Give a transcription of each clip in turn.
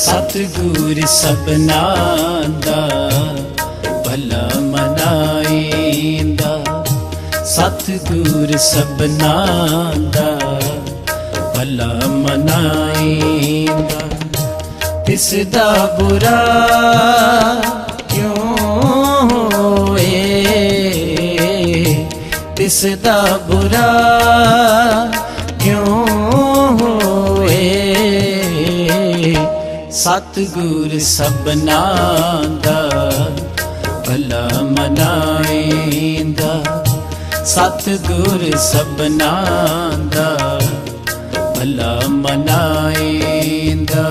सतगुर सबना दा भला मनाईंदा, सतगुर सबना दा भला मनाईंदा। तिसदा बुरा क्यों होए, तिसदा बुरा क्यों होए, सतगुर सबना दा भला मनाईंदा, सतगुर सबना दा भला मनाईंदा।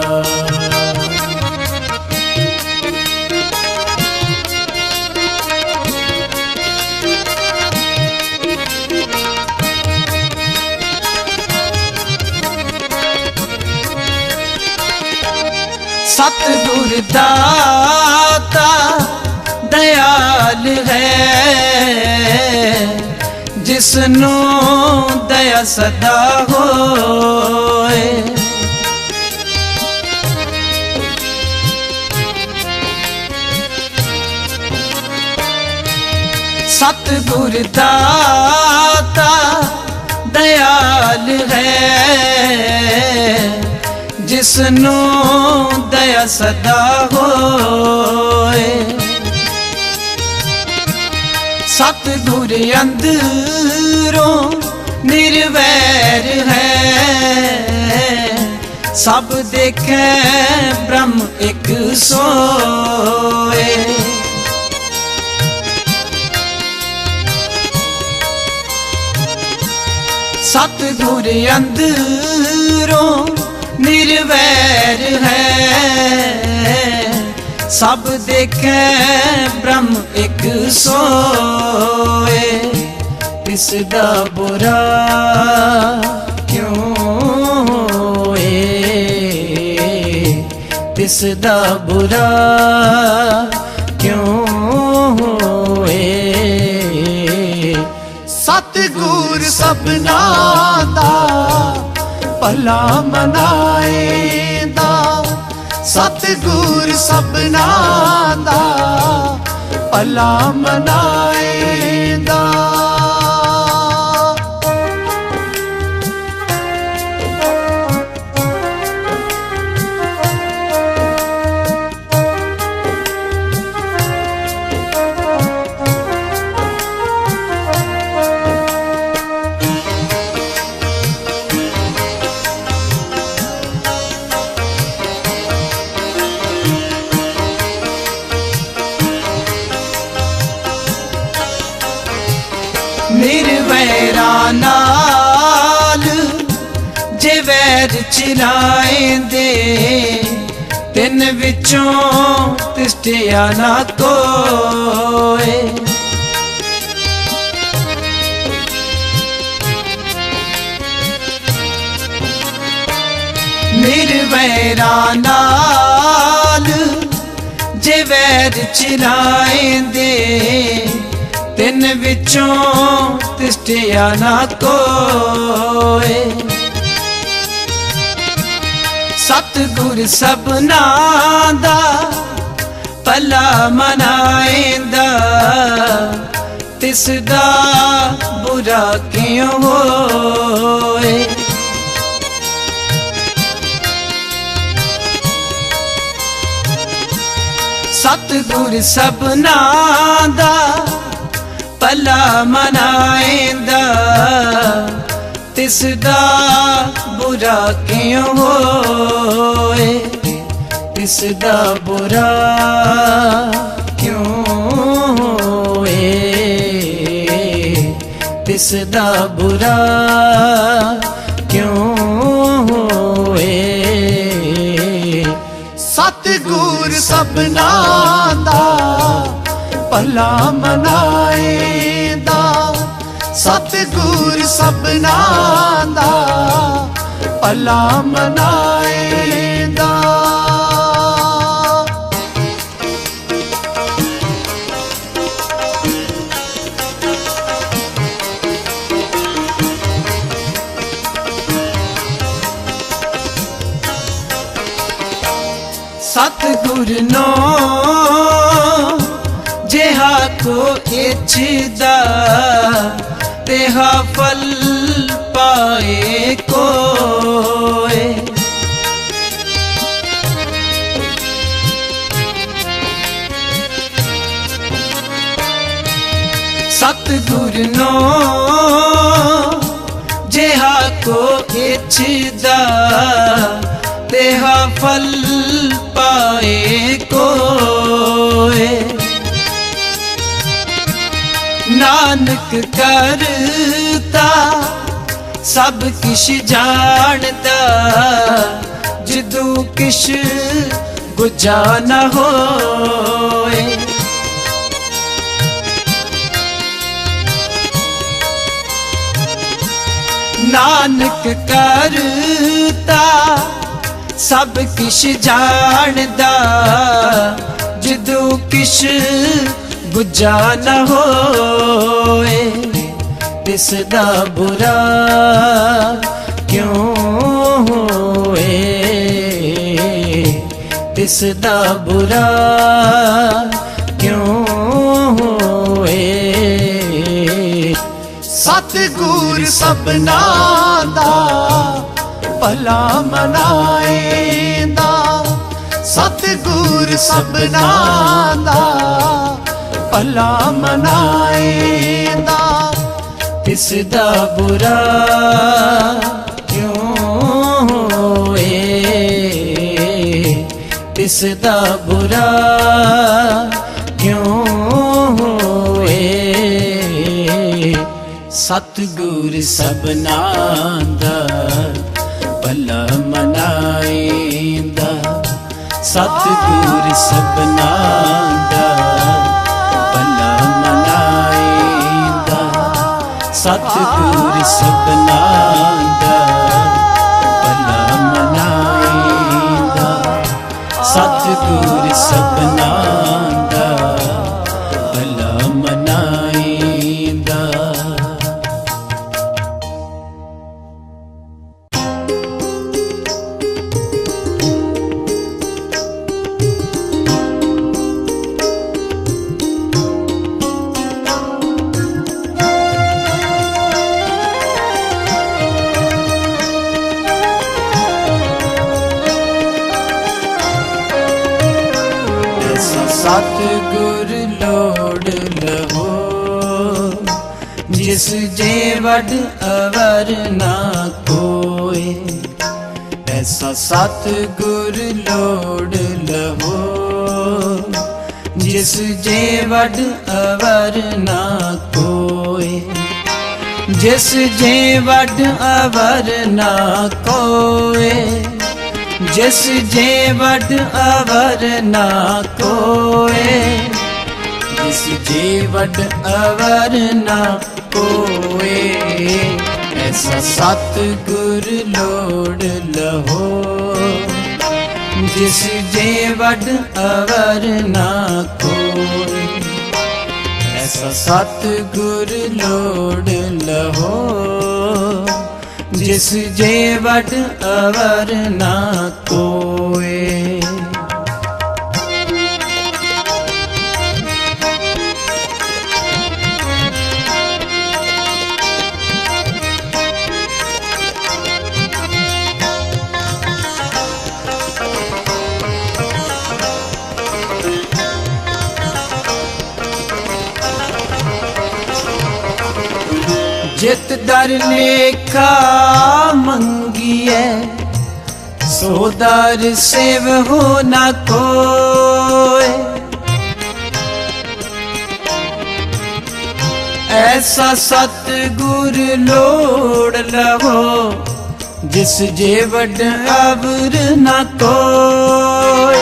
सतगुर दाता दयाल है, जिसनू दया सदा होए। सतगुर दाता दयाल है, जिसनू दया सदा होए। सतगुर अंदरों निर्वैर है, सब देखे ब्रह्म एक सोए। सतगुर अंदरों निर्वैर है, सब देखे ब्रह्म एक सोए। तिसदा बुरा क्यों होए, तिसदा बुरा क्यों होए, सतगुर सबना दा भला मनाईंदा, सतगुर सबना दा भला मनाईंदा। निर्वैरा नाल जे वैर चिराएंदे, तिन विचों तिष्ठिया ना कोए। निर्वैरा नाल जे वैर चिराएंदे, तिन विचों तिष्ठिया ना कोए। सतगुर सबना दा भला मनाईंदा, तिसदा बुरा क्यों होए। सतगुर सबना दा भला मनाईंदा, तिसदा बुरा क्यों होए, तिसदा बुरा क्यों होए, तिसदा बुरा क्यों होए। सतगुर सबना दा भला मनाईंदा, सतगुर सबना दा भला मनाईंदा। सतगुर नो जिहा को इच्छदा तेहा फल पाए कोय। सतगुर नो जिहा को इच्छदा तेहा फल पाए कोय। नानक करता सब किश जानता जिदू किश गुजा न होए। नानक करता सब किश जानदा जिदू किश बुझा न होए। तिसदा बुरा क्यों होए, तिसदा बुरा क्यों होए। सतगुर सबना दा भला मनाएंदा, सतगुर सबना दा भला मनाएंदा। तिसदा बुरा क्यों होए, तिसदा बुरा क्यों होए। सतगुर सबना दा भला मनाएंदा, सतगुर सबना दा भला मनाएंदा। सतगुर सबना दा भला मनाएंदा, सतगुर सबना दा भला मनाएंदा। सतगुर लोड़ लहो जिस जे वड अवर ना कोय। ऐसा सतगुर लोड़ लहो जिस जे वड अवर ना कोय। जिस जे वड अवर ना कोय, जिस जे वड अवर ना कोय। जिस जे वड अवर ना कोय। ऐसा सतगुर लोड़ लहो जिस जे वड अवर ना कोय। ऐसा सतगुर लोड़ लहो जिस जे वड अवर ना कोय। जित दर लेखा मंगिए सो दर सेव हो न कोय। ऐसा सतगुर लोड़ लहो जिस जे वड अवर न कोय।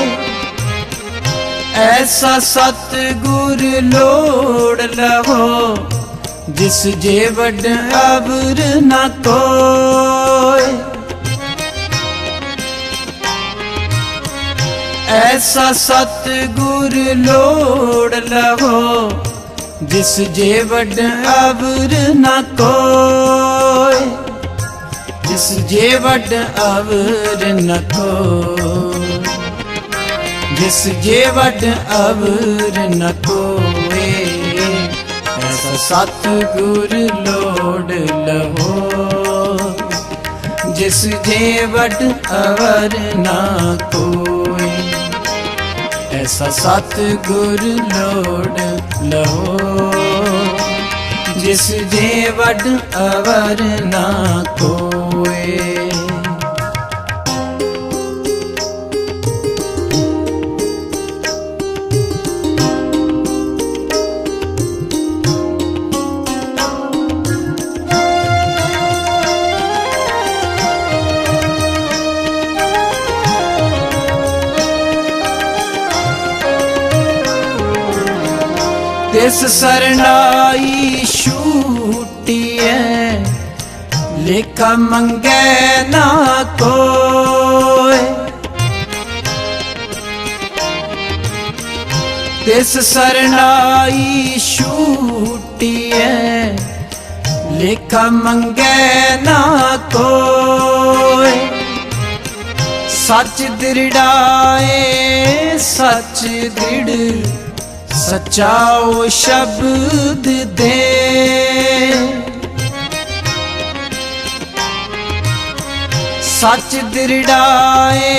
ऐसा सतगुर लोड़ लहो जिस जे वड अवर न कोय। ऐसा सतगुर लोड़ लहो जिस जे वड अवर न कोय। जिस जे वड अवर न कोय। जिस जे वट अवर न कोए, ऐसा सतगुर लोड लहो। जिस जे वट अवर न कोए, ऐसा सतगुर लोड लहो। जिस जे वट अवर न कोए। तिस सरनाई छूटिए, लेखा मंगे ना कोय। तिस सरनाई छूटिए, लेखा मंगे ना कोय। सच दृढ़ाए सच दृढ़, सच्चा ओ शब्द दे। सच दृढ़ाए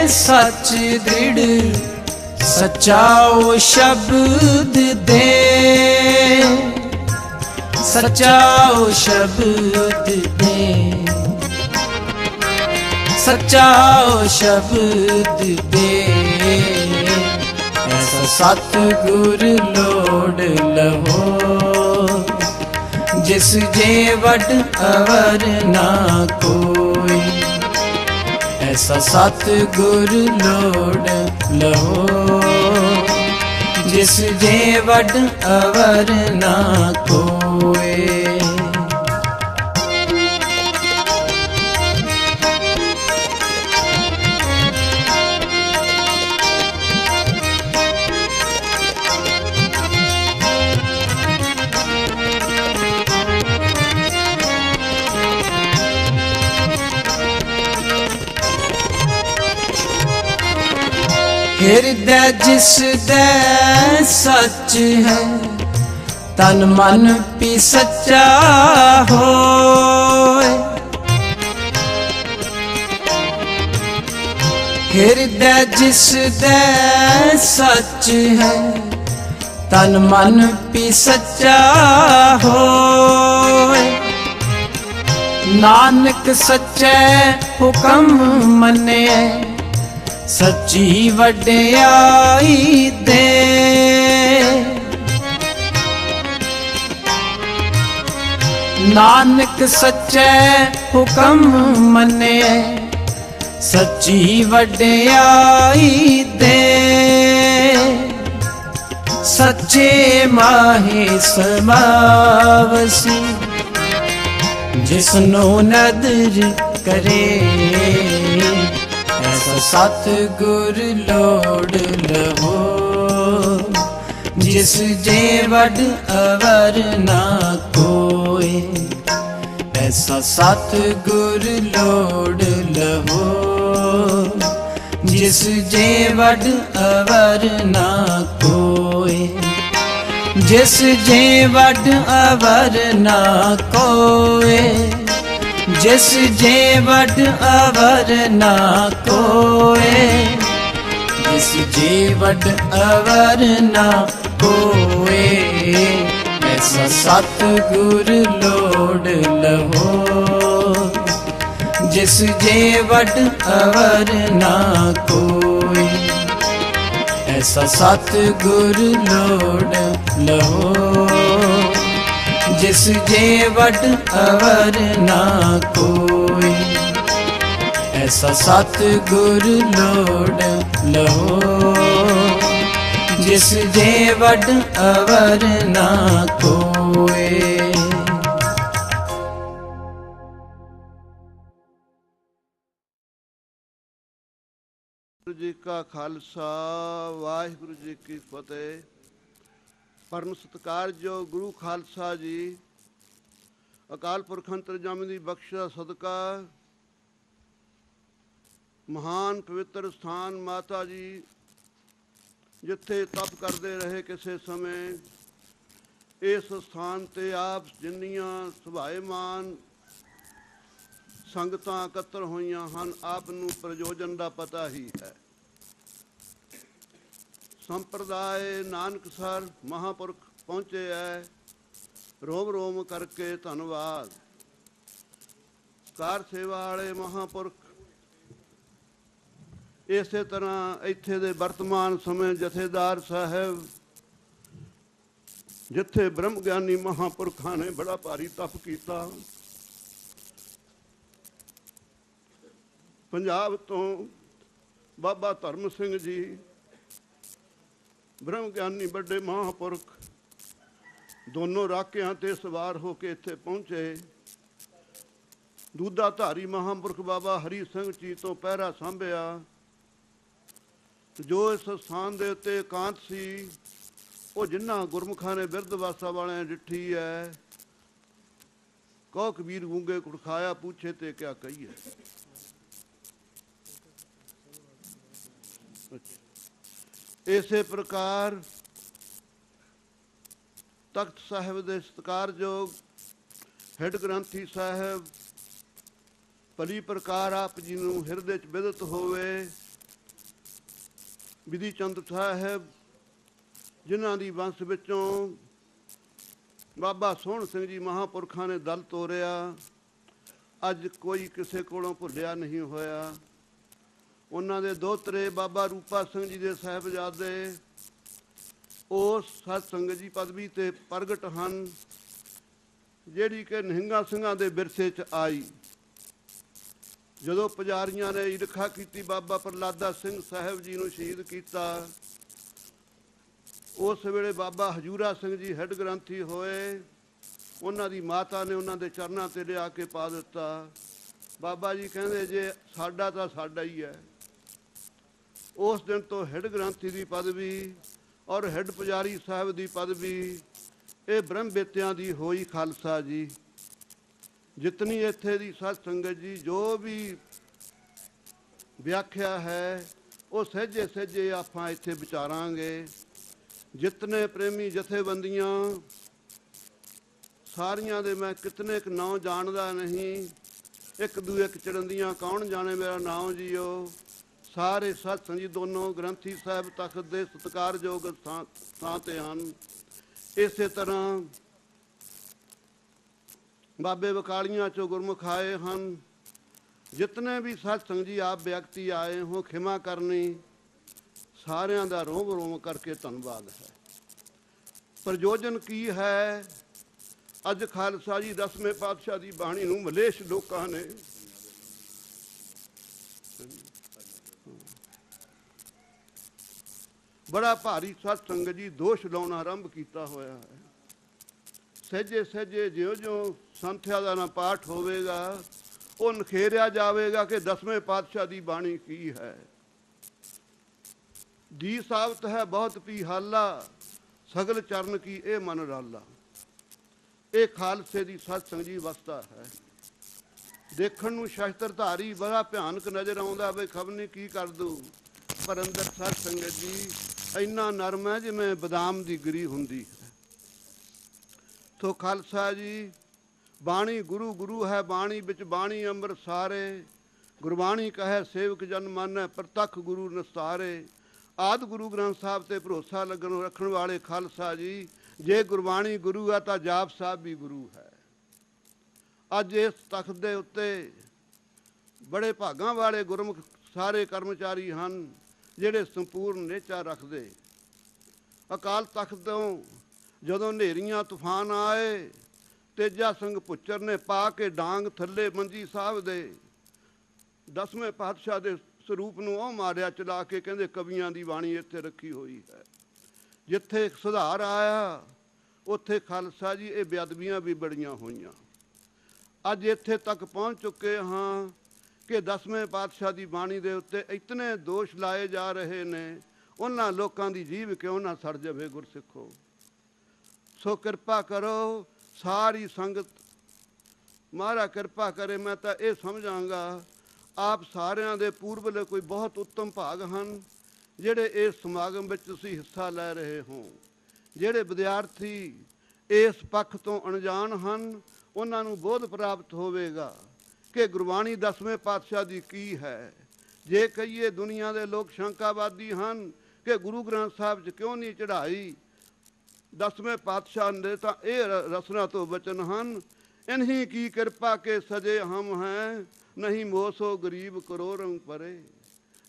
सच दृढ़, सच्चा ओ शब्द दे। सच्चा ओ शब्द दे। सच्चा ओ शब्द दे। ऐसा सतगुर लोड लहो। जिस जे वट अवर ना कोई, ऐसा सतगुर लोड लहो। जिस जे वट अवर ना कोई। हृदय जिस दे सच है, तन मन भी सच्चा होए। हृदय जिस दे सच है, तन मन भी सच्चा होए। नानक सच्चे हुक्म मने, सच्ची वड्याई दे। नानक सच्चे हुक्म मने, सच्ची वड्याई दे। सच्चे माहे समावसी, जिसनो नदर करे। ऐसा सतगुर लोड लहो। जिस जे वड अवर ना कोय, ऐसा सतगुर लोड लहो। जिस जे वड अवर ना कोय, जिस जे वड अवर ना कोय। जिस जे वड अवर ना कोय, जिस जे वड अवर ना कोय। ऐसा सतगुर लोड लहो। जिस जे वड अवर ना कोय, ऐसा सतगुर लोड लहो। जिस जे वड अवर ना कोय, ऐसा सतगुर लोड लहो। जिस जे वड अवर ना कोय। ਵਾਹਿਗੁਰੂ ਜੀ ਕਾ ਖਾਲਸਾ, ਵਾਹਿਗੁਰੂ ਜੀ ਕੀ ਫਤਿਹ। ਪਰਮ ਸਤਿਕਾਰਯੋਗ ਗੁਰੂ ਖਾਲਸਾ ਜੀ, ਅਕਾਲ ਪੁਰਖ ਅੰਤਰਜਾਮੀ ਦੀ ਬਖਸ਼ਿਸ਼ ਸਦਕਾ ਮਹਾਨ ਪਵਿੱਤਰ ਸਥਾਨ ਮਾਤਾ ਜੀ ਜਿੱਥੇ ਤਪ ਕਰਦੇ ਰਹੇ ਕਿਸੇ ਸਮੇਂ ਇਸ ਸਥਾਨ ਤੇ ਆਪ ਜਿੰਨੀਆਂ ਸੁਭਾਏਮਾਨ ਸੰਗਤਾਂ ਇਕੱਤਰ ਹੋਈਆਂ ਹਨ, ਆਪ ਨੂੰ ਪ੍ਰਯੋਜਨ ਦਾ ਪਤਾ ਹੀ ਹੈ। ਸੰਪਰਦਾਇ ਨਾਨਕਸਰ ਮਹਾਂਪੁਰਖ ਪਹੁੰਚੇ ਹੈ, ਰੋਮ ਰੋਮ ਕਰਕੇ ਧੰਨਵਾਦ। ਕਾਰ ਸੇਵਾ ਵਾਲੇ ਮਹਾਂਪੁਰਖ ਇਸੇ ਤਰ੍ਹਾਂ ਇੱਥੇ ਦੇ ਵਰਤਮਾਨ ਸਮੇਂ ਜਥੇਦਾਰ ਸਾਹਿਬ, ਜਿੱਥੇ ਬ੍ਰਹਮ ਗਿਆਨੀ ਮਹਾਂਪੁਰਖਾਂ ਨੇ ਬੜਾ ਭਾਰੀ ਤਪ ਕੀਤਾ, ਪੰਜਾਬ ਤੋਂ ਬਾਬਾ ਧਰਮ ਸਿੰਘ ਜੀ ਬ੍ਰਹਮ ਗਿਆਨੀ ਵੱਡੇ ਮਹਾਂਪੁਰਖ ਦੋਨੋਂ ਰਾਕਿਆਂ ਤੇ ਸਵਾਰ ਹੋ ਕੇ ਇੱਥੇ ਪਹੁੰਚੇ। ਦੂਧਾ ਧਾਰੀ ਮਹਾਂਪੁਰਖ ਬਾਬਾ ਹਰੀ ਸਿੰਘ ਜੀ ਤੋਂ ਪਹਿਰਾ ਸਾਂਭਿਆ। ਜੋ ਇਸ ਸਥਾਨ ਦੇ ਉੱਤੇ ਇਕਾਂਤ ਸੀ, ਉਹ ਜਿਨ੍ਹਾਂ ਗੁਰਮੁਖਾਂ ਨੇ ਬਿਰਧਵਾਸਾ ਵਾਲਿਆਂ ਡਿੱਠੀ ਹੈ, ਕਹੋ ਕਬੀਰ ਗੂੰਗੇ ਕੁੜਖਾਇਆ ਪੁੱਛੇ ਤੇ ਕਿਆ ਕਹੀਏ। ਇਸੇ ਪ੍ਰਕਾਰ ਤਖਤ ਸਾਹਿਬ ਦੇ ਸਤਿਕਾਰਯੋਗ ਹੈਡ ਗ੍ਰੰਥੀ ਸਾਹਿਬ ਭਲੀ ਪ੍ਰਕਾਰ ਆਪ ਜੀ ਨੂੰ ਹਿਰਦੇ 'ਚ ਵਿਦਿਤ ਹੋਵੇ, ਵਿਧੀ ਚੰਦ ਸਾਹਿਬ ਜਿਨ੍ਹਾਂ ਦੀ ਵੰਸ਼ ਵਿੱਚੋਂ ਬਾਬਾ ਸੋਹਣ ਸਿੰਘ ਜੀ ਮਹਾਂਪੁਰਖਾਂ ਨੇ ਦਲ ਤੋਰਿਆ, ਅੱਜ ਕੋਈ ਕਿਸੇ ਕੋਲੋਂ ਭੁੱਲਿਆ ਨਹੀਂ ਹੋਇਆ। ਉਹਨਾਂ ਦੇ ਦੋਹਤਰੇ ਬਾਬਾ ਰੂਪਾ ਸਿੰਘ ਜੀ ਦੇ ਸਾਹਿਬਜ਼ਾਦੇ ਉਸ ਸਤ ਸੰਗਤ ਜੀ ਪਦਵੀ ਤੇ ਪ੍ਰਗਟ ਹਨ, ਜਿਹੜੀ ਕਿ ਨਿਹੰਗਾਂ ਸਿੰਘਾਂ ਦੇ ਵਿਰਸੇ 'ਚ ਆਈ। ਜਦੋਂ ਪੁਜਾਰੀਆਂ ਨੇ ਈਰਖਾ ਕੀਤੀ, ਬਾਬਾ ਪ੍ਰਲਾਦਾ ਸਿੰਘ ਸਾਹਿਬ ਜੀ ਨੂੰ ਸ਼ਹੀਦ ਕੀਤਾ, ਉਸ ਵੇਲੇ ਬਾਬਾ ਹਜੂਰਾ ਸਿੰਘ ਜੀ ਹੈਡ ਗ੍ਰੰਥੀ ਹੋਏ। ਉਹਨਾਂ ਦੀ ਮਾਤਾ ਨੇ ਉਹਨਾਂ ਦੇ ਚਰਨਾਂ ਤੇ ਲਿਆ ਕੇ ਪਾ ਦਿੱਤਾ। ਬਾਬਾ ਜੀ ਕਹਿੰਦੇ ਜੇ ਸਾਡਾ ਤਾਂ ਸਾਡਾ ਹੀ ਹੈ। ਉਸ ਦਿਨ ਤੋਂ ਹੈਡ ਗ੍ਰੰਥੀ ਦੀ ਪਦਵੀ ਔਰ ਹੈਡ ਪੁਜਾਰੀ ਸਾਹਿਬ ਦੀ ਪਦਵੀ ਇਹ ਬ੍ਰਹਮ ਬੇਤਿਆਂ ਦੀ ਹੋਈ। ਖਾਲਸਾ ਜੀ ਜਿਤਨੀ ਇੱਥੇ ਦੀ ਸਤ ਸੰਗਤ ਜੀ ਜੋ ਵੀ ਵਿਆਖਿਆ ਹੈ, ਉਹ ਸਹਿਜੇ ਸਹਿਜੇ ਆਪਾਂ ਇੱਥੇ ਵਿਚਾਰਾਂਗੇ। ਜਿਤਨੇ ਪ੍ਰੇਮੀ ਜਥੇਬੰਦੀਆਂ ਸਾਰੀਆਂ ਦੇ ਮੈਂ ਕਿਤਨੇ ਕੁ ਨਾਂ ਜਾਣਦਾ ਨਹੀਂ, ਇੱਕ ਦੂਏ ਇੱਕ ਚੜੰਦੀਆਂ ਕੌਣ ਜਾਣੇ ਮੇਰਾ ਨਾਮ ਜੀਓ। ਸਾਰੇ ਸਤ ਸੰਗਤ ਜੀ ਦੋਨੋਂ ਗ੍ਰੰਥੀ ਸਾਹਿਬ ਤਖਤ ਦੇ ਸਤਿਕਾਰਯੋਗ ਥਾਂ ਤੇ ਹਨ। ਇਸੇ ਤਰ੍ਹਾਂ ਬਾਬੇ ਬਕਾਲੀਆਂ 'ਚੋਂ ਗੁਰਮੁਖ ਆਏ ਹਨ। ਜਿਤਨੇ ਵੀ ਸਤ ਸੰਗਤ ਜੀ ਆਪ ਵਿਅਕਤੀ ਆਏ ਹੋ, ਖਿਮਾ ਕਰਨੀ, ਸਾਰਿਆਂ ਦਾ ਰੋਮ ਰੋਮ ਕਰਕੇ ਧੰਨਵਾਦ ਹੈ। ਪ੍ਰਯੋਜਨ ਕੀ ਹੈ? ਅੱਜ ਖਾਲਸਾ ਜੀ 10ਵੇਂ ਪਾਤਸ਼ਾਹ ਦੀ ਬਾਣੀ ਨੂੰ ਮਲੇਸ਼ ਲੋਕਾਂ ਨੇ ਬੜਾ ਭਾਰੀ ਸਤ ਸੰਗਤ ਜੀ ਦੋਸ਼ ਲਾਉਣਾ ਆਰੰਭ ਕੀਤਾ ਹੋਇਆ ਹੈ। ਸਹਿਜੇ ਸਹਿਜੇ ਜਿਉਂ-ਜਿਉਂ ਸੰਥਿਆ ਦਾ ਨਾ ਪਾਠ ਹੋਵੇਗਾ, ਉਹ ਨਖੇਰਿਆ ਜਾਵੇਗਾ ਕਿ 10ਵੇਂ ਪਾਤਸ਼ਾਹ ਦੀ ਬਾਣੀ ਕੀ ਹੈ। ਦੀ ਸਾਬਤ ਹੈ ਬਹੁਤ ਪੀਹਾਲਾ, ਸਗਲ ਚਰਨ ਕੀ ਇਹ ਮਨ ਰਾਲਾ। ਇਹ ਖਾਲਸੇ ਦੀ ਸਤ ਸੰਗਤ ਜੀ ਅਵਸਥਾ ਹੈ। ਦੇਖਣ ਨੂੰ ਸ਼ਸਤਰ ਧਾਰੀ ਬੜਾ ਭਿਆਨਕ ਨਜ਼ਰ ਆਉਂਦਾ ਵੀ ਖਬਰ ਨਹੀਂ ਕੀ ਕਰ ਦੂ, ਪਰ ਅੰਦਰ ਸਤ ਸੰਗਤ ਜੀ ਇੰਨਾ ਨਰਮ ਹੈ ਜਿਵੇਂ ਬਦਾਮ ਦੀ ਗਿਰੀ ਹੁੰਦੀ ਹੈ। ਤੋ ਖਾਲਸਾ ਜੀ ਬਾਣੀ ਗੁਰੂ ਗੁਰੂ ਹੈ, ਬਾਣੀ ਵਿੱਚ ਬਾਣੀ ਅੰਮ੍ਰਿਤ ਸਾਰੇ। ਗੁਰਬਾਣੀ ਕਹੈ ਸੇਵਕ ਜਨ ਮਾਨੈ, ਪ੍ਰਤੱਖ ਗੁਰੂ ਨਿਸਤਾਰੇ। ਆਦਿ ਗੁਰੂ ਗ੍ਰੰਥ ਸਾਹਿਬ ਤੇ ਭਰੋਸਾ ਰੱਖਣ ਵਾਲੇ ਖਾਲਸਾ ਜੀ, ਜੇ ਗੁਰਬਾਣੀ ਗੁਰੂ ਹੈ ਤਾਂ ਜਾਪ ਸਾਹਿਬ ਵੀ ਗੁਰੂ ਹੈ। ਅੱਜ ਇਸ ਤਖਤ ਦੇ ਉੱਤੇ ਬੜੇ ਭਾਗਾਂ ਵਾਲੇ ਗੁਰਮੁਖ ਸਾਰੇ ਕਰਮਚਾਰੀ ਹਨ, ਜਿਹੜੇ ਸੰਪੂਰਨ ਨੇਚਾ ਰੱਖਦੇ। ਅਕਾਲ ਤਖਤ ਤੋਂ ਜਦੋਂ ਹਨੇਰੀਆਂ ਤੂਫਾਨ ਆਏ, ਤੇਜਾ ਸਿੰਘ ਭੁੱਚਰ ਨੇ ਪਾ ਕੇ ਡਾਂਗ ਥੱਲੇ ਮੰਜੀ ਸਾਹਿਬ ਦੇ 10ਵੇਂ ਪਾਤਸ਼ਾਹ ਦੇ ਸਰੂਪ ਨੂੰ ਉਹ ਮਾਰਿਆ ਚਲਾ ਕੇ, ਕਹਿੰਦੇ ਕਵੀਆਂ ਦੀ ਬਾਣੀ ਇੱਥੇ ਰੱਖੀ ਹੋਈ ਹੈ। ਜਿੱਥੇ ਸੁਧਾਰ ਆਇਆ ਉੱਥੇ ਖਾਲਸਾ ਜੀ ਇਹ ਬੇਅਦਬੀਆਂ ਵੀ ਬੜੀਆਂ ਹੋਈਆਂ। ਅੱਜ ਇੱਥੇ ਤੱਕ ਪਹੁੰਚ ਚੁੱਕੇ ਹਾਂ ਕਿ 10ਵੇਂ ਪਾਤਸ਼ਾਹ ਦੀ ਬਾਣੀ ਦੇ ਉੱਤੇ ਇਤਨੇ ਦੋਸ਼ ਲਾਏ ਜਾ ਰਹੇ ਨੇ, ਉਹਨਾਂ ਲੋਕਾਂ ਦੀ ਜੀਭ ਕਿਉਂ ਨਾ ਸੜ ਜਾਵੇ ਗੁਰਸਿੱਖੋ। ਸੋ ਕਿਰਪਾ ਕਰੋ ਸਾਰੀ ਸੰਗਤ, ਮਹਾਰਾਜ ਕਿਰਪਾ ਕਰੇ। ਮੈਂ ਤਾਂ ਇਹ ਸਮਝਾਂਗਾ ਆਪ ਸਾਰਿਆਂ ਦੇ ਪੂਰਬਲੇ ਕੋਈ ਬਹੁਤ ਉੱਤਮ ਭਾਗ ਹਨ, ਜਿਹੜੇ ਇਸ ਸਮਾਗਮ ਵਿੱਚ ਤੁਸੀਂ ਹਿੱਸਾ ਲੈ ਰਹੇ ਹੋ। ਜਿਹੜੇ ਵਿਦਿਆਰਥੀ ਇਸ ਪੱਖ ਤੋਂ ਅਣਜਾਣ ਹਨ, ਉਹਨਾਂ ਨੂੰ ਬੋਧ ਪ੍ਰਾਪਤ ਹੋਵੇਗਾ ਕਿ ਗੁਰਬਾਣੀ 10ਵੇਂ ਪਾਤਸ਼ਾਹ ਦੀ ਕੀ ਹੈ। ਜੇ ਕਹੀਏ ਦੁਨੀਆ ਦੇ ਲੋਕ ਸ਼ੰਕਾਵਾਦੀ ਹਨ ਕਿ ਗੁਰੂ ਗ੍ਰੰਥ ਸਾਹਿਬ 'ਚ ਕਿਉਂ ਨਹੀਂ ਚੜ੍ਹਾਈ 10ਵੇਂ ਪਾਤਸ਼ਾਹ ਦੇ, ਤਾਂ ਇਹ ਰਸਨਾ ਤੋਂ ਬਚਨ ਹਨ। ਇਨਹੀ ਕੀ ਕਿਰਪਾ ਕੇ ਸਜੇ ਹਮ ਹੈ, ਨਹੀਂ ਮੋਸੋ ਗਰੀਬ ਕਰੋੜੋਂ ਪਰੇ।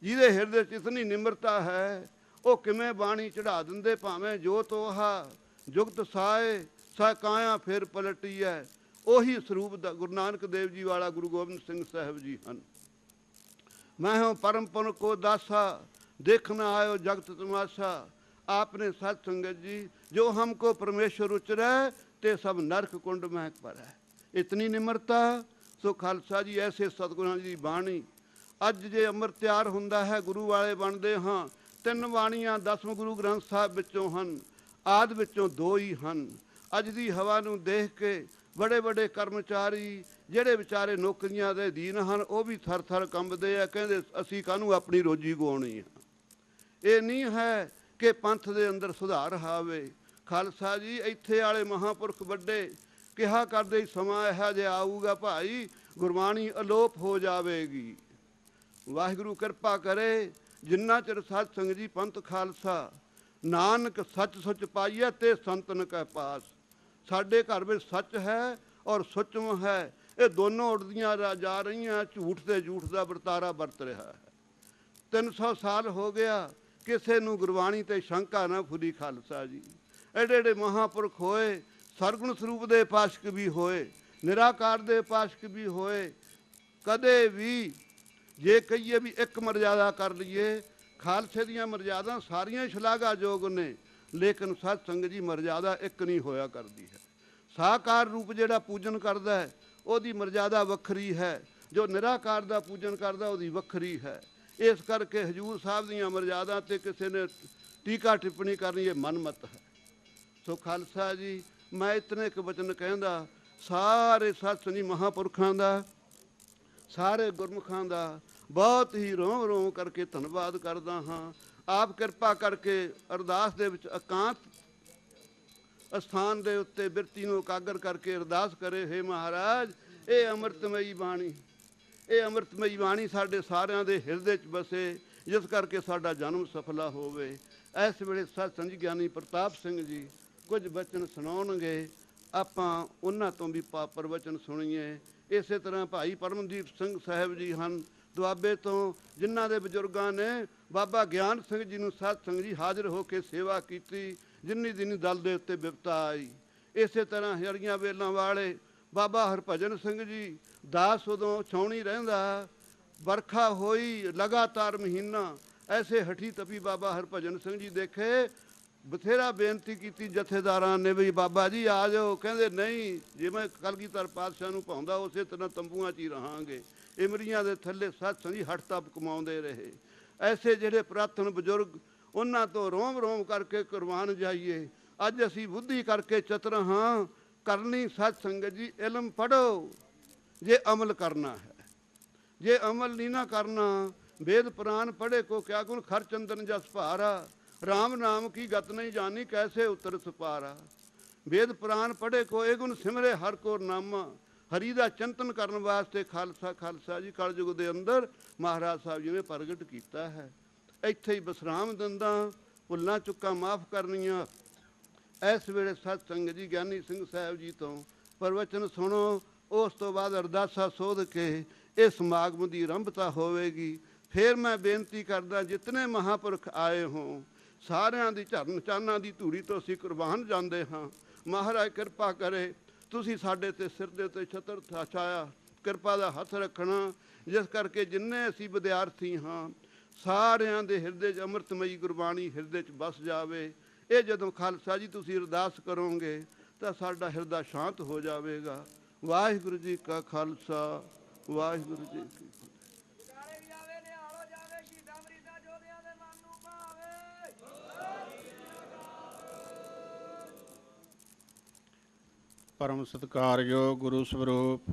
ਜਿਹਦੇ ਹਿਰਦੇ 'ਚ ਇਤਨੀ ਨਿਮਰਤਾ ਹੈ, ਉਹ ਕਿਵੇਂ ਬਾਣੀ ਚੜ੍ਹਾ ਦਿੰਦੇ, ਭਾਵੇਂ ਜੋ ਤੋਹਾ ਜੁਗਤ ਸਾਏ ਸਾ ਕਾਇਆ ਫਿਰ ਪਲਟੀ ਹੈ। ਉਹੀ ਸਰੂਪ ਦਾ ਗੁਰੂ ਨਾਨਕ ਦੇਵ ਜੀ ਵਾਲਾ ਗੁਰੂ ਗੋਬਿੰਦ ਸਿੰਘ ਸਾਹਿਬ ਜੀ ਹਨ। ਮੈਂ ਹਾਂ ਪਰਮਪੁਰ ਕੋ ਦਾਸਾ, ਦੇਖਣਾ ਆਇਓ ਜਗਤ ਤਮਾਸ਼ਾ। आपने सत संगत जी जो हमको परमेश्वर उचरै, ते सब नरक कुंड महक पर है। इतनी निमरता। सो खालसा जी ऐसे सतगुਰਾਂ ਦੀ ਬਾਣੀ ਅੱਜ ਜੇ ਅੰਮ੍ਰਿਤ ਤਿਆਰ ਹੁੰਦਾ ਹੈ, ਗੁਰੂ ਵਾਲੇ ਬਣਦੇ ਹਾਂ। 3 ਬਾਣੀਆਂ 10ਵੇਂ ਗੁਰੂ ਗ੍ਰੰਥ ਸਾਹਿਬ ਵਿੱਚੋਂ ਹਨ, ਆਦਿ ਵਿੱਚੋਂ 2 ਹੀ ਹਨ। ਅੱਜ ਦੀ ਹਵਾ ਨੂੰ ਦੇਖ ਕੇ ਬੜੇ ਬੜੇ ਕਰਮਚਾਰੀ ਜਿਹੜੇ ਵਿਚਾਰੇ ਨੌਕਰੀਆਂ ਦੇ ਅਧੀਨ ਹਨ, ਉਹ ਵੀ ਥਰ ਥਰ ਕੰਬਦੇ ਆ, ਕਹਿੰਦੇ ਅਸੀਂ ਕਾਹਨੂੰ ਆਪਣੀ ਰੋਜੀ ਗਵਾਉਣੀ ਆ। ਇਹ ਨਹੀਂ ਹੈ ਕਿ ਪੰਥ ਦੇ ਅੰਦਰ ਸੁਧਾਰ ਆਵੇ। ਖਾਲਸਾ ਜੀ ਇੱਥੇ ਵਾਲੇ ਮਹਾਂਪੁਰਖ ਵੱਡੇ ਕਿਹਾ ਕਰਦੇ, ਸਮਾਂ ਇਹੋ ਜਿਹਾ ਆਊਗਾ ਭਾਈ, ਗੁਰਬਾਣੀ ਅਲੋਪ ਹੋ ਜਾਵੇਗੀ। ਵਾਹਿਗੁਰੂ ਕਿਰਪਾ ਕਰੇ, ਜਿੰਨਾ ਚਿਰ ਸਤ ਸੰਗਤ ਜੀ ਪੰਥ ਖਾਲਸਾ ਨਾਨਕ ਸੱਚ ਸੁੱਚ ਪਾਈਐ ਤੇ ਸੰਤਨ ਕੈ ਪਾਸ। ਸਾਡੇ ਘਰ ਵਿੱਚ ਸੱਚ ਹੈ ਔਰ ਸੁੱਚਮ ਹੈ, ਇਹ ਦੋਨੋਂ ਉੱਡਦੀਆਂ ਜਾ ਰਹੀਆਂ। ਝੂਠ ਤੇ ਝੂਠ ਦਾ ਵਰਤਾਰਾ ਵਰਤ ਰਿਹਾ ਹੈ। 300 ਸਾਲ ਹੋ ਗਿਆ, ਕਿਸੇ ਨੂੰ ਗੁਰਬਾਣੀ ਤੇ ਸ਼ੰਕਾ ਨਾ ਫੁੱਲੀ। ਖਾਲਸਾ ਜੀ ਐਡੇ ਐਡੇ ਮਹਾਂਪੁਰਖ ਹੋਏ, ਸਰਗੁਣ ਸਰੂਪ ਦੇ ਪਾਸ਼ਕ ਵੀ ਹੋਏ, ਨਿਰਾਕਾਰ ਦੇ ਪਾਸ਼ਕ ਵੀ ਹੋਏ। ਕਦੇ ਵੀ ਜੇ ਕਹੀਏ ਵੀ ਇੱਕ ਮਰਜ਼ਾਦਾ ਕਰ ਲਈਏ, ਖਾਲਸੇ ਦੀਆਂ ਮਰਜ਼ਾਦਾ ਸਾਰੀਆਂ ਸ਼ਲਾਘਾਯੋਗ ਨੇ, ਲੇਕਿਨ ਸਤ ਸੰਗਤ ਜੀ ਮਰਜ਼ਾਦਾ ਇੱਕ ਨਹੀਂ ਹੋਇਆ ਕਰਦੀ ਹੈ। ਸਾਕਾਰ ਰੂਪ ਜਿਹੜਾ ਪੂਜਨ ਕਰਦਾ ਹੈ, ਉਹਦੀ ਮਰਜ਼ਾਦਾ ਵੱਖਰੀ ਹੈ। ਜੋ ਨਿਰਾਕਾਰ ਦਾ ਪੂਜਨ ਕਰਦਾ, ਉਹਦੀ ਵੱਖਰੀ ਹੈ। ਇਸ ਕਰਕੇ ਹਜ਼ੂਰ ਸਾਹਿਬ ਦੀਆਂ ਮਰਜ਼ਾਦਾ 'ਤੇ ਕਿਸੇ ਨੇ ਟੀਕਾ ਟਿੱਪਣੀ ਕਰਨੀ, ਇਹ ਮਨਮਤ ਹੈ। ਸੋ ਖਾਲਸਾ ਜੀ ਮੈਂ ਇਤਨੇ ਕੁ ਬਚਨ ਕਹਿੰਦਾ, ਸਾਰੇ ਸਤਸੰਗੀ ਮਹਾਂਪੁਰਖਾਂ ਦਾ, ਸਾਰੇ ਗੁਰਮੁਖਾਂ ਦਾ ਬਹੁਤ ਹੀ ਰੋਮ ਰੋਮ ਕਰਕੇ ਧੰਨਵਾਦ ਕਰਦਾ ਹਾਂ। ਆਪ ਕਿਰਪਾ ਕਰਕੇ ਅਰਦਾਸ ਦੇ ਵਿੱਚ ਇਕਾਂਤ ਅਸਥਾਨ ਦੇ ਉੱਤੇ ਬਿਰਤੀ ਨੂੰ ਇਕਾਗਰ ਕਰਕੇ ਅਰਦਾਸ ਕਰੇ, ਹੇ ਮਹਾਰਾਜ ਇਹ ਅੰਮ੍ਰਿਤਮਈ ਬਾਣੀ, ਇਹ ਅੰਮ੍ਰਿਤਮਈ ਬਾਣੀ ਸਾਡੇ ਸਾਰਿਆਂ ਦੇ ਹਿਰਦੇ 'ਚ ਬਸੇ, ਜਿਸ ਕਰਕੇ ਸਾਡਾ ਜਨਮ ਸਫਲਾ ਹੋਵੇ। ਇਸ ਵੇਲੇ ਸਤਸੰਗ ਗਿਆਨੀ ਪ੍ਰਤਾਪ ਸਿੰਘ ਜੀ ਕੁਝ ਬਚਨ ਸੁਣਾਉਣਗੇ, ਆਪਾਂ ਉਹਨਾਂ ਤੋਂ ਵੀ ਪ੍ਰਵਚਨ ਸੁਣੀਏ। ਇਸੇ ਤਰ੍ਹਾਂ ਭਾਈ ਪਰਮਦੀਪ ਸਿੰਘ ਸਾਹਿਬ ਜੀ ਹਨ ਦੁਆਬੇ ਤੋਂ, ਜਿਨ੍ਹਾਂ ਦੇ ਬਜ਼ੁਰਗਾਂ ਨੇ ਬਾਬਾ ਗਿਆਨ ਸਿੰਘ ਜੀ ਨੂੰ ਸਤਸੰਗ ਜੀ ਹਾਜ਼ਰ ਹੋ ਕੇ ਸੇਵਾ ਕੀਤੀ, ਜਿੰਨੀ ਦਿਨੀ ਦਲ ਦੇ ਉੱਤੇ ਬਿਪਤਾ ਆਈ। ਇਸੇ ਤਰ੍ਹਾਂ ਹਰੀਆਂ ਵੇਲਾਂ ਵਾਲੇ ਬਾਬਾ ਹਰਭਜਨ ਸਿੰਘ ਜੀ ਦਾਸ ਉਦੋਂ ਛਾਉਣੀ ਰਹਿੰਦਾ, ਵਰਖਾ ਹੋਈ ਲਗਾਤਾਰ ਮਹੀਨਾ, ਐਸੇ ਹਠੀ ਤਪੀ ਬਾਬਾ ਹਰਭਜਨ ਸਿੰਘ ਜੀ ਦੇਖੇ। ਬਥੇਰਾ ਬੇਨਤੀ ਕੀਤੀ ਜਥੇਦਾਰਾਂ ਨੇ ਵੀ ਬਾਬਾ ਜੀ ਆ ਜਾਓ, ਕਹਿੰਦੇ ਨਹੀਂ, ਜਿਵੇਂ ਕਲਗੀਧਰ ਪਾਤਸ਼ਾਹ ਨੂੰ ਪਾਉਂਦਾ ਉਸੇ ਤਰ੍ਹਾਂ ਤੰਬੂਆਂ 'ਚ ਹੀ ਰਹਾਂਗੇ। ਇਮਰੀਆਂ ਦੇ ਥੱਲੇ ਸਤਸੰਗ ਜੀ ਹਟ ਤਪ ਕਮਾਉਂਦੇ ਰਹੇ। ਐਸੇ ਜਿਹੜੇ ਪੁਰਾਤਨ ਬਜ਼ੁਰਗ, ਉਹਨਾਂ ਤੋਂ ਰੋਮ ਰੋਮ ਕਰਕੇ ਕੁਰਬਾਨ ਜਾਈਏ। ਅੱਜ ਅਸੀਂ ਬੁੱਧੀ ਕਰਕੇ ਚਤਰ ਹਾਂ, ਕਰਨੀ ਸਤ ਸੰਗਤ ਜੀ ਇਲਮ ਪੜ੍ਹੋ ਜੇ ਅਮਲ ਕਰਨਾ ਹੈ। ਜੇ ਅਮਲ ਨਹੀਂ ਨਾ ਕਰਨਾ, ਵੇਦ ਪੁਰਾਨ ਪੜ੍ਹੇ ਕੋ ਕਿਆ ਗੁਣ, ਖਰ ਚੰਦਨ ਜਸ ਭਾਰਾ, ਰਾਮ ਨਾਮ ਕੀ ਗਤ ਨਹੀਂ ਜਾਣੀ, ਕੈਸੇ ਉਤਰ ਸੁਪਾਰਾ। ਵੇਦ ਪੁਰਾਨ ਪੜ੍ਹੇ ਕੋ ਇਹ ਗੁਣ, ਸਿਮਰੇ ਹਰ ਕੋ ਨਾਮਾ। ਹਰੀ ਦਾ ਚਿੰਤਨ ਕਰਨ ਵਾਸਤੇ ਖਾਲਸਾ ਜੀ ਕਲਯੁਗ ਦੇ ਅੰਦਰ ਮਹਾਰਾਜ ਸਾਹਿਬ ਜੀ ਨੇ ਪ੍ਰਗਟ ਕੀਤਾ ਹੈ। ਇੱਥੇ ਹੀ ਵਿਸਰਾਮ ਦਿੰਦਾ, ਭੁੱਲਾਂ ਚੁੱਕਾਂ ਮਾਫ ਕਰਨੀਆਂ। ਇਸ ਵੇਲੇ ਸਤ ਸੰਗਤ ਜੀ ਗਿਆਨੀ ਸਿੰਘ ਸਾਹਿਬ ਜੀ ਤੋਂ ਪ੍ਰਵਚਨ ਸੁਣੋ, ਉਸ ਤੋਂ ਬਾਅਦ ਅਰਦਾਸਾ ਸੋਧ ਕੇ ਇਹ ਸਮਾਗਮ ਦੀ ਆਰੰਭਤਾ ਹੋਵੇਗੀ। ਫਿਰ ਮੈਂ ਬੇਨਤੀ ਕਰਦਾ, ਜਿਤਨੇ ਮਹਾਂਪੁਰਖ ਆਏ ਹੋਂ, ਸਾਰਿਆਂ ਦੀ ਚਰਨ ਚਾਨਾਂ ਦੀ ਧੂੜੀ ਤੋਂ ਅਸੀਂ ਕੁਰਬਾਨ ਜਾਂਦੇ ਹਾਂ। ਮਹਾਰਾਜ ਕਿਰਪਾ ਕਰੇ, ਤੁਸੀਂ ਸਾਡੇ 'ਤੇ ਸਿਰ ਦੇ ਉੱਤੇ ਛਤਰ ਛਾਇਆ ਕਿਰਪਾ ਦਾ ਹੱਥ ਰੱਖਣਾ, ਜਿਸ ਕਰਕੇ ਜਿੰਨੇ ਅਸੀਂ ਵਿਦਿਆਰਥੀ ਹਾਂ, ਸਾਰਿਆਂ ਦੇ ਹਿਰਦੇ 'ਚ ਅੰਮ੍ਰਿਤਮਈ ਗੁਰਬਾਣੀ ਹਿਰਦੇ 'ਚ ਵਸ ਜਾਵੇ। ਇਹ ਜਦੋਂ ਖਾਲਸਾ ਜੀ ਤੁਸੀਂ ਅਰਦਾਸ ਕਰੋਗੇ ਤਾਂ ਸਾਡਾ ਹਿਰਦਾ ਸ਼ਾਂਤ ਹੋ ਜਾਵੇਗਾ। ਵਾਹਿਗੁਰੂ ਜੀ ਕਾ ਖਾਲਸਾ, ਵਾਹਿਗੁਰੂ ਜੀ ਕੀ ਫਤਿਹ। ਪਰਮ ਸਤਿਕਾਰਯੋਗ ਗੁਰੂ ਸਰੂਪ,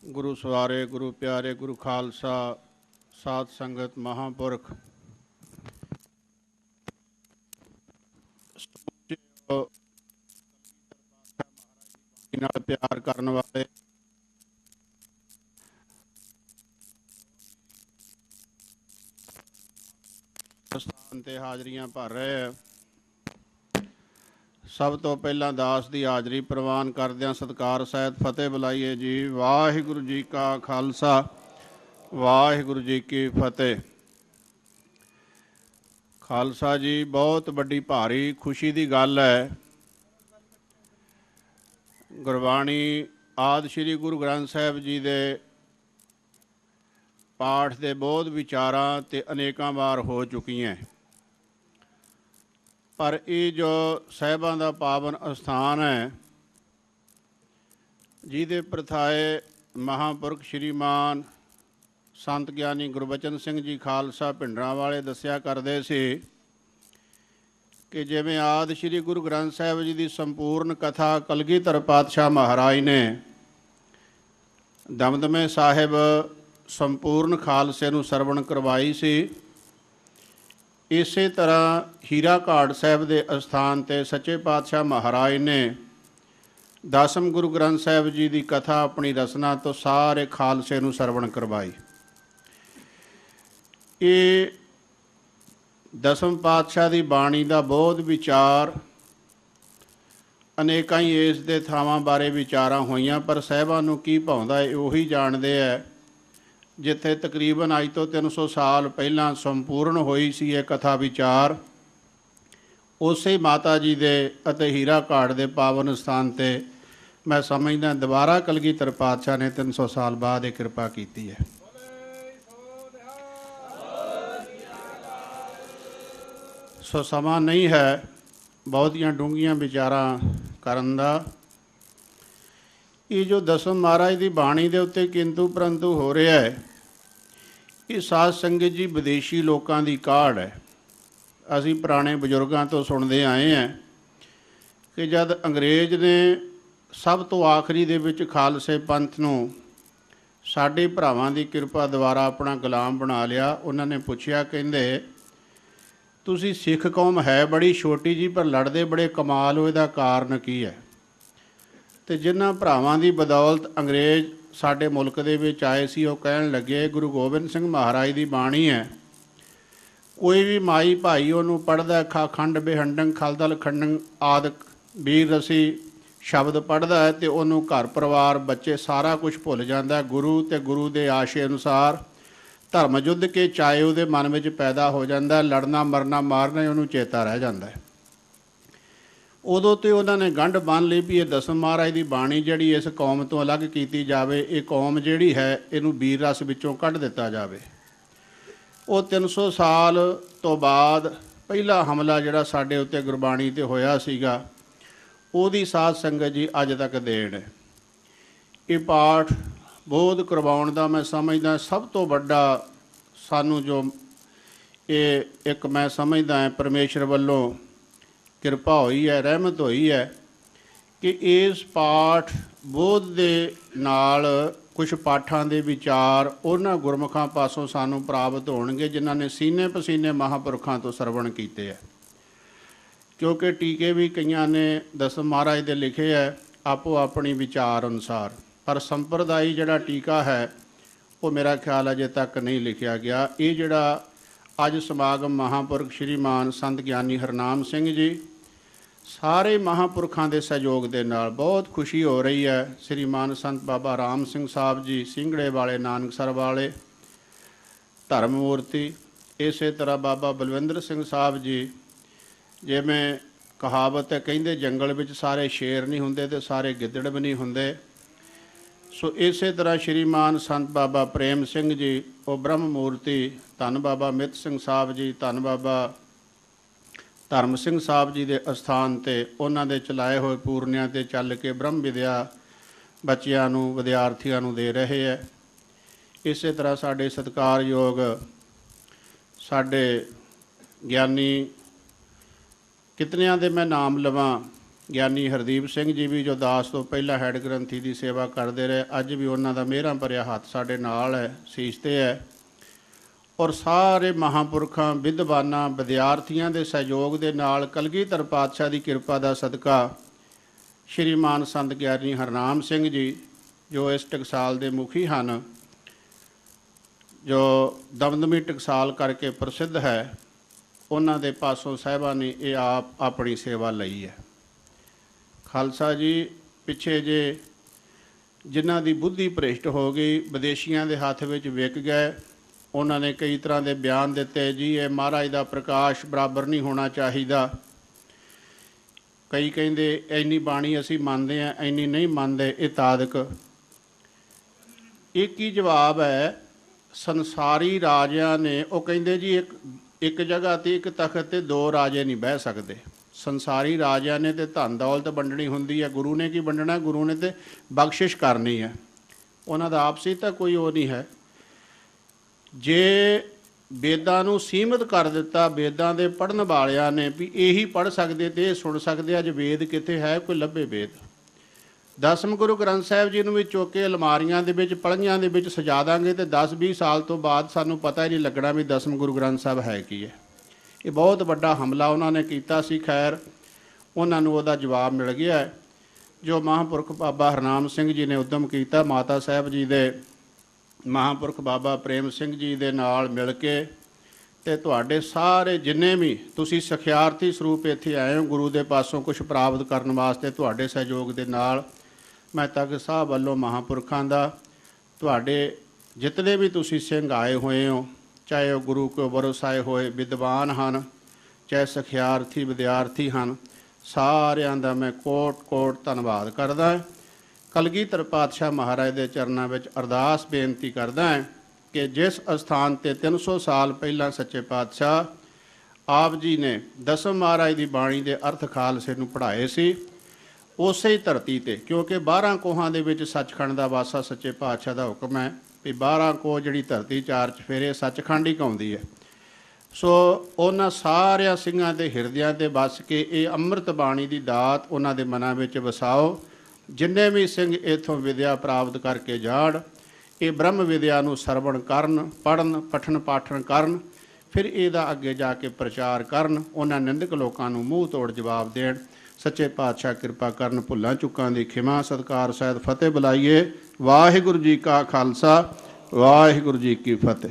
ਗੁਰੂ ਸਵਾਰੇ, ਗੁਰੂ ਪਿਆਰੇ, ਗੁਰੂ ਖਾਲਸਾ, ਸਾਧ ਸੰਗਤ, ਮਹਾਂਪੁਰਖ, ਤਿਆਰ ਕਰਨ ਵਾਲੇ ਸਥਾਨ ਤੇ ਹਾਜ਼ਰੀਆਂ ਭਰ ਰਹੇ ਹੈ। ਸਭ ਤੋਂ ਪਹਿਲਾਂ ਦਾਸ ਦੀ ਹਾਜ਼ਰੀ ਪ੍ਰਵਾਨ ਕਰਦਿਆਂ ਸਤਿਕਾਰ ਸਹਿਤ ਫਤਿਹ ਬੁਲਾਈਏ ਜੀ। ਵਾਹਿਗੁਰੂ ਜੀ ਕਾ ਖਾਲਸਾ, ਵਾਹਿਗੁਰੂ ਜੀ ਕੀ ਫਤਿਹ। ਖਾਲਸਾ ਜੀ, ਬਹੁਤ ਵੱਡੀ ਭਾਰੀ ਖੁਸ਼ੀ ਦੀ ਗੱਲ ਹੈ। ਗੁਰਬਾਣੀ ਆਦਿ ਸ੍ਰੀ ਗੁਰੂ ਗ੍ਰੰਥ ਸਾਹਿਬ ਜੀ ਦੇ ਪਾਠ ਦੇ ਬਹੁਤ ਵਿਚਾਰਾਂ ਤੇ ਅਨੇਕਾਂ ਵਾਰ ਹੋ ਚੁੱਕੀਆਂ, ਪਰ ਇਹ ਜੋ ਸਾਹਿਬਾਂ ਦਾ ਪਾਵਨ ਅਸਥਾਨ ਹੈ, ਜਿਹਦੇ ਪ੍ਰਥਾਏ ਮਹਾਂਪੁਰਖ ਸ਼੍ਰੀਮਾਨ ਸੰਤ ਗਿਆਨੀ ਗੁਰਬਚਨ ਸਿੰਘ ਜੀ ਖਾਲਸਾ ਭਿੰਡਰਾਂ ਵਾਲੇ ਦੱਸਿਆ ਕਰਦੇ ਸੀ ਕਿ ਜਿਵੇਂ ਆਦਿ ਸ੍ਰੀ ਗੁਰੂ ਗ੍ਰੰਥ ਸਾਹਿਬ ਜੀ ਦੀ ਸੰਪੂਰਨ ਕਥਾ ਕਲਗੀਧਰ ਪਾਤਸ਼ਾਹ ਮਹਾਰਾਜ ਨੇ ਦਮਦਮੇ ਸਾਹਿਬ ਸੰਪੂਰਨ ਖਾਲਸੇ ਨੂੰ ਸਰਵਣ ਕਰਵਾਈ ਸੀ, ਇਸੇ ਤਰ੍ਹਾਂ ਹੀਰਾ ਘਾਟ ਸਾਹਿਬ ਦੇ ਅਸਥਾਨ 'ਤੇ ਸੱਚੇ ਪਾਤਸ਼ਾਹ ਮਹਾਰਾਜ ਨੇ ਦਸਮ ਗੁਰੂ ਗ੍ਰੰਥ ਸਾਹਿਬ ਜੀ ਦੀ ਕਥਾ ਆਪਣੀ ਰਸਨਾ ਤੋਂ ਸਾਰੇ ਖਾਲਸੇ ਨੂੰ ਸਰਵਣ ਕਰਵਾਈ। ਇਹ ਦਸਮ ਪਾਤਸ਼ਾਹ ਦੀ ਬਾਣੀ ਦਾ ਬਹੁਤ ਵਿਚਾਰ, ਅਨੇਕਾਂ ਹੀ ਇਸ ਦੇ ਥਾਵਾਂ ਬਾਰੇ ਵਿਚਾਰਾਂ ਹੋਈਆਂ, ਪਰ ਸਾਹਿਬਾਂ ਨੂੰ ਕੀ ਭਾਉਂਦਾ ਹੈ ਉਹੀ ਜਾਣਦੇ ਹੈ। ਜਿੱਥੇ ਤਕਰੀਬਨ ਅੱਜ ਤੋਂ 300 ਸਾਲ ਪਹਿਲਾਂ ਸੰਪੂਰਨ ਹੋਈ ਸੀ ਇਹ ਕਥਾ ਵਿਚਾਰ, ਉਸੇ ਮਾਤਾ ਜੀ ਦੇ ਅਤੇ ਹੀਰਾ ਘਾਟ ਦੇ ਪਾਵਨ ਸਥਾਨ 'ਤੇ ਮੈਂ ਸਮਝਦਾ ਦੁਬਾਰਾ ਕਲਗੀਧਰ ਪਾਤਸ਼ਾਹ ਨੇ 300 ਸਾਲ ਬਾਅਦ ਇਹ ਕਿਰਪਾ ਕੀਤੀ ਹੈ। ਸੋ ਸਮਾਂ ਨਹੀਂ ਹੈ ਬਹੁਤੀਆਂ ਡੂੰਘੀਆਂ ਵਿਚਾਰਾਂ ਕਰਨ ਦਾ। ਇਹ ਜੋ ਦਸਮ ਮਹਾਰਾਜ ਦੀ ਬਾਣੀ ਦੇ ਉੱਤੇ ਕਿੰਤੂ ਪਰੰਤੂ ਹੋ ਰਿਹਾ ਹੈ, ਇਹ ਸਾਧ ਸੰਗਤ ਜੀ ਵਿਦੇਸ਼ੀ ਲੋਕਾਂ ਦੀ ਕਾਢ ਹੈ। ਅਸੀਂ ਪੁਰਾਣੇ ਬਜ਼ੁਰਗਾਂ ਤੋਂ ਸੁਣਦੇ ਆਏ ਹਾਂ ਕਿ ਜਦ ਅੰਗਰੇਜ਼ ਨੇ ਸਭ ਤੋਂ ਆਖਰੀ ਦੇ ਵਿੱਚ ਖਾਲਸੇ ਪੰਥ ਨੂੰ ਸਾਡੇ ਭਰਾਵਾਂ ਦੀ ਕਿਰਪਾ ਦੁਆਰਾ ਆਪਣਾ ਗੁਲਾਮ ਬਣਾ ਲਿਆ, ਉਹਨਾਂ ਨੇ ਪੁੱਛਿਆ, ਕਹਿੰਦੇ ਤੁਸੀਂ ਸਿੱਖ ਕੌਮ ਹੈ ਬੜੀ ਛੋਟੀ ਜੀ ਪਰ ਲੜਦੇ ਬੜੇ ਕਮਾਲ ਹੋ, ਇਹਦਾ ਕਾਰਨ ਕੀ ਹੈ? ਅਤੇ ਜਿਨ੍ਹਾਂ ਭਰਾਵਾਂ ਦੀ ਬਦੌਲਤ ਅੰਗਰੇਜ਼ ਸਾਡੇ ਮੁਲਕ ਦੇ ਵਿੱਚ ਆਏ ਸੀ, ਉਹ ਕਹਿਣ ਲੱਗੇ ਗੁਰੂ ਗੋਬਿੰਦ ਸਿੰਘ ਮਹਾਰਾਜ ਦੀ ਬਾਣੀ ਹੈ, ਕੋਈ ਵੀ ਮਾਈ ਭਾਈ ਉਹਨੂੰ ਪੜ੍ਹਦਾ, ਖੰਡ ਬੇਹੰਡੰ ਖਲਦਲ ਖੰਡੰ ਆਦਿਕ ਵੀਰ ਰਸੀ ਸ਼ਬਦ ਪੜ੍ਹਦਾ ਹੈ ਅਤੇ ਉਹਨੂੰ ਘਰ ਪਰਿਵਾਰ ਬੱਚੇ ਸਾਰਾ ਕੁਝ ਭੁੱਲ ਜਾਂਦਾ। ਗੁਰੂ ਅਤੇ ਗੁਰੂ ਦੇ ਆਸ਼ੇ ਅਨੁਸਾਰ ਧਰਮ ਯੁੱਧ ਕੇ ਚਾਏ ਉਹਦੇ ਮਨ ਵਿੱਚ ਪੈਦਾ ਹੋ ਜਾਂਦਾ, ਲੜਨਾ ਮਰਨਾ ਮਾਰਨਾ ਹੀ ਉਹਨੂੰ ਚੇਤਾ ਰਹਿ ਜਾਂਦਾ ਹੈ। ਉਦੋਂ ਤੋਂ ਉਹਨਾਂ ਨੇ ਗੰਢ ਬੰਨ੍ਹ ਲਈ ਵੀ ਇਹ ਦਸਮ ਮਹਾਰਾਜ ਦੀ ਬਾਣੀ ਜਿਹੜੀ ਇਸ ਕੌਮ ਤੋਂ ਅਲੱਗ ਕੀਤੀ ਜਾਵੇ, ਇਹ ਕੌਮ ਜਿਹੜੀ ਹੈ ਇਹਨੂੰ ਵੀਰ ਰਸ ਵਿੱਚੋਂ ਕੱਢ ਦਿੱਤਾ ਜਾਵੇ। ਉਹ 300 ਸਾਲ ਤੋਂ ਬਾਅਦ ਪਹਿਲਾ ਹਮਲਾ ਜਿਹੜਾ ਸਾਡੇ ਉੱਤੇ ਗੁਰਬਾਣੀ 'ਤੇ ਹੋਇਆ ਸੀਗਾ, ਉਹਦੀ ਸਾਧ ਸੰਗਤ ਜੀ ਅੱਜ ਤੱਕ ਦੇਣ ਹੈ। ਇਹ ਪਾਠ ਬੋਧ ਕਰਵਾਉਣ ਦਾ ਮੈਂ ਸਮਝਦਾ ਸਭ ਤੋਂ ਵੱਡਾ ਸਾਨੂੰ ਜੋ ਇਹ ਇੱਕ ਮੈਂ ਸਮਝਦਾ ਹੈ ਪਰਮੇਸ਼ਰ ਵੱਲੋਂ ਕਿਰਪਾ ਹੋਈ ਹੈ, ਰਹਿਮਤ ਹੋਈ ਹੈ ਕਿ ਇਸ ਪਾਠ ਬੋਧ ਦੇ ਨਾਲ ਕੁਛ ਪਾਠਾਂ ਦੇ ਵਿਚਾਰ ਉਹਨਾਂ ਗੁਰਮੁਖਾਂ ਪਾਸੋਂ ਸਾਨੂੰ ਪ੍ਰਾਪਤ ਹੋਣਗੇ ਜਿਨ੍ਹਾਂ ਨੇ ਸੀਨੇ ਪਸੀਨੇ ਮਹਾਂਪੁਰਖਾਂ ਤੋਂ ਸਰਵਣ ਕੀਤੇ ਹੈ। ਕਿਉਂਕਿ ਟੀਕੇ ਵੀ ਕਈਆਂ ਨੇ ਦਸਮ ਮਹਾਰਾਜ ਦੇ ਲਿਖੇ ਹੈ ਆਪੋ ਆਪਣੀ ਵਿਚਾਰ ਅਨੁਸਾਰ, ਪਰ ਸੰਪਰਦਾਈ ਜਿਹੜਾ ਟੀਕਾ ਹੈ ਉਹ ਮੇਰਾ ਖਿਆਲ ਅਜੇ ਤੱਕ ਨਹੀਂ ਲਿਖਿਆ ਗਿਆ। ਇਹ ਜਿਹੜਾ ਅੱਜ ਸਮਾਗਮ ਮਹਾਂਪੁਰਖ ਸ਼੍ਰੀਮਾਨ ਸੰਤ ਗਿਆਨੀ ਹਰਨਾਮ ਸਿੰਘ ਜੀ ਸਾਰੇ ਮਹਾਂਪੁਰਖਾਂ ਦੇ ਸਹਿਯੋਗ ਦੇ ਨਾਲ ਬਹੁਤ ਖੁਸ਼ੀ ਹੋ ਰਹੀ ਹੈ। ਸ਼੍ਰੀਮਾਨ ਸੰਤ ਬਾਬਾ ਰਾਮ ਸਿੰਘ ਸਾਹਿਬ ਜੀ ਸਿੰਘੜੇ ਵਾਲੇ ਨਾਨਕਸਰ ਵਾਲੇ ਧਰਮ ਮੂਰਤੀ, ਇਸੇ ਤਰ੍ਹਾਂ ਬਾਬਾ ਬਲਵਿੰਦਰ ਸਿੰਘ ਸਾਹਿਬ ਜੀ, ਜਿਵੇਂ ਕਹਾਵਤ ਹੈ ਕਹਿੰਦੇ ਜੰਗਲ ਵਿੱਚ ਸਾਰੇ ਸ਼ੇਰ ਨਹੀਂ ਹੁੰਦੇ ਅਤੇ ਸਾਰੇ ਗਿੱਦੜ ਵੀ ਨਹੀਂ ਹੁੰਦੇ, ਸੋ ਇਸੇ ਤਰ੍ਹਾਂ ਸ਼੍ਰੀਮਾਨ ਸੰਤ ਬਾਬਾ ਪ੍ਰੇਮ ਸਿੰਘ ਜੀ ਉਹ ਬ੍ਰਹਮ ਮੂਰਤੀ, ਧੰਨ ਬਾਬਾ ਮਿੱਤ ਸਿੰਘ ਸਾਹਿਬ ਜੀ, ਧੰਨ ਬਾਬਾ ਧਰਮ ਸਿੰਘ ਸਾਹਿਬ ਜੀ ਦੇ ਅਸਥਾਨ 'ਤੇ ਉਹਨਾਂ ਦੇ ਚਲਾਏ ਹੋਏ ਪੂਰਨਿਆਂ 'ਤੇ ਚੱਲ ਕੇ ਬ੍ਰਹਮ ਵਿਦਿਆ ਬੱਚਿਆਂ ਨੂੰ ਵਿਦਿਆਰਥੀਆਂ ਨੂੰ ਦੇ ਰਹੇ ਹੈ। ਇਸੇ ਤਰ੍ਹਾਂ ਸਾਡੇ ਸਤਿਕਾਰਯੋਗ ਸਾਡੇ ਗਿਆਨੀ ਕਿਤਨਿਆਂ ਦੇ ਮੈਂ ਨਾਮ ਲਵਾਂ, ਗਿਆਨੀ ਹਰਦੀਪ ਸਿੰਘ ਜੀ ਵੀ ਜੋ ਦਾਸ ਤੋਂ ਪਹਿਲਾਂ ਹੈਡ ਗ੍ਰੰਥੀ ਦੀ ਸੇਵਾ ਕਰਦੇ ਰਹੇ, ਅੱਜ ਵੀ ਉਹਨਾਂ ਦਾ ਮਿਹਰਾਂ ਭਰਿਆ ਹੱਥ ਸਾਡੇ ਨਾਲ ਹੈ, ਸੀਸ 'ਤੇ ਹੈ। ਔਰ ਸਾਰੇ ਮਹਾਂਪੁਰਖਾਂ ਵਿਦਵਾਨਾਂ ਵਿਦਿਆਰਥੀਆਂ ਦੇ ਸਹਿਯੋਗ ਦੇ ਨਾਲ ਕਲਗੀਧਰ ਪਾਤਸ਼ਾਹ ਦੀ ਕਿਰਪਾ ਦਾ ਸਦਕਾ ਸ਼੍ਰੀਮਾਨ ਸੰਤ ਗਿਆਨੀ ਹਰਨਾਮ ਸਿੰਘ ਜੀ ਜੋ ਇਸ ਟਕਸਾਲ ਦੇ ਮੁਖੀ ਹਨ, ਜੋ ਦਮਦਮੀ ਟਕਸਾਲ ਕਰਕੇ ਪ੍ਰਸਿੱਧ ਹੈ, ਉਹਨਾਂ ਦੇ ਪਾਸੋਂ ਸਾਹਿਬਾਂ ਨੇ ਇਹ ਆਪ ਆਪਣੀ ਸੇਵਾ ਲਈ ਹੈ। ਖਾਲਸਾ ਜੀ ਪਿੱਛੇ ਜੇ ਜਿਨ੍ਹਾਂ ਦੀ ਬੁੱਧੀ ਭ੍ਰਿਸ਼ਟ ਹੋ ਗਈ, ਵਿਦੇਸ਼ੀਆਂ ਦੇ ਹੱਥ ਵਿੱਚ ਵਿਕ ਗਏ, ਉਹਨਾਂ ਨੇ ਕਈ ਤਰ੍ਹਾਂ ਦੇ ਬਿਆਨ ਦਿੱਤੇ, ਜੀ ਇਹ ਮਹਾਰਾਜ ਦਾ ਪ੍ਰਕਾਸ਼ ਬਰਾਬਰ ਨਹੀਂ ਹੋਣਾ ਚਾਹੀਦਾ। ਕਈ ਕਹਿੰਦੇ ਇੰਨੀ ਬਾਣੀ ਅਸੀਂ ਮੰਨਦੇ ਹਾਂ, ਇੰਨੀ ਨਹੀਂ ਮੰਨਦੇ, ਇਹ ਤਾਦਕ। ਇੱਕ ਹੀ ਜਵਾਬ ਹੈ, ਸੰਸਾਰੀ ਰਾਜਿਆਂ ਨੇ ਉਹ ਕਹਿੰਦੇ ਜੀ ਇੱਕ ਜਗ੍ਹਾ 'ਤੇ ਇੱਕ ਤਖਤ 'ਤੇ ਦੋ ਰਾਜੇ ਨਹੀਂ ਬਹਿ ਸਕਦੇ। ਸੰਸਾਰੀ ਰਾਜਿਆਂ ਨੇ ਤੇ ਧਨ ਦੌਲਤ ਵੰਡਣੀ ਹੁੰਦੀ ਹੈ, ਗੁਰੂ ਨੇ ਕੀ ਵੰਡਣਾ? ਗੁਰੂ ਨੇ ਤੇ ਬਖਸ਼ਿਸ਼ ਕਰਨੀ ਹੈ। ਉਹਨਾਂ ਦਾ ਆਪਸੀ ਤਾਂ ਕੋਈ ਉਹ ਨਹੀਂ ਹੈ। ਜੇ ਵੇਦਾਂ ਨੂੰ ਸੀਮਿਤ ਕਰ ਦਿੱਤਾ ਵੇਦਾਂ ਦੇ ਪੜ੍ਹਨ ਵਾਲਿਆਂ ਨੇ ਵੀ ਇਹੀ ਪੜ੍ਹ ਸਕਦੇ ਤੇ ਇਹ ਸੁਣ ਸਕਦੇ, ਅੱਜ ਵੇਦ ਕਿੱਥੇ ਹੈ? ਕੋਈ ਲੱਭੇ ਵੇਦ। ਦਸਮ ਗੁਰੂ ਗ੍ਰੰਥ ਸਾਹਿਬ ਜੀ ਨੂੰ ਵੀ ਚੁੱਕ ਕੇ ਅਲਮਾਰੀਆਂ ਦੇ ਵਿੱਚ ਪਲੰਘੀਆਂ ਦੇ ਵਿੱਚ ਸਜਾ ਦਾਂਗੇ ਤੇ 10-20 ਸਾਲ ਤੋਂ ਬਾਅਦ ਸਾਨੂੰ ਪਤਾ ਹੀ ਨਹੀਂ ਲੱਗਣਾ ਵੀ ਦਸਮ ਗੁਰੂ ਗ੍ਰੰਥ ਸਾਹਿਬ ਹੈ ਕੀ ਹੈ। ਇਹ ਬਹੁਤ ਵੱਡਾ ਹਮਲਾ ਉਹਨਾਂ ਨੇ ਕੀਤਾ ਸੀ। ਖੈਰ ਉਹਨਾਂ ਨੂੰ ਉਹਦਾ ਜਵਾਬ ਮਿਲ ਗਿਆ ਹੈ। ਜੋ ਮਹਾਂਪੁਰਖ ਬਾਬਾ ਹਰਨਾਮ ਸਿੰਘ ਜੀ ਨੇ ਉਦਮ ਕੀਤਾ, ਮਾਤਾ ਸਾਹਿਬ ਜੀ ਦੇ ਮਹਾਂਪੁਰਖ ਬਾਬਾ ਪ੍ਰੇਮ ਸਿੰਘ ਜੀ ਦੇ ਨਾਲ ਮਿਲ ਕੇ, ਤੇ ਤੁਹਾਡੇ ਸਾਰੇ ਜਿੰਨੇ ਵੀ ਤੁਸੀਂ ਸਿਖਿਆਰਥੀ ਸਰੂਪ ਇੱਥੇ ਆਏ ਹੋ ਗੁਰੂ ਦੇ ਪਾਸੋਂ ਕੁਝ ਪ੍ਰਾਪਤ ਕਰਨ ਵਾਸਤੇ, ਤੁਹਾਡੇ ਸਹਿਯੋਗ ਦੇ ਨਾਲ ਮੈਂ ਤਖਤ ਸਾਹਿਬ ਵੱਲੋਂ ਮਹਾਂਪੁਰਖਾਂ ਦਾ, ਤੁਹਾਡੇ ਜਿਤਨੇ ਵੀ ਤੁਸੀਂ ਸਿੰਘ ਆਏ ਹੋਏ ਹੋ, ਚਾਹੇ ਉਹ ਗੁਰੂ ਕੋ ਵਰਸਾਏ ਹੋਏ ਵਿਦਵਾਨ ਹਨ, ਚਾਹੇ ਸਿਖਿਆਰਥੀ ਵਿਦਿਆਰਥੀ ਹਨ, ਸਾਰਿਆਂ ਦਾ ਮੈਂ ਕੋਟ ਧੰਨਵਾਦ ਕਰਦਾ। ਕਲਗੀਧਰ ਪਾਤਸ਼ਾਹ ਮਹਾਰਾਜ ਦੇ ਚਰਨਾਂ ਵਿੱਚ ਅਰਦਾਸ ਬੇਨਤੀ ਕਰਦਾ ਹੈ ਕਿ ਜਿਸ ਅਸਥਾਨ 'ਤੇ 300 ਸਾਲ ਪਹਿਲਾਂ ਸੱਚੇ ਪਾਤਸ਼ਾਹ ਆਪ ਜੀ ਨੇ ਦਸਮ ਮਹਾਰਾਜ ਦੀ ਬਾਣੀ ਦੇ ਅਰਥ ਖਾਲਸੇ ਨੂੰ ਪੜ੍ਹਾਏ ਸੀ, ਉਸੇ ਹੀ ਧਰਤੀ 'ਤੇ, ਕਿਉਂਕਿ 12 ਕੋਹਾਂ ਦੇ ਵਿੱਚ ਸੱਚਖੰਡ ਦਾ ਵਾਸਾ ਸੱਚੇ ਪਾਤਸ਼ਾਹ ਦਾ ਹੁਕਮ ਹੈ ਵੀ 12 ਕੋਹ ਜਿਹੜੀ ਧਰਤੀ 4 ਚੁਫੇਰੇ ਸੱਚਖੰਡ ਹੀ ਕਹਾਉਂਦੀ ਹੈ। ਸੋ ਉਹਨਾਂ ਸਾਰਿਆਂ ਸਿੰਘਾਂ ਦੇ ਹਿਰਦਿਆਂ 'ਤੇ ਵਸ ਕੇ ਇਹ ਅੰਮ੍ਰਿਤ ਬਾਣੀ ਦੀ ਦਾਤ ਉਹਨਾਂ ਦੇ ਮਨਾਂ ਵਿੱਚ ਵਸਾਓ। ਜਿੰਨੇ ਵੀ ਸਿੰਘ ਇੱਥੋਂ ਵਿਦਿਆ ਪ੍ਰਾਪਤ ਕਰਕੇ ਜਾਣ, ਇਹ ਬ੍ਰਹਮ ਵਿਦਿਆ ਨੂੰ ਸਰਵਣ ਕਰਨ, ਪੜ੍ਹਨ, ਪਠਨ ਪਾਠਨ ਕਰਨ, ਫਿਰ ਇਹਦਾ ਅੱਗੇ ਜਾ ਕੇ ਪ੍ਰਚਾਰ ਕਰਨ, ਉਹਨਾਂ ਨਿੰਦਕ ਲੋਕਾਂ ਨੂੰ ਮੂੰਹ ਤੋੜ ਜਵਾਬ ਦੇਣ। ਸੱਚੇ ਪਾਤਸ਼ਾਹ ਕਿਰਪਾ ਕਰਨ, ਭੁੱਲਾਂ ਚੁੱਕਾਂ ਦੀ ਖਿਮਾ, ਸਤਿਕਾਰ ਸਹਿਤ ਫਤਿਹ ਬੁਲਾਈਏ। ਵਾਹਿਗੁਰੂ ਜੀ ਕਾ ਖਾਲਸਾ, ਵਾਹਿਗੁਰੂ ਜੀ ਕੀ ਫਤਿਹ।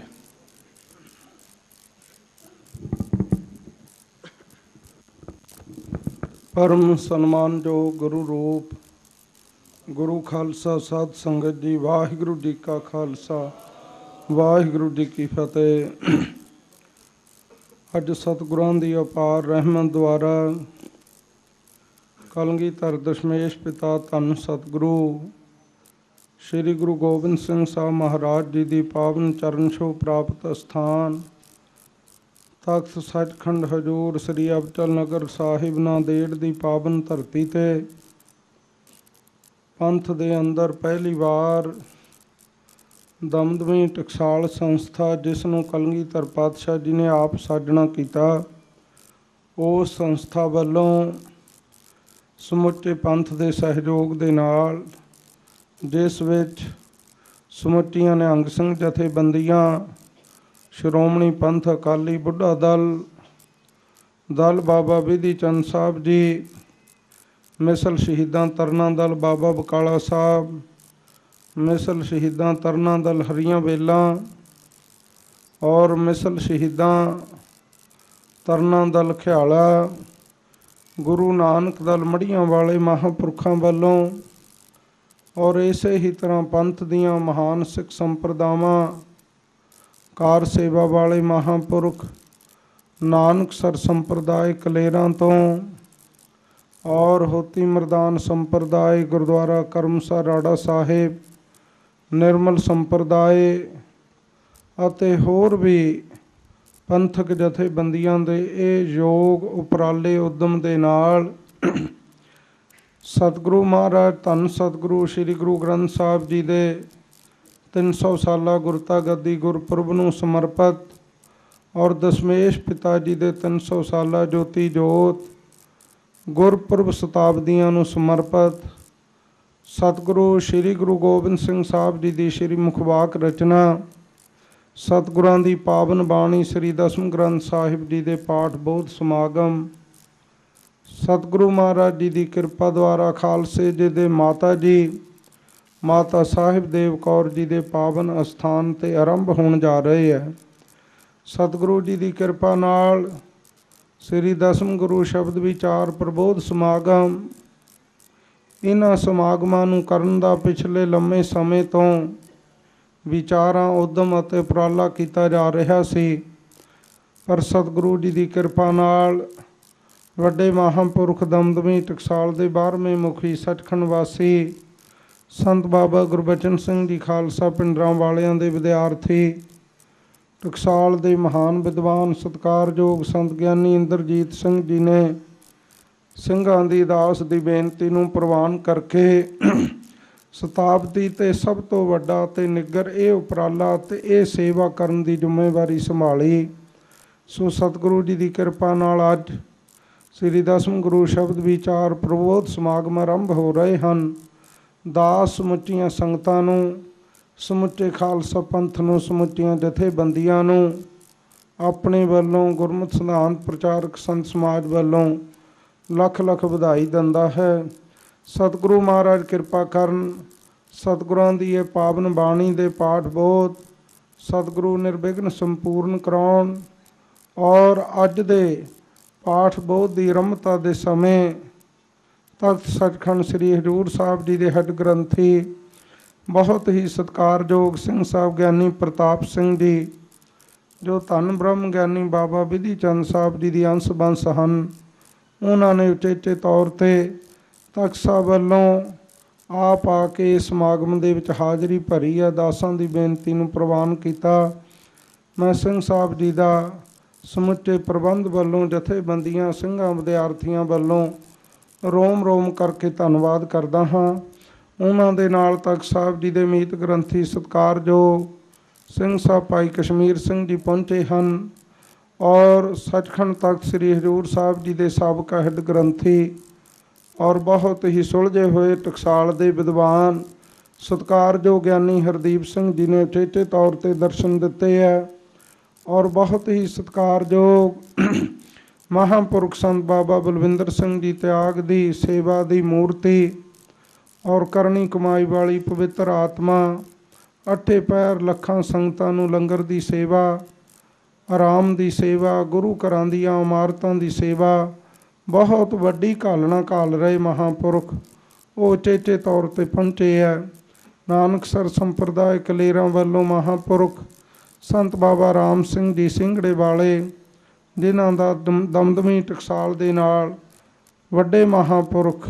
ਪਰਮ ਸਨਮਾਨਯੋਗ ਗੁਰੂ ਰੂਪ ਗੁਰੂ ਖਾਲਸਾ ਸਾਧ ਸੰਗਤ ਜੀ, ਵਾਹਿਗੁਰੂ ਜੀ ਕਾ ਖਾਲਸਾ, ਵਾਹਿਗੁਰੂ ਜੀ ਕੀ ਫਤਿਹ। ਅੱਜ ਸਤਿਗੁਰਾਂ ਦੀ ਅਪਾਰ ਰਹਿਮਤ ਦੁਆਰਾ ਕਲਗੀਧਰ ਦਸ਼ਮੇਸ਼ ਪਿਤਾ ਧੰਨ ਸਤਿਗੁਰੂ ਸ਼੍ਰੀ ਗੁਰੂ ਗੋਬਿੰਦ ਸਿੰਘ ਸਾਹਿਬ ਮਹਾਰਾਜ ਜੀ ਦੀ ਪਾਵਨ ਚਰਨ ਛੋਹ ਪ੍ਰਾਪਤ ਅਸਥਾਨ ਤਖਤ ਸੱਚਖੰਡ ਹਜ਼ੂਰ ਸ੍ਰੀ ਅਬਚਲ ਨਗਰ ਸਾਹਿਬ ਨਾਂਦੇੜ ਦੀ ਪਾਵਨ ਧਰਤੀ 'ਤੇ ਪੰਥ ਦੇ ਅੰਦਰ ਪਹਿਲੀ ਵਾਰ ਦਮਦਮੀ ਟਕਸਾਲ ਸੰਸਥਾ, ਜਿਸ ਨੂੰ ਕਲਗੀਧਰ ਪਾਤਸ਼ਾਹ ਜੀ ਨੇ ਆਪ ਸਾਜਣਾ ਕੀਤਾ, ਉਸ ਸੰਸਥਾ ਵੱਲੋਂ ਸਮੁੱਚੇ ਪੰਥ ਦੇ ਸਹਿਯੋਗ ਦੇ ਨਾਲ, ਜਿਸ ਵਿੱਚ ਸਮੁੱਚੀਆਂ ਨਿਹੰਗ ਸਿੰਘ ਜਥੇਬੰਦੀਆਂ, ਸ਼੍ਰੋਮਣੀ ਪੰਥ ਅਕਾਲੀ ਬੁੱਢਾ ਦਲ ਬਾਬਾ ਵਿਧੀ ਚੰਦ ਸਾਹਿਬ ਜੀ, ਮਿਸਲ ਸ਼ਹੀਦਾਂ ਤਰਨਾ ਦਲ ਬਾਬਾ ਬਕਾਲਾ ਸਾਹਿਬ, ਮਿਸਲ ਸ਼ਹੀਦਾਂ ਤਰਨਾ ਦਲ ਹਰੀਆਂ ਵੇਲਾਂ ਔਰ ਮਿਸਲ ਸ਼ਹੀਦਾਂ ਤਰਨਾ ਦਲ ਖਿਆਲਾ, ਗੁਰੂ ਨਾਨਕ ਦਲ ਮੜੀਆਂ ਵਾਲੇ ਮਹਾਂਪੁਰਖਾਂ ਵੱਲੋਂ, ਔਰ ਇਸੇ ਹੀ ਤਰ੍ਹਾਂ ਪੰਥ ਦੀਆਂ ਮਹਾਨ ਸਿੱਖ ਸੰਪਰਦਾਵਾਂ, ਕਾਰ ਸੇਵਾ ਵਾਲੇ ਮਹਾਂਪੁਰਖ, ਨਾਨਕਸਰ ਸੰਪਰਦਾਇ ਕਲੇਰਾਂ ਤੋਂ, ਔਰ ਹੋਤੀ ਮਰਦਾਨ ਸੰਪਰਦਾਇ ਗੁਰਦੁਆਰਾ ਕਰਮਸਰ ਰਾੜਾ ਸਾਹਿਬ, ਨਿਰਮਲ ਸੰਪਰਦਾਇ ਅਤੇ ਹੋਰ ਵੀ ਪੰਥਕ ਜਥੇਬੰਦੀਆਂ ਦੇ ਇਹ ਯੋਗ ਉਪਰਾਲੇ ਉਦਮ ਦੇ ਨਾਲ ਸਤਿਗੁਰੂ ਮਹਾਰਾਜ ਧੰਨ ਸਤਿਗੁਰੂ ਸ਼੍ਰੀ ਗੁਰੂ ਗ੍ਰੰਥ ਸਾਹਿਬ ਜੀ ਦੇ 300 ਸਾਲਾ ਗੁਰਤਾ ਗੱਦੀ ਗੁਰਪੁਰਬ ਨੂੰ ਸਮਰਪਿਤ ਔਰ ਦਸ਼ਮੇਸ਼ ਪਿਤਾ ਜੀ ਦੇ 300 ਸਾਲਾ ਜੋਤੀ ਜੋਤ ਗੁਰਪੁਰਬ ਸ਼ਤਾਬਦੀਆਂ ਨੂੰ ਸਮਰਪਿਤ ਸਤਿਗੁਰੂ ਸ਼੍ਰੀ ਗੁਰੂ ਗੋਬਿੰਦ ਸਿੰਘ ਸਾਹਿਬ ਜੀ ਦੀ ਸ਼੍ਰੀ ਮੁਖਵਾਕ ਰਚਨਾ, ਸਤਿਗੁਰਾਂ ਦੀ ਪਾਵਨ ਬਾਣੀ ਸ਼੍ਰੀ ਦਸਮ ਗ੍ਰੰਥ ਸਾਹਿਬ ਜੀ ਦੇ ਪਾਠ ਬੋਧ ਸਮਾਗਮ ਸਤਿਗੁਰੂ ਮਹਾਰਾਜ ਜੀ ਦੀ ਕਿਰਪਾ ਦੁਆਰਾ ਖਾਲਸੇ ਜੀ ਦੇ ਮਾਤਾ ਜੀ ਮਾਤਾ ਸਾਹਿਬ ਦੇਵ ਕੌਰ ਜੀ ਦੇ ਪਾਵਨ ਅਸਥਾਨ 'ਤੇ ਆਰੰਭ ਹੋਣ ਜਾ ਰਹੇ ਹੈ। ਸਤਿਗੁਰੂ ਜੀ ਦੀ ਕਿਰਪਾ ਨਾਲ ਸ੍ਰੀ ਦਸਮ ਗੁਰੂ ਸ਼ਬਦ ਵਿਚਾਰ ਪ੍ਰਬੋਧ ਸਮਾਗਮ, ਇਹਨਾਂ ਸਮਾਗਮਾਂ ਨੂੰ ਕਰਨ ਦਾ ਪਿਛਲੇ ਲੰਮੇ ਸਮੇਂ ਤੋਂ ਵਿਚਾਰਾਂ, ਉਦਮ ਅਤੇ ਉਪਰਾਲਾ ਕੀਤਾ ਜਾ ਰਿਹਾ ਸੀ। ਪਰ ਸਤਿਗੁਰੂ ਜੀ ਦੀ ਕਿਰਪਾ ਨਾਲ ਵੱਡੇ ਮਹਾਂਪੁਰਖ ਦਮਦਮੀ ਟਕਸਾਲ ਦੇ 12ਵੇਂ ਮੁਖੀ ਸੱਚਖੰਡ ਵਾਸੀ ਸੰਤ ਬਾਬਾ ਗੁਰਬਚਨ ਸਿੰਘ ਜੀ ਖਾਲਸਾ ਪਿੰਡਰਾਂ ਵਾਲਿਆਂ ਦੇ ਵਿਦਿਆਰਥੀ, ਟਕਸਾਲ ਦੇ ਮਹਾਨ ਵਿਦਵਾਨ ਸਤਿਕਾਰਯੋਗ ਸੰਤ ਗਿਆਨੀ ਇੰਦਰਜੀਤ ਸਿੰਘ ਜੀ ਨੇ ਸਿੰਘਾਂ ਦੀ ਦਾਸ ਦੀ ਬੇਨਤੀ ਨੂੰ ਪ੍ਰਵਾਨ ਕਰਕੇ ਸ਼ਤਾਬਦੀ ਤੇ ਸਭ ਤੋਂ ਵੱਡਾ ਤੇ ਨਿੱਘਰ ਇਹ ਉਪਰਾਲਾ ਤੇ ਇਹ ਸੇਵਾ ਕਰਨ ਦੀ ਜ਼ਿੰਮੇਵਾਰੀ ਸੰਭਾਲੀ। ਸੋ ਸਤਿਗੁਰੂ ਜੀ ਦੀ ਕਿਰਪਾ ਨਾਲ ਅੱਜ ਸ੍ਰੀ ਦਸਮ ਗੁਰੂ ਸ਼ਬਦ ਵਿਚਾਰ ਪ੍ਰਬੋਧ ਸਮਾਗਮ ਆਰੰਭ ਹੋ ਰਹੇ ਹਨ। ਦਾਸ ਸਮੁੱਚੀਆਂ ਸੰਗਤਾਂ ਨੂੰ, ਸਮੁੱਚੇ ਖਾਲਸਾ ਪੰਥ ਨੂੰ, ਸਮੁੱਚੀਆਂ ਜਥੇਬੰਦੀਆਂ ਨੂੰ ਆਪਣੇ ਵੱਲੋਂ, ਗੁਰਮਤਿ ਸਿਧਾਂਤ ਪ੍ਰਚਾਰਕ ਸੰਤ ਸਮਾਜ ਵੱਲੋਂ ਲੱਖ ਲੱਖ ਵਧਾਈ ਦਿੰਦਾ ਹੈ। ਸਤਿਗੁਰੂ ਮਹਾਰਾਜ ਕਿਰਪਾ ਕਰਨ, ਸਤਿਗੁਰਾਂ ਦੀ ਇਹ ਪਾਵਨ ਬਾਣੀ ਦੇ ਪਾਠ ਬੋਧ ਸਤਿਗੁਰੂ ਨਿਰਵਿਘਨ ਸੰਪੂਰਨ ਕਰਾਉਣ ਔਰ ਅੱਜ ਦੇ ਪਾਠ ਬੋਧ ਦੀ ਆਰੰਭਤਾ ਦੇ ਸਮੇਂ ਤਖਤ ਸੱਚਖੰਡ ਸ੍ਰੀ ਹਜ਼ੂਰ ਸਾਹਿਬ ਜੀ ਦੇ ਹੈੱਡ ਗ੍ਰੰਥੀ ਬਹੁਤ ਹੀ ਸਤਿਕਾਰਯੋਗ ਸਿੰਘ ਸਾਹਿਬ ਗਿਆਨੀ ਪ੍ਰਤਾਪ ਸਿੰਘ ਜੀ, ਜੋ ਧੰਨ ਬ੍ਰਹਮ ਗਿਆਨੀ ਬਾਬਾ ਵਿਧੀ ਚੰਦ ਸਾਹਿਬ ਜੀ ਦੀ ਅੰਸ਼ ਬੰਸ ਹਨ, ਉਹਨਾਂ ਨੇ ਉਚੇਚੇ ਤੌਰ 'ਤੇ ਤਖਤ ਸਾਹਿਬ ਵੱਲੋਂ ਆਪ ਆ ਕੇ ਸਮਾਗਮ ਦੇ ਵਿੱਚ ਹਾਜ਼ਰੀ ਭਰੀ ਹੈ। ਦਾਸਾਂ ਦੀ ਬੇਨਤੀ ਨੂੰ ਪ੍ਰਵਾਨ ਕੀਤਾ। ਮੈਂ ਸਿੰਘ ਸਾਹਿਬ ਜੀ ਦਾ ਸਮੁੱਚੇ ਪ੍ਰਬੰਧ ਵੱਲੋਂ, ਜਥੇਬੰਦੀਆਂ, ਸਿੰਘਾਂ, ਵਿਦਿਆਰਥੀਆਂ ਵੱਲੋਂ ਰੋਮ ਰੋਮ ਕਰਕੇ ਧੰਨਵਾਦ ਕਰਦਾ ਹਾਂ। ਉਹਨਾਂ ਦੇ ਨਾਲ ਤਖਤ ਸਾਹਿਬ ਜੀ ਦੇ ਮੀਤ ਗ੍ਰੰਥੀ ਸਤਿਕਾਰਯੋਗ ਸਿੰਘ ਸਾਹਿਬ ਭਾਈ ਕਸ਼ਮੀਰ ਸਿੰਘ ਜੀ ਪਹੁੰਚੇ ਹਨ ਔਰ ਸੱਚਖੰਡ ਤਖਤ ਸ੍ਰੀ ਹਜ਼ੂਰ ਸਾਹਿਬ ਜੀ ਦੇ ਸਾਬਕਾ ਹੈੱਡ ਗ੍ਰੰਥੀ ਔਰ ਬਹੁਤ ਹੀ ਸੁਲਝੇ ਹੋਏ ਟਕਸਾਲ ਦੇ ਵਿਦਵਾਨ ਸਤਿਕਾਰਯੋਗ ਗਿਆਨੀ ਹਰਦੀਪ ਸਿੰਘ ਜੀ ਨੇ ਉਚੇਚੇ ਤੌਰ 'ਤੇ ਦਰਸ਼ਨ ਦਿੱਤੇ ਹੈ ਔਰ ਬਹੁਤ ਹੀ ਸਤਿਕਾਰਯੋਗ ਮਹਾਂਪੁਰਖ ਸੰਤ ਬਾਬਾ ਬਲਵਿੰਦਰ ਸਿੰਘ ਜੀ ਤਿਆਗ ਦੀ ਸੇਵਾ ਦੀ ਮੂਰਤੀ ਔਰ ਕਰਨੀ ਕਮਾਈ ਵਾਲੀ ਪਵਿੱਤਰ ਆਤਮਾ, ਅੱਠੇ ਪੈਰ ਲੱਖਾਂ ਸੰਗਤਾਂ ਨੂੰ ਲੰਗਰ ਦੀ ਸੇਵਾ, ਆਰਾਮ ਦੀ ਸੇਵਾ, ਗੁਰੂ ਘਰਾਂ ਦੀਆਂ ਇਮਾਰਤਾਂ ਦੀ ਸੇਵਾ, ਬਹੁਤ ਵੱਡੀ ਘਾਲਣਾ ਘਾਲ ਰਹੇ ਮਹਾਂਪੁਰਖ ਉਹ ਉਚੇਚੇ ਤੌਰ 'ਤੇ ਪਹੁੰਚੇ ਹੈ। ਨਾਨਕਸਰ ਸੰਪਰਦਾਇ ਕਲੇਰਾਂ ਵੱਲੋਂ ਮਹਾਂਪੁਰਖ ਸੰਤ ਬਾਬਾ ਰਾਮ ਸਿੰਘ ਜੀ ਸਿੰਘੜੇ ਵਾਲੇ, ਜਿਨ੍ਹਾਂ ਦਾ ਦਮਦਮੀ ਟਕਸਾਲ ਦੇ ਨਾਲ ਵੱਡੇ ਮਹਾਂਪੁਰਖ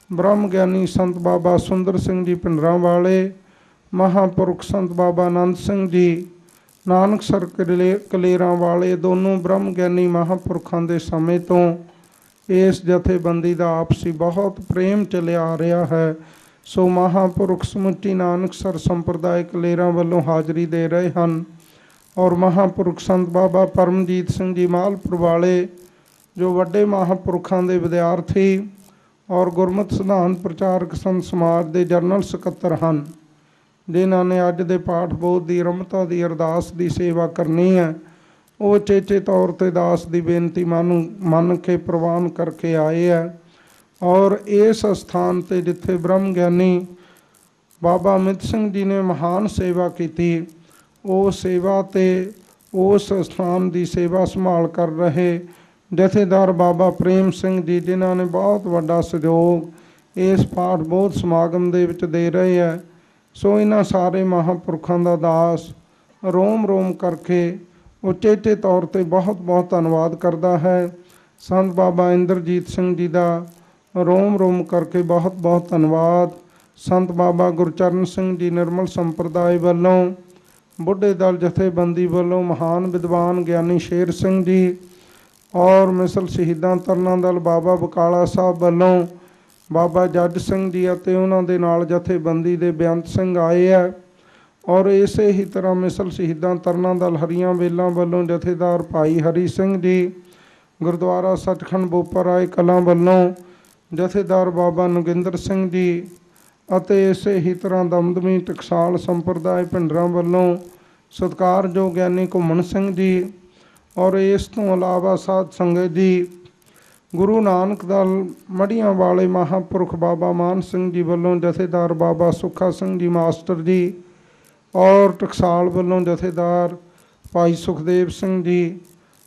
ਬ੍ਰਹਮ ਗਿਆਨੀ ਸੰਤ ਬਾਬਾ ਸੁੰਦਰ ਸਿੰਘ ਜੀ ਪਿੰਡਰਾਂ ਵਾਲੇ, ਮਹਾਂਪੁਰਖ ਸੰਤ ਬਾਬਾ ਆਨੰਦ ਸਿੰਘ ਜੀ ਨਾਨਕਸਰ ਕਲੇਰਾਂ ਵਾਲੇ, ਦੋਨੋਂ ਬ੍ਰਹਮ ਗਿਆਨੀ ਮਹਾਂਪੁਰਖਾਂ ਦੇ ਸਮੇਂ ਤੋਂ ਇਸ ਜਥੇਬੰਦੀ ਦਾ ਆਪਸੀ ਬਹੁਤ ਪ੍ਰੇਮ ਚੱਲਿਆ ਆ ਰਿਹਾ ਹੈ। ਸੋ ਮਹਾਂਪੁਰਖ ਸਮੁੱਚੀ ਨਾਨਕਸਰ ਸੰਪਰਦਾਇ ਕਲੇਰਾਂ ਵੱਲੋਂ ਹਾਜ਼ਰੀ ਦੇ ਰਹੇ ਹਨ ਔਰ ਮਹਾਂਪੁਰਖ ਸੰਤ ਬਾਬਾ ਪਰਮਜੀਤ ਸਿੰਘ ਜੀ ਮਾਲਪੁਰ ਵਾਲੇ, ਜੋ ਵੱਡੇ ਮਹਾਂਪੁਰਖਾਂ ਦੇ ਵਿਦਿਆਰਥੀ ਔਰ ਗੁਰਮਤਿ ਸਿਧਾਂਤ ਪ੍ਰਚਾਰਕ ਸੰਤ ਸਮਾਜ ਦੇ ਜਨਰਲ ਸਕੱਤਰ ਹਨ, ਜਿਨ੍ਹਾਂ ਨੇ ਅੱਜ ਦੇ ਪਾਠ ਬੋਧ ਦੀ ਆਰੰਭਤਾ ਦੀ ਅਰਦਾਸ ਦੀ ਸੇਵਾ ਕਰਨੀ ਹੈ, ਉਹ ਉਚੇਚੇ ਤੌਰ 'ਤੇ ਦਾਸ ਦੀ ਬੇਨਤੀ ਮੰਨ ਕੇ ਪ੍ਰਵਾਨ ਕਰਕੇ ਆਏ ਹੈ ਔਰ ਇਸ ਅਸਥਾਨ 'ਤੇ ਜਿੱਥੇ ਬ੍ਰਹਮ ਗਿਆਨੀ ਬਾਬਾ ਅਮਿਤ ਸਿੰਘ ਜੀ ਨੇ ਮਹਾਨ ਸੇਵਾ ਕੀਤੀ, ਉਹ ਸੇਵਾ 'ਤੇ ਉਸ ਅਸਥਾਨ ਦੀ ਸੇਵਾ ਸੰਭਾਲ ਕਰ ਰਹੇ ਜਥੇਦਾਰ ਬਾਬਾ ਪ੍ਰੇਮ ਸਿੰਘ ਜੀ, ਜਿਨ੍ਹਾਂ ਨੇ ਬਹੁਤ ਵੱਡਾ ਸਹਿਯੋਗ ਇਸ ਪਾਠ ਬੋਧ ਸਮਾਗਮ ਦੇ ਵਿੱਚ ਦੇ ਰਹੇ ਹੈ। ਸੋ ਇਹਨਾਂ ਸਾਰੇ ਮਹਾਂਪੁਰਖਾਂ ਦਾ ਦਾਸ ਰੋਮ ਰੋਮ ਕਰਕੇ ਉਚੇਚੇ ਤੌਰ 'ਤੇ ਬਹੁਤ ਬਹੁਤ ਧੰਨਵਾਦ ਕਰਦਾ ਹੈ। ਸੰਤ ਬਾਬਾ ਇੰਦਰਜੀਤ ਸਿੰਘ ਜੀ ਦਾ ਰੋਮ ਰੋਮ ਕਰਕੇ ਬਹੁਤ ਬਹੁਤ ਧੰਨਵਾਦ। ਸੰਤ ਬਾਬਾ ਗੁਰਚਰਨ ਸਿੰਘ ਜੀ ਨਿਰਮਲ ਸੰਪਰਦਾਇ ਵੱਲੋਂ, ਬੁੱਢੇ ਦਲ ਜਥੇਬੰਦੀ ਵੱਲੋਂ ਮਹਾਨ ਵਿਦਵਾਨ ਗਿਆਨੀ ਸ਼ੇਰ ਸਿੰਘ ਜੀ ਔਰ ਮਿਸਲ ਸ਼ਹੀਦਾਂ ਤਰਨਾ ਦਲ ਬਾਬਾ ਬਕਾਲਾ ਸਾਹਿਬ ਵੱਲੋਂ ਬਾਬਾ ਜੱਜ ਸਿੰਘ ਜੀ ਅਤੇ ਉਹਨਾਂ ਦੇ ਨਾਲ ਜਥੇਬੰਦੀ ਦੇ ਬੇਅੰਤ ਸਿੰਘ ਆਏ ਹੈ ਔਰ ਇਸੇ ਹੀ ਤਰ੍ਹਾਂ ਮਿਸਲ ਸ਼ਹੀਦਾਂ ਤਰਨਾ ਦਲ ਹਰੀਆਂ ਵੇਲਾਂ ਵੱਲੋਂ ਜਥੇਦਾਰ ਭਾਈ ਹਰੀ ਸਿੰਘ ਜੀ, ਗੁਰਦੁਆਰਾ ਸੱਚਖੰਡ ਬੋਪਰ ਰਾਏ ਕਲਾਂ ਵੱਲੋਂ ਜਥੇਦਾਰ ਬਾਬਾ ਨਗਿੰਦਰ ਸਿੰਘ ਜੀ ਅਤੇ ਇਸੇ ਹੀ ਤਰ੍ਹਾਂ ਦਮਦਮੀ ਟਕਸਾਲ ਸੰਪਰਦਾਇ ਭਿੰਡਰਾਂ ਵੱਲੋਂ ਸਤਿਕਾਰਯੋਗ ਗਿਆਨੀ ਘੁੰਮਣ ਸਿੰਘ ਜੀ ਔਰ ਇਸ ਤੋਂ ਇਲਾਵਾ ਸਾਧ ਸੰਗਤ ਜੀ ਗੁਰੂ ਨਾਨਕ ਦਲ ਮੜੀਆਂ ਵਾਲੇ ਮਹਾਂਪੁਰਖ ਬਾਬਾ ਮਾਨ ਸਿੰਘ ਜੀ ਵੱਲੋਂ ਜਥੇਦਾਰ ਬਾਬਾ ਸੁੱਖਾ ਸਿੰਘ ਜੀ ਮਾਸਟਰ ਜੀ ਔਰ ਟਕਸਾਲ ਵੱਲੋਂ ਜਥੇਦਾਰ ਭਾਈ ਸੁਖਦੇਵ ਸਿੰਘ ਜੀ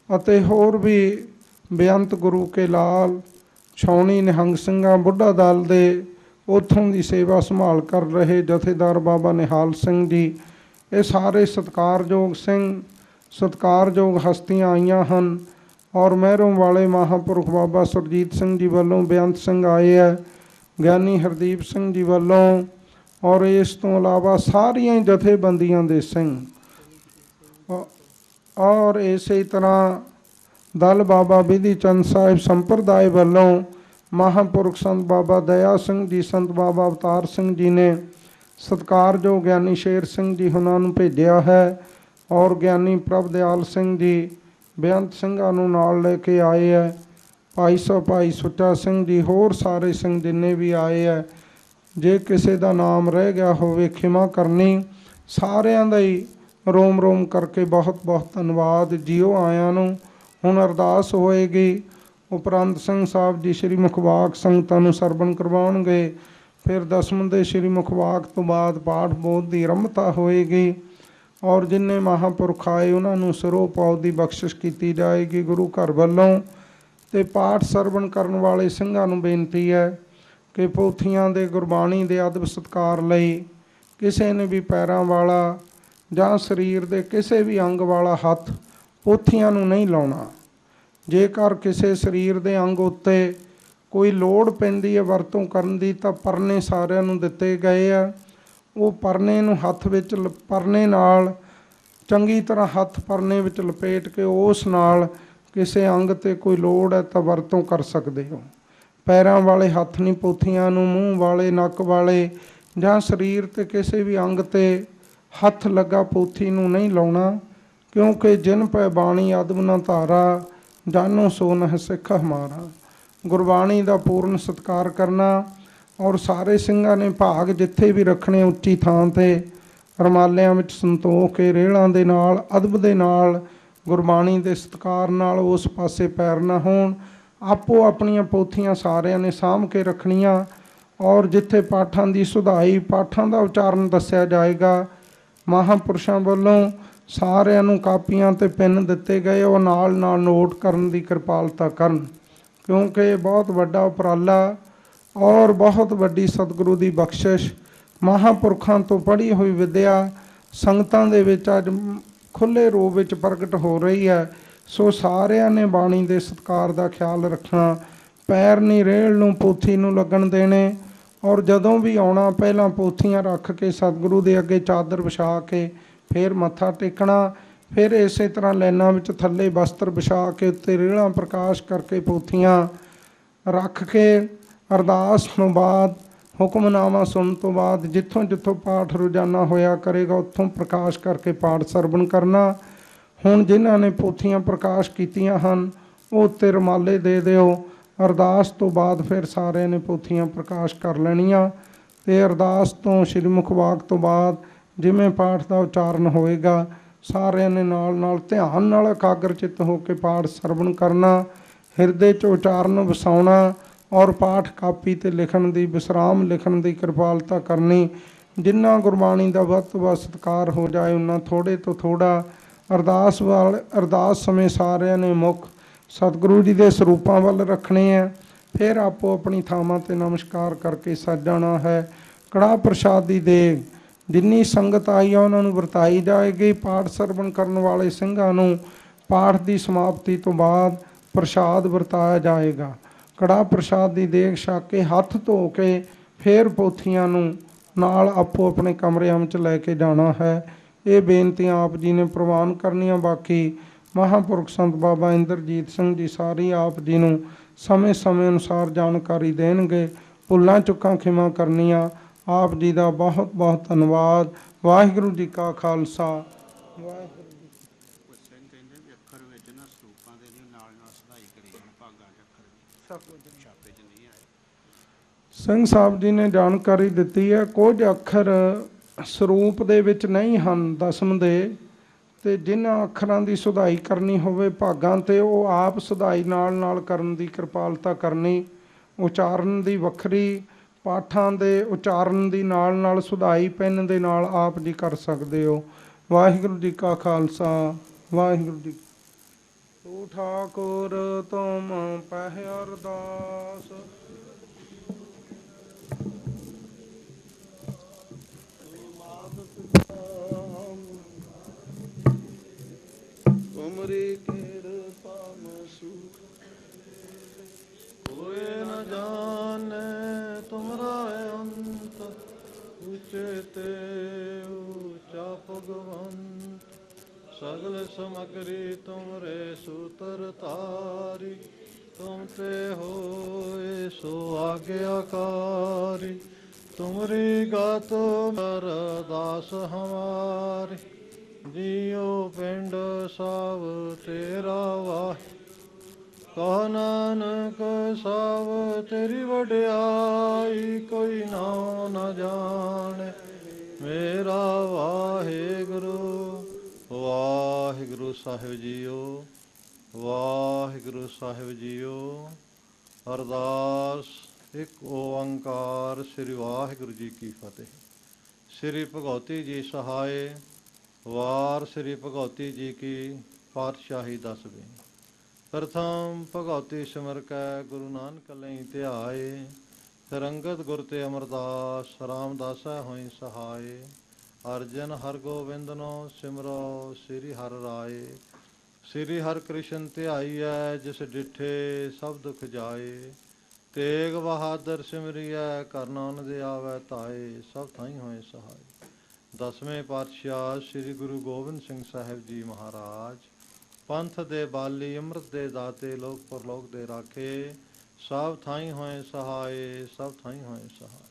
ਅਤੇ ਹੋਰ ਵੀ ਬੇਅੰਤ ਗੁਰੂ ਕੇ ਲਾਲ ਛਾਉਣੀ ਨਿਹੰਗ ਸਿੰਘਾਂ ਬੁੱਢਾ ਦਲ ਦੇ ਉੱਥੋਂ ਦੀ ਸੇਵਾ ਸੰਭਾਲ ਕਰ ਰਹੇ ਜਥੇਦਾਰ ਬਾਬਾ ਨਿਹਾਲ ਸਿੰਘ ਜੀ, ਇਹ ਸਾਰੇ ਸਤਿਕਾਰਯੋਗ ਸਿੰਘ ਸਤਿਕਾਰਯੋਗ ਹਸਤੀਆਂ ਆਈਆਂ ਹਨ। ਔਰ ਮਹਿਰੋਂ ਵਾਲੇ ਮਹਾਂਪੁਰਖ ਬਾਬਾ ਸੁਰਜੀਤ ਸਿੰਘ ਜੀ ਵੱਲੋਂ ਬੇਅੰਤ ਸਿੰਘ ਆਏ ਹੈ, ਗਿਆਨੀ ਹਰਦੀਪ ਸਿੰਘ ਜੀ ਵੱਲੋਂ, ਔਰ ਇਸ ਤੋਂ ਇਲਾਵਾ ਸਾਰੀਆਂ ਜਥੇਬੰਦੀਆਂ ਦੇ ਸਿੰਘ ਔਰ ਇਸੇ ਤਰ੍ਹਾਂ ਦਲ ਬਾਬਾ ਬਿਧੀ ਚੰਦ ਸਾਹਿਬ ਸੰਪਰਦਾਇ ਵੱਲੋਂ ਮਹਾਂਪੁਰਖ ਸੰਤ ਬਾਬਾ ਦਇਆ ਸਿੰਘ ਜੀ, ਸੰਤ ਬਾਬਾ ਅਵਤਾਰ ਸਿੰਘ ਜੀ ਨੇ ਸਤਿਕਾਰਯੋਗ ਗਿਆਨੀ ਸ਼ੇਰ ਸਿੰਘ ਜੀ ਉਹਨਾਂ ਨੂੰ ਭੇਜਿਆ ਹੈ ਔਰ ਗਿਆਨੀ ਪ੍ਰਭ ਦਿਆਲ ਸਿੰਘ ਜੀ ਬੇਅੰਤ ਸਿੰਘਾਂ ਨੂੰ ਨਾਲ ਲੈ ਕੇ ਆਏ ਹੈ। ਭਾਈ ਸੁੱਚਾ ਸਿੰਘ ਜੀ, ਹੋਰ ਸਾਰੇ ਸਿੰਘ ਜਿੰਨੇ ਵੀ ਆਏ ਹੈ, ਜੇ ਕਿਸੇ ਦਾ ਨਾਮ ਰਹਿ ਗਿਆ ਹੋਵੇ ਖਿਮਾ ਕਰਨੀ। ਸਾਰਿਆਂ ਦਾ ਹੀ ਰੋਮ ਰੋਮ ਕਰਕੇ ਬਹੁਤ ਬਹੁਤ ਧੰਨਵਾਦ ਜੀਓ ਆਇਆਂ ਨੂੰ। ਹੁਣ ਅਰਦਾਸ ਹੋਏਗੀ, ਉਪਰੰਤ ਸਿੰਘ ਸਾਹਿਬ ਜੀ ਸ਼੍ਰੀ ਮੁਖਵਾਕ ਸੰਗਤਾਂ ਨੂੰ ਸਰਵਣ ਕਰਵਾਉਣਗੇ। ਫਿਰ ਦਸਮ ਦੇ ਸ਼੍ਰੀ ਮੁਖਵਾਕ ਤੋਂ ਬਾਅਦ ਪਾਠ ਬੋਧ ਦੀ ਆਰੰਭਤਾ ਹੋਏਗੀ ਔਰ ਜਿੰਨੇ ਮਹਾਂਪੁਰਖ ਆਏ ਉਹਨਾਂ ਨੂੰ ਸਿਰੋਂ ਪੌਦ ਦੀ ਬਖਸ਼ਿਸ਼ ਕੀਤੀ ਜਾਏਗੀ ਗੁਰੂ ਘਰ ਵੱਲੋਂ। ਅਤੇ ਪਾਠ ਸਰਵਣ ਕਰਨ ਵਾਲੇ ਸਿੰਘਾਂ ਨੂੰ ਬੇਨਤੀ ਹੈ ਕਿ ਪੋਥੀਆਂ ਦੇ ਗੁਰਬਾਣੀ ਦੇ ਅਦਬ ਸਤਿਕਾਰ ਲਈ ਕਿਸੇ ਨੇ ਵੀ ਪੈਰਾਂ ਵਾਲਾ ਜਾਂ ਸਰੀਰ ਦੇ ਕਿਸੇ ਵੀ ਅੰਗ ਵਾਲਾ ਹੱਥ ਪੋਥੀਆਂ ਨੂੰ ਨਹੀਂ ਲਾਉਣਾ। ਜੇਕਰ ਕਿਸੇ ਸਰੀਰ ਦੇ ਅੰਗ ਉੱਤੇ ਕੋਈ ਲੋੜ ਪੈਂਦੀ ਹੈ ਵਰਤੋਂ ਕਰਨ ਦੀ ਤਾਂ ਪਰਨੇ ਸਾਰਿਆਂ ਨੂੰ ਦਿੱਤੇ ਗਏ ਆ। ਉਹ ਪਰਨੇ ਨੂੰ ਹੱਥ ਵਿੱਚ ਪਰਨੇ ਨਾਲ ਚੰਗੀ ਤਰ੍ਹਾਂ ਹੱਥ ਪਰਨੇ ਵਿੱਚ ਲਪੇਟ ਕੇ ਉਸ ਨਾਲ ਕਿਸੇ ਅੰਗ 'ਤੇ ਕੋਈ ਲੋੜ ਹੈ ਤਾਂ ਵਰਤੋਂ ਕਰ ਸਕਦੇ ਹੋ। ਪੈਰਾਂ ਵਾਲੇ ਹੱਥ ਨਹੀਂ ਪੋਥੀਆਂ ਨੂੰ, ਮੂੰਹ ਵਾਲੇ, ਨੱਕ ਵਾਲੇ ਜਾਂ ਸਰੀਰ 'ਤੇ ਕਿਸੇ ਵੀ ਅੰਗ 'ਤੇ ਹੱਥ ਲੱਗਾ ਪੋਥੀ ਨੂੰ ਨਹੀਂ ਲਾਉਣਾ, ਕਿਉਂਕਿ ਜਿਨ ਪੈ ਬਾਣੀ ਅਦਬ ਨ ਧਾਰਾ ਜਾਨੋ ਸੋ ਨਹਿ ਸਿੱਖ ਹਮਾਰਾ। ਗੁਰਬਾਣੀ ਦਾ ਪੂਰਨ ਸਤਿਕਾਰ ਕਰਨਾ ਔਰ ਸਾਰੇ ਸਿੰਘਾਂ ਨੇ ਭਾਗ ਜਿੱਥੇ ਵੀ ਰੱਖਣੇ ਉੱਚੀ ਥਾਂ 'ਤੇ ਰਮਾਲਿਆਂ ਵਿੱਚ ਸੰਤੋਖ ਕੇ ਰੇਹੜਾਂ ਦੇ ਨਾਲ ਅਦਬ ਦੇ ਨਾਲ ਗੁਰਬਾਣੀ ਦੇ ਸਤਿਕਾਰ ਨਾਲ ਉਸ ਪਾਸੇ ਪੈਰ ਨਾ ਹੋਣ। ਆਪੋ ਆਪਣੀਆਂ ਪੋਥੀਆਂ ਸਾਰਿਆਂ ਨੇ ਸਾਂਭ ਕੇ ਰੱਖਣੀਆਂ ਔਰ ਜਿੱਥੇ ਪਾਠਾਂ ਦੀ ਸੁਧਾਈ ਪਾਠਾਂ ਦਾ ਉਚਾਰਨ ਦੱਸਿਆ ਜਾਏਗਾ ਮਹਾਂਪੁਰਸ਼ਾਂ ਵੱਲੋਂ ਸਾਰਿਆਂ ਨੂੰ ਕਾਪੀਆਂ 'ਤੇ ਪੈਨ ਦਿੱਤੇ ਗਏ, ਉਹ ਨਾਲ ਨਾਲ ਨੋਟ ਕਰਨ ਦੀ ਕਿਰਪਾਲਤਾ ਕਰਨ, ਕਿਉਂਕਿ ਇਹ ਬਹੁਤ ਵੱਡਾ ਉਪਰਾਲਾ ਔਰ ਬਹੁਤ ਵੱਡੀ ਸਤਿਗੁਰੂ ਦੀ ਬਖਸ਼ਿਸ਼ ਮਹਾਂਪੁਰਖਾਂ ਤੋਂ ਪੜ੍ਹੀ ਹੋਈ ਵਿੱਦਿਆ ਸੰਗਤਾਂ ਦੇ ਵਿੱਚ ਅੱਜ ਖੁੱਲ੍ਹੇ ਰੂਪ ਵਿੱਚ ਪ੍ਰਗਟ ਹੋ ਰਹੀ ਹੈ। ਸੋ ਸਾਰਿਆਂ ਨੇ ਬਾਣੀ ਦੇ ਸਤਿਕਾਰ ਦਾ ਖਿਆਲ ਰੱਖਣਾ, ਪੈਰ ਨਹੀਂ ਰੇਹੜ ਨੂੰ ਪੋਥੀ ਨੂੰ ਲੱਗਣ ਦੇਣੇ ਔਰ ਜਦੋਂ ਵੀ ਆਉਣਾ ਪਹਿਲਾਂ ਪੋਥੀਆਂ ਰੱਖ ਕੇ ਸਤਿਗੁਰੂ ਦੇ ਅੱਗੇ ਚਾਦਰ ਵਿਛਾ ਕੇ ਫਿਰ ਮੱਥਾ ਟੇਕਣਾ। ਫਿਰ ਇਸੇ ਤਰ੍ਹਾਂ ਲਾਈਨਾਂ ਵਿੱਚ ਥੱਲੇ ਬਸਤਰ ਵਿਛਾ ਕੇ ਉੱਤੇ ਰੇਹੜਾਂ ਪ੍ਰਕਾਸ਼ ਕਰਕੇ ਪੋਥੀਆਂ ਰੱਖ ਕੇ ਅਰਦਾਸ ਤੋਂ ਬਾਅਦ ਹੁਕਮਨਾਮਾ ਸੁਣਨ ਤੋਂ ਬਾਅਦ ਜਿੱਥੋਂ ਜਿੱਥੋਂ ਪਾਠ ਰੋਜ਼ਾਨਾ ਹੋਇਆ ਕਰੇਗਾ ਉੱਥੋਂ ਪ੍ਰਕਾਸ਼ ਕਰਕੇ ਪਾਠ ਸਰਵਣ ਕਰਨਾ। ਹੁਣ ਜਿਨ੍ਹਾਂ ਨੇ ਪੋਥੀਆਂ ਪ੍ਰਕਾਸ਼ ਕੀਤੀਆਂ ਹਨ ਉਹ ਉੱਤੇ ਰੁਮਾਲੇ ਦੇ ਦਿਓ। ਅਰਦਾਸ ਤੋਂ ਬਾਅਦ ਫਿਰ ਸਾਰਿਆਂ ਨੇ ਪੋਥੀਆਂ ਪ੍ਰਕਾਸ਼ ਕਰ ਲੈਣੀਆਂ ਅਤੇ ਅਰਦਾਸ ਤੋਂ ਸ਼੍ਰੀ ਮੁਖਵਾਕ ਤੋਂ ਬਾਅਦ ਜਿਵੇਂ ਪਾਠ ਦਾ ਉਚਾਰਨ ਹੋਏਗਾ ਸਾਰਿਆਂ ਨੇ ਨਾਲ ਨਾਲ ਧਿਆਨ ਨਾਲ ਇਕਾਗਰ ਚਿੱਤ ਹੋ ਕੇ ਪਾਠ ਸਰਵਣ ਕਰਨਾ, ਹਿਰਦੇ 'ਚ ਉਚਾਰਨ ਵਸਾਉਣਾ ਔਰ ਪਾਠ ਕਾਪੀ 'ਤੇ ਲਿਖਣ ਦੀ ਵਿਸਰਾਮ ਲਿਖਣ ਦੀ ਕਿਰਪਾਲਤਾ ਕਰਨੀ। ਜਿੰਨਾ ਗੁਰਬਾਣੀ ਦਾ ਵੱਧ ਤੋਂ ਵੱਧ ਸਤਿਕਾਰ ਹੋ ਜਾਏ ਉਨਾ ਥੋੜ੍ਹੇ ਤੋਂ ਥੋੜ੍ਹਾ। ਅਰਦਾਸ ਸਮੇਂ ਸਾਰਿਆਂ ਨੇ ਮੁੱਖ ਸਤਿਗੁਰੂ ਜੀ ਦੇ ਸਰੂਪਾਂ ਵੱਲ ਰੱਖਣੇ ਹੈ। ਫਿਰ ਆਪੋ ਆਪਣੀ ਥਾਵਾਂ 'ਤੇ ਨਮਸਕਾਰ ਕਰਕੇ ਸੱਜ ਜਾਣਾ ਹੈ। ਕੜਾਹ ਪ੍ਰਸ਼ਾਦ ਦੀ ਦੇਗ ਜਿੰਨੀ ਸੰਗਤ ਆਈ ਆ ਉਹਨਾਂ ਨੂੰ ਵਰਤਾਈ ਜਾਏਗੀ। ਪਾਠ ਸਰਵਣ ਕਰਨ ਵਾਲੇ ਸਿੰਘਾਂ ਨੂੰ ਪਾਠ ਦੀ ਸਮਾਪਤੀ ਤੋਂ ਬਾਅਦ ਪ੍ਰਸ਼ਾਦ ਵਰਤਾਇਆ ਜਾਏਗਾ। ਕੜਾਹ ਪ੍ਰਸ਼ਾਦ ਦੀ ਦੇਗ ਛਕ ਕੇ ਹੱਥ ਧੋ ਕੇ ਫਿਰ ਪੋਥੀਆਂ ਨੂੰ ਨਾਲ ਆਪੋ ਆਪਣੇ ਕਮਰਿਆਂ ਵਿੱਚ ਲੈ ਕੇ ਜਾਣਾ ਹੈ। ਇਹ ਬੇਨਤੀਆਂ ਆਪ ਜੀ ਨੇ ਪ੍ਰਵਾਨ ਕਰਨੀਆਂ। ਬਾਕੀ ਮਹਾਂਪੁਰਖ ਸੰਤ ਬਾਬਾ ਇੰਦਰਜੀਤ ਸਿੰਘ ਜੀ ਸਾਰੀ ਆਪ ਜੀ ਨੂੰ ਸਮੇਂ ਸਮੇਂ ਅਨੁਸਾਰ ਜਾਣਕਾਰੀ ਦੇਣਗੇ। ਭੁੱਲਾਂ ਚੁੱਕਾਂ ਖਿਮਾ ਕਰਨੀਆਂ। ਆਪ ਜੀ ਦਾ ਬਹੁਤ ਬਹੁਤ ਧੰਨਵਾਦ। ਵਾਹਿਗੁਰੂ ਜੀ ਕਾ ਖਾਲਸਾ ਵਾਹਿਗੁਰੂ ਜੀ। ਸਿੰਘ ਕਹਿੰਦੇ ਵੀ ਅੱਖਰ ਵਿੱਚ ਨਾ ਸਰੂਪਾਂ ਦੇ ਨਾਲ ਨਾਲ ਸਦਾਈ ਕਰੀ ਜਾਣ, ਭਾਗਾਂ 'ਚ ਅੱਖਰ ਛਾਪੇ 'ਚ ਨਹੀਂ ਆਏ। ਸਿੰਘ ਸਾਹਿਬ ਜੀ ਨੇ ਜਾਣਕਾਰੀ ਦਿੱਤੀ ਹੈ ਕੁਝ ਅੱਖਰ ਸਰੂਪ ਦੇ ਵਿੱਚ ਨਹੀਂ ਹਨ ਦਸਮ ਦੇ, ਤੇ ਜਿਨ੍ਹਾਂ ਅੱਖਰਾਂ ਦੀ ਸੁਧਾਈ ਕਰਨੀ ਹੋਵੇ ਭਾਗਾਂ ਤੇ ਉਹ ਆਪ ਸੁਧਾਈ ਨਾਲ ਕਰਨ ਦੀ ਕਿਰਪਾਲਤਾ ਕਰਨੀ। ਉਚਾਰਨ ਦੀ ਵੱਖਰੀ, ਪਾਠਾਂ ਦੇ ਉਚਾਰਨ ਦੀ ਨਾਲ ਸੁਧਾਈ ਪੈਨ ਦੇ ਨਾਲ ਆਪ ਜੀ ਕਰ ਸਕਦੇ ਹੋ। ਵਾਹਿਗੁਰੂ ਜੀ ਕਾ ਖਾਲਸਾ, ਵਾਹਿਗੁਰੂ ਜੀ। ਤੂੰ ਠਾਕੁਰ ਤੁਮ ਪਹਿ ਅਰਦਾਸ, ਤੁਮਰੀ ਕਿਰਪਾ ਮਸੂਖ ਕੋਇ ਨ ਜਾਣੈ ਤੁਮਰਾ ਅੰਤ। ਉੱਚੇ ਤੇ ਉੱਚਾ ਭਗਵੰਤ, ਸਗਲ ਸਮਗਰੀ ਤੁਮਰੇ ਸੂਤਰ ਤਾਰੀ। ਤੁਮ ਤੇ ਹੋਏ ਸੋ ਆਗਿਆਕਾਰੀ, ਤੁਮਰੀ ਗਾਤ ਅਰਦਾਸ ਹਮਾਰੀ। ਜੀਉ ਪਿੰਡ ਸਭ ਤੇਰਾ ਵਾਹਿ, ਕਹ ਨਾਨਕ ਸਭ ਤੇਰੀ ਵਡਿਆਈ। ਕੋਈ ਨਾਉ ਨ ਜਾਣੈ ਮੇਰਾ ਵਾਹਿਗੁਰੂ। ਵਾਹਿਗੁਰੂ ਸਾਹਿਬ ਜੀਓ, ਵਾਹਿਗੁਰੂ ਸਾਹਿਬ ਜੀਓ। ਅਰਦਾਸ। ਇੱਕ ਓੰਕਾਰ ਸ੍ਰੀ ਵਾਹਿਗੁਰੂ ਜੀ ਕੀ ਫਤਿਹ। ਸ੍ਰੀ ਭਗਉਤੀ ਜੀ ਸਹਾਏ। ਵਾਰ ਸ੍ਰੀ ਭਗਉਤੀ ਜੀ ਕੀ ਪਾਤਸ਼ਾਹੀ ਦਸਵੇਂ। ਪ੍ਰਥਮ ਭਗਉਤੀ ਸਿਮਰ ਕੈ ਗੁਰੂ ਨਾਨਕ ਲਈ ਧਿਆਏ। ਫਿਰ ਅੰਗਦ ਗੁਰ ਤੇ ਅਮਰਦਾਸ ਰਾਮਦਾਸਾ ਹੋਈ ਸਹਾਏ। ਅਰਜਨ ਹਰ ਗੋਬਿੰਦਨੋ ਸਿਮਰੋ ਸ੍ਰੀ ਹਰਿ ਰਾਏ। ਸ੍ਰੀ ਹਰਿ ਕ੍ਰਿਸ਼ਨ ਧਿਆਈਐ ਜਿਸ ਡਿਠੇ ਸਭ ਦੁਖ ਜਾਏ। ਤੇਗ ਬਹਾਦਰ ਸਿਮਰਿਐ ਕਰ ਨਾਨਕ ਦੇ ਆਵੈ ਧਾਏ। ਸਭ ਥਾਈ ਹੋਏ ਸਹਾਏ। ਦਸਵੇਂ ਪਾਤਸ਼ਾਹ ਸ੍ਰੀ ਗੁਰੂ ਗੋਬਿੰਦ ਸਿੰਘ ਸਾਹਿਬ ਜੀ ਮਹਾਰਾਜ ਪੰਥ ਦੇ ਬਾਲੀ, ਅੰਮ੍ਰਿਤ ਦੇ ਦਾਤੇ, ਲੋਕ ਪਰਲੋਕ ਦੇ ਰਾਖੇ। ਸਭ ਥਾਈ ਹੋਏ ਸਹਾਏ, ਸਭ ਥਾਈ ਹੋਏ ਸਹਾਏ।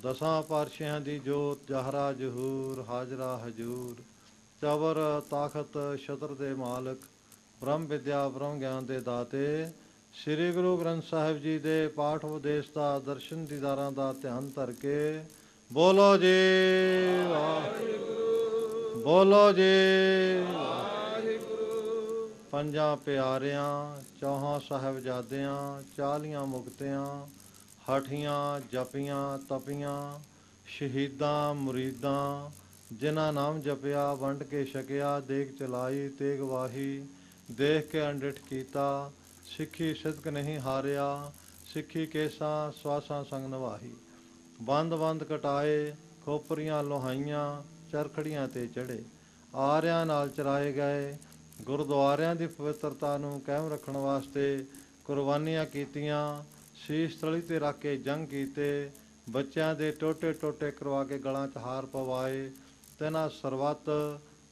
ਦਸਾਂ ਪਾਤਸ਼ਾਹਾਂ ਦੀ ਜੋਤ ਜਹਰਾ ਜਹੂਰ, ਹਾਜ਼ਰਾ ਹਜੂਰ। ਚਵਰ ਤਾਖਤ ਛਤਰ ਦੇ ਮਾਲਕ, ਬ੍ਰਹਮ ਵਿਦਿਆ ਬ੍ਰਹਮ ਗਿਆਨ ਦੇ ਦਾਤੇ। ਸ੍ਰੀ ਗੁਰੂ ਗ੍ਰੰਥ ਸਾਹਿਬ ਜੀ ਦੇ ਪਾਠ ਉਪਦੇਸ਼ ਦਾ, ਦਰਸ਼ਨ ਦੀਦਾਰਾਂ ਦਾ ਧਿਆਨ ਧਰ ਕੇ ਬੋਲੋ ਜੀ ਵਾਹਿਗੁਰੂ, ਬੋਲੋ ਜੀ ਵਾਹਿਗੁਰੂ। ਪੰਜਾਂ ਪਿਆਰਿਆਂ, ਚੌਹਾਂ ਸਾਹਿਬਜ਼ਾਦਿਆਂ, 40 ਮੁਕਤਿਆਂ, ਹਠੀਆਂ ਜਪੀਆਂ ਤਪੀਆਂ, ਸ਼ਹੀਦਾਂ ਮੁਰੀਦਾਂ, ਜਿਨ੍ਹਾਂ ਨਾਮ ਜਪਿਆ ਵੰਡ ਕੇ ਛਕਿਆ, ਦੇਗ ਚਲਾਈ ਤੇਗ ਵਾਹੀ, ਦੇਖ ਕੇ ਅੰਡਿਠ ਕੀਤਾ। ਸਿੱਖੀ ਸਿਦਕ ਨਹੀਂ ਹਾਰਿਆ, ਸਿੱਖੀ ਕੇਸਾਂ ਸਵਾਸਾਂ ਸੰਗ ਨਿਵਾਹੀ। ਬੰਦ ਬੰਦ ਕਟਾਏ, ਖੋਪਰੀਆਂ ਲੋਹਾਈਆਂ, ਚਰਖੜੀਆਂ ਤੇ ਚੜ੍ਹੇ। ਆਰਿਆਂ ਨਾਲ ਚਰਾਏ ਗਏ। ਗੁਰਦੁਆਰਿਆਂ ਦੀ ਪਵਿੱਤਰਤਾ ਨੂੰ ਕਾਇਮ ਰੱਖਣ ਵਾਸਤੇ ਕੁਰਬਾਨੀਆਂ ਕੀਤੀਆਂ। ਸੀਸ ਤਲੀ ਤੇ ਰੱਖ ਕੇ ਜੰਗ ਕੀਤੇ। ਬੱਚਿਆਂ ਦੇ ਟੋਟੇ ਟੋਟੇ ਕਰਵਾ ਕੇ ਗਲਾਂ 'ਚ ਹਾਰ ਪਵਾਏ। ਤਿੰਨਾਂ ਸਰਬੱਤ